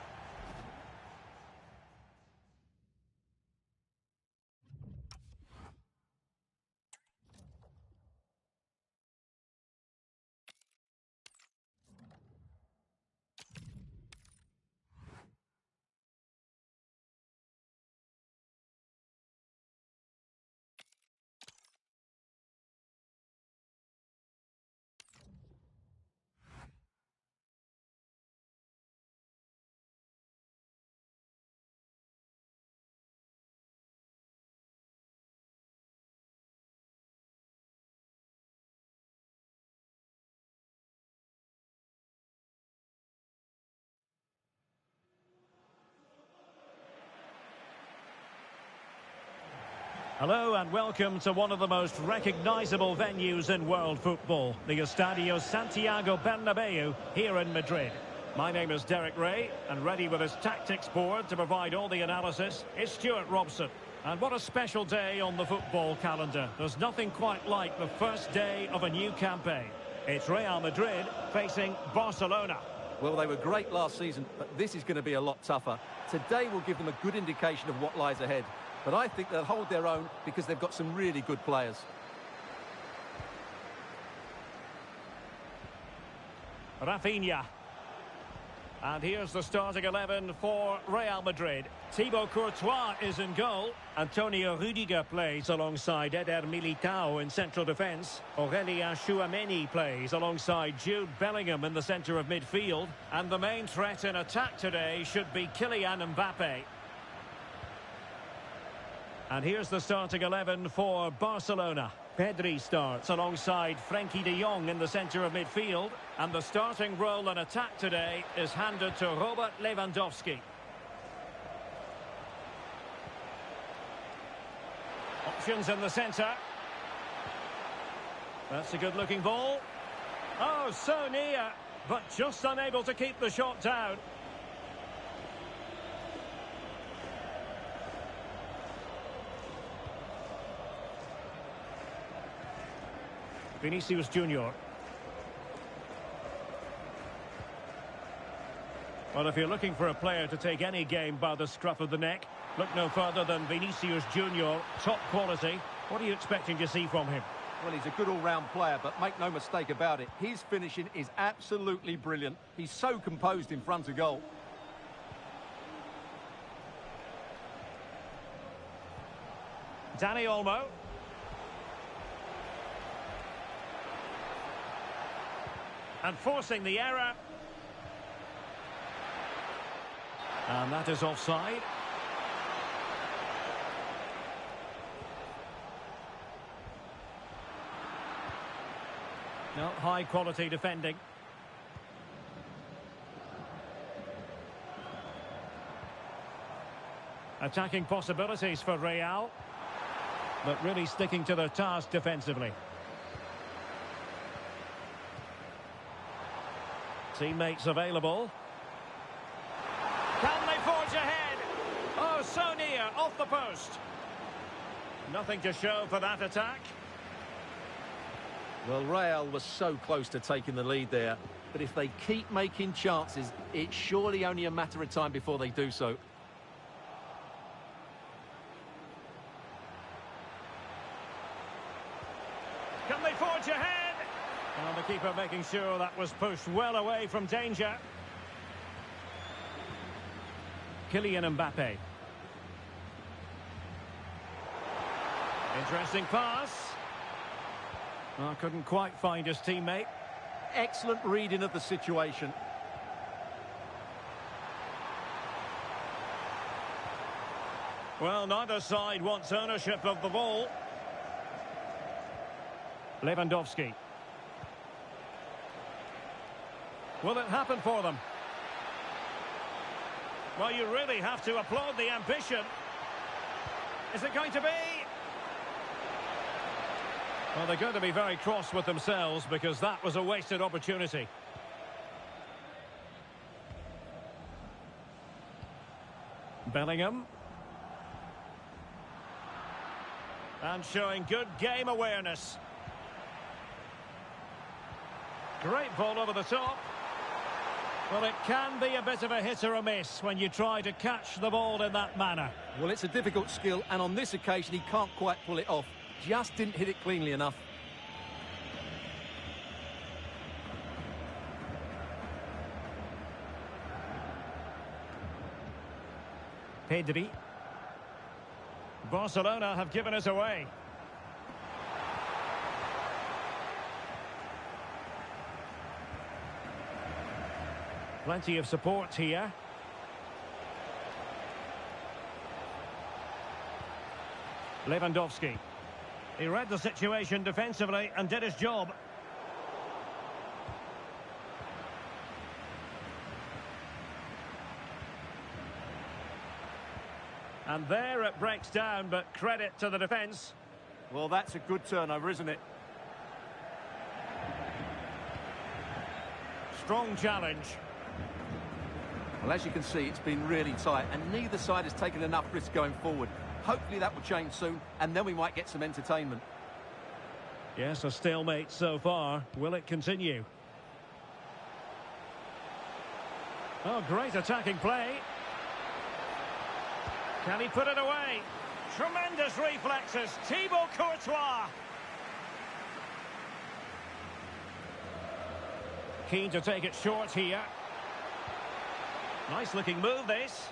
Hello and welcome to one of the most recognisable venues in world football, the Estadio Santiago Bernabeu here in Madrid. My name is Derek Ray, and ready with his tactics board to provide all the analysis is Stuart Robson. And what a special day on the football calendar. There's nothing quite like the first day of a new campaign. It's Real Madrid facing Barcelona. Well, they were great last season, but this is going to be a lot tougher. Today will give them a good indication of what lies ahead. But I think they'll hold their own because they've got some really good players. Rafinha. And here's the starting 11 for Real Madrid. Thibaut Courtois is in goal. Antonio Rudiger plays alongside Eder Militao in central defence. Aurelien Tchouameni plays alongside Jude Bellingham in the centre of midfield. And the main threat in attack today should be Kylian Mbappe. And here's the starting 11 for Barcelona. Pedri starts alongside Frenkie de Jong in the centre of midfield. And the starting role in attack today is handed to Robert Lewandowski. Options in the centre. That's a good-looking ball. Oh, so near, but just unable to keep the shot down. Vinicius Junior. Well, if you're looking for a player to take any game by the scruff of the neck, look no further than Vinicius Junior, top quality. What are you expecting to see from him? Well, he's a good all-round player, but make no mistake about it, his finishing is absolutely brilliant. He's so composed in front of goal. Dani Olmo. And forcing the error. And that is offside. No, high quality defending. Attacking possibilities for Real, but really sticking to their task defensively. Teammates available. Can they forge ahead? Oh, so near, off the post. Nothing to show for that attack. Well, Real was so close to taking the lead there, but if they keep making chances, it's surely only a matter of time before they do so. Can they forge ahead? And the keeper making sure that was pushed well away from danger. Kylian Mbappe. Interesting pass. Oh, couldn't quite find his teammate. Excellent reading of the situation. Well, neither side wants ownership of the ball. Lewandowski. Will it happen for them? Well, you really have to applaud the ambition. Is it going to be? Well, they're going to be very cross with themselves because that was a wasted opportunity. Bellingham. And showing good game awareness. Great ball over the top. Well, it can be a bit of a hit or a miss when you try to catch the ball in that manner. Well, it's a difficult skill, and on this occasion, he can't quite pull it off. Just didn't hit it cleanly enough. Pedri. Barcelona have given it away. Plenty of support here. Lewandowski. He read the situation defensively and did his job. And there it breaks down, but credit to the defence. Well, that's a good turnover, isn't it? Strong challenge. Well, as you can see, it's been really tight, and neither side has taken enough risk going forward. Hopefully that will change soon, and then we might get some entertainment. Yes, a stalemate so far. Will it continue? Oh, great attacking play. Can he put it away? Tremendous reflexes. Thibaut Courtois. Keen to take it short here. Nice looking move, this.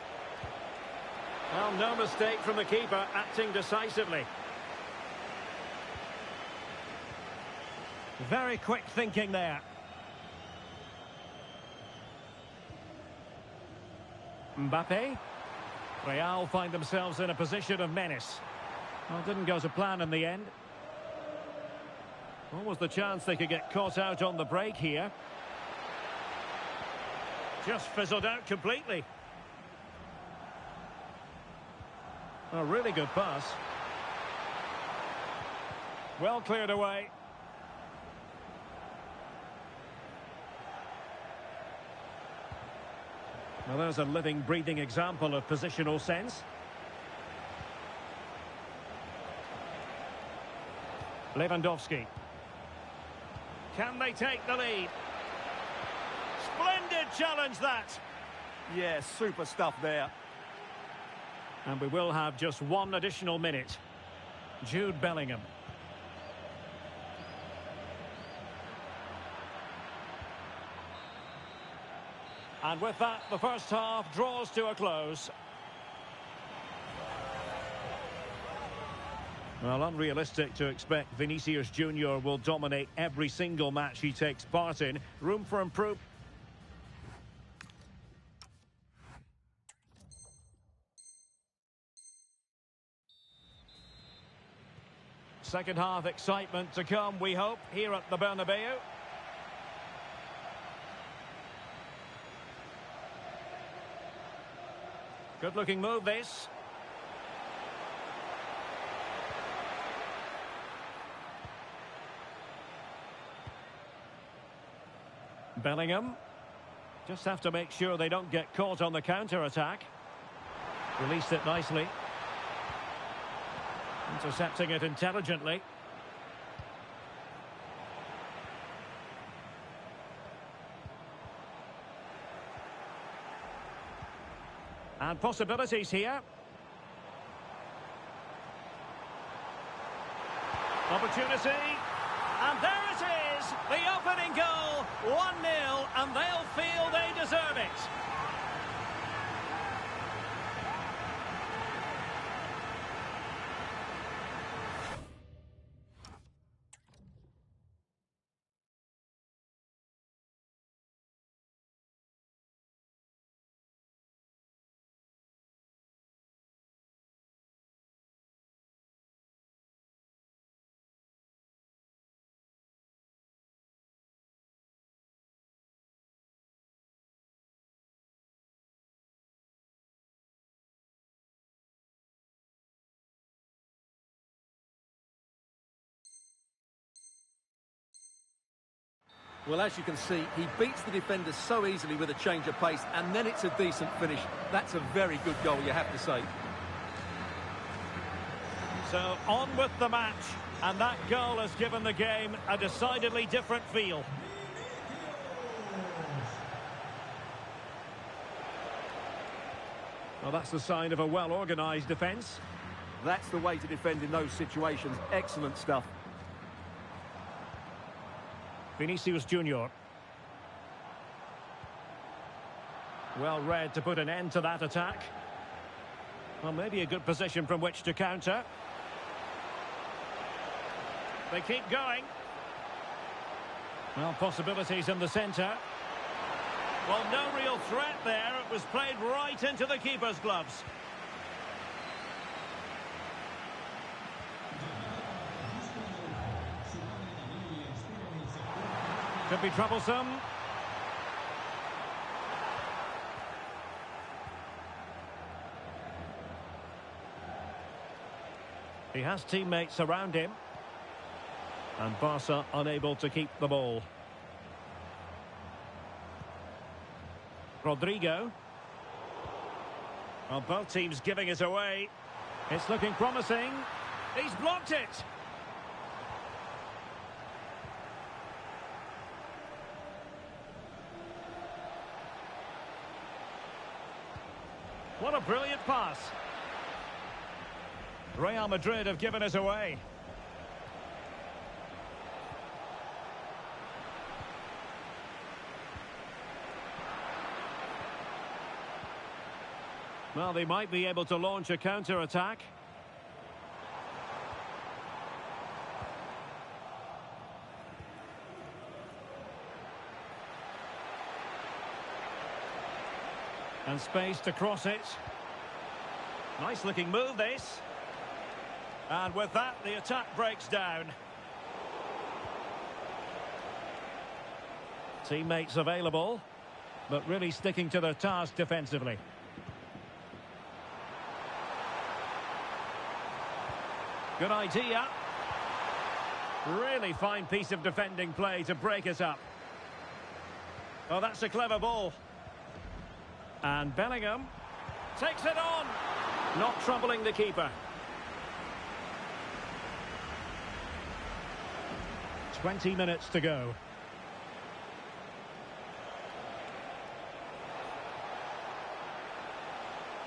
Well, no mistake from the keeper, acting decisively. Very quick thinking there. Mbappe. Real find themselves in a position of menace. Well, didn't go to plan in the end. What was the chance they could get caught out on the break here? Just fizzled out completely. A really good pass. Well cleared away. Well, there's a living, breathing example of positional sense. Lewandowski. Can they take the lead? Splendid challenge, that. Yeah, super stuff there. And we will have just one additional minute. Jude Bellingham. And with that, the first half draws to a close. Well, unrealistic to expect Vinicius Junior will dominate every single match he takes part in. Room for improvement. Second half excitement to come, we hope, here at the Bernabeu. Good looking move, this. Bellingham. Just have to make sure they don't get caught on the counter-attack. Released it nicely. Intercepting it intelligently. And possibilities here. Opportunity. And there it is. The opening goal. 1-0. And they'll feel they deserve it. Well, as you can see, he beats the defenders so easily with a change of pace, and then it's a decent finish. That's a very good goal, you have to say. So on with the match, and that goal has given the game a decidedly different feel. Well, that's the sign of a well-organised defence. That's the way to defend in those situations. Excellent stuff. Vinicius Junior. Well read to put an end to that attack. Well, maybe a good position from which to counter. They keep going. Well, possibilities in the centre. Well, no real threat there. It was played right into the keeper's gloves. Could be troublesome. He has teammates around him. And Barca unable to keep the ball. Rodrigo. Well, both teams giving it away. It's looking promising. He's blocked it. What a brilliant pass. Real Madrid have given it away. Well, they might be able to launch a counter-attack. And space to cross it. Nice looking move, this. And with that, the attack breaks down. Teammates available, but really sticking to their task defensively. Good idea. Really fine piece of defending play to break it up. Oh, that's a clever ball. And Bellingham takes it on. Not troubling the keeper. 20 minutes to go.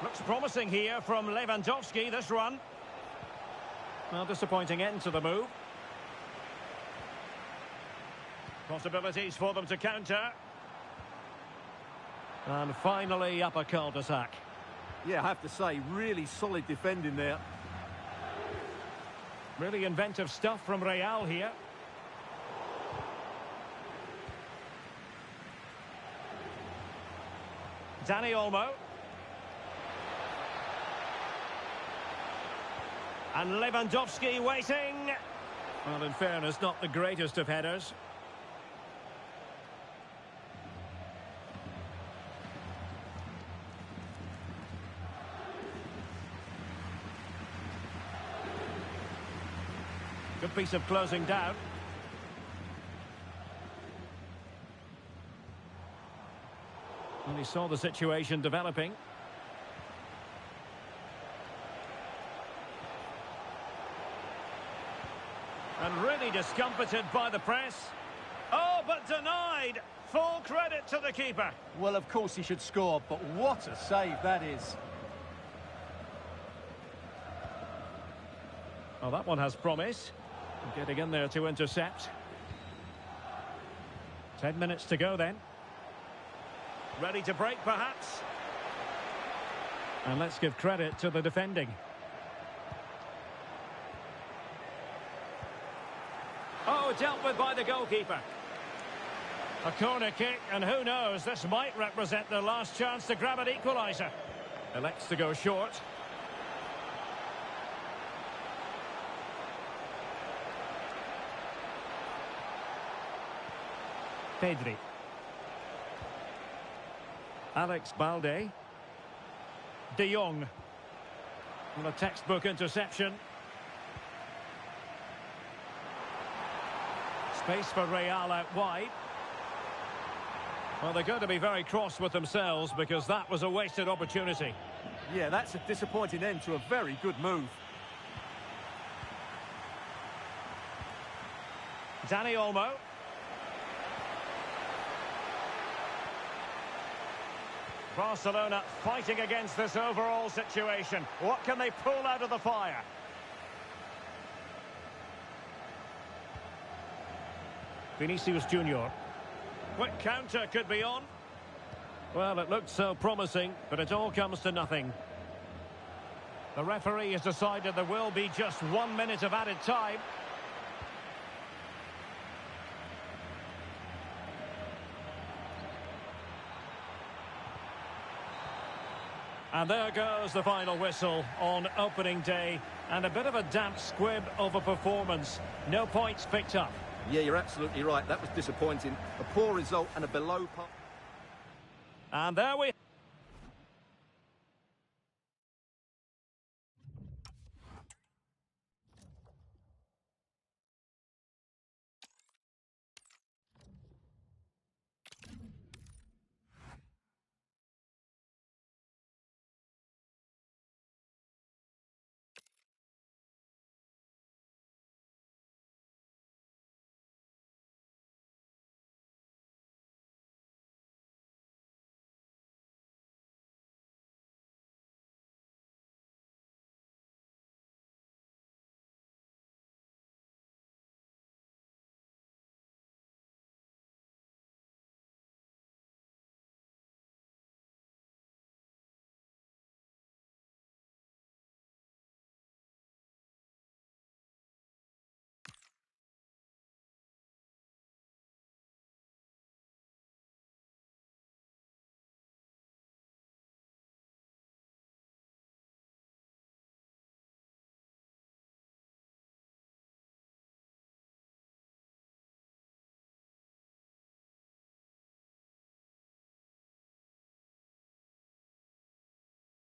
Looks promising here from Lewandowski, this run. Well, disappointing end to the move. Possibilities for them to counter. And finally up a cul-de-sac. Yeah, I have to say, really solid defending there. Really inventive stuff from Real here. Dani Olmo. And Lewandowski waiting. Well, in fairness, not the greatest of headers. Good piece of closing down. And he saw the situation developing. And really discomfited by the press. Oh, but denied. Full credit to the keeper. Well, of course he should score, but what a save that is. Well, that one has promise. Getting in there to intercept. 10 minutes to go then. Ready to break, perhaps. And let's give credit to the defending. Oh, dealt with by the goalkeeper. A corner kick, and who knows, this might represent their last chance to grab an equaliser. Elects to go short. Pedri. Alex Balde. De Jong. And a textbook interception. Space for Real out wide. Well, they're going to be very cross with themselves because that was a wasted opportunity. Yeah, that's a disappointing end to a very good move. Dani Olmo. Barcelona fighting against this overall situation. What can they pull out of the fire? Vinicius Junior. Quick counter could be on. Well, it looked so promising, but it all comes to nothing. The referee has decided there will be just 1 minute of added time. And there goes the final whistle on opening day. And a bit of a damp squib of a performance. No points picked up. Yeah, you're absolutely right. That was disappointing. A poor result and a below par. And there we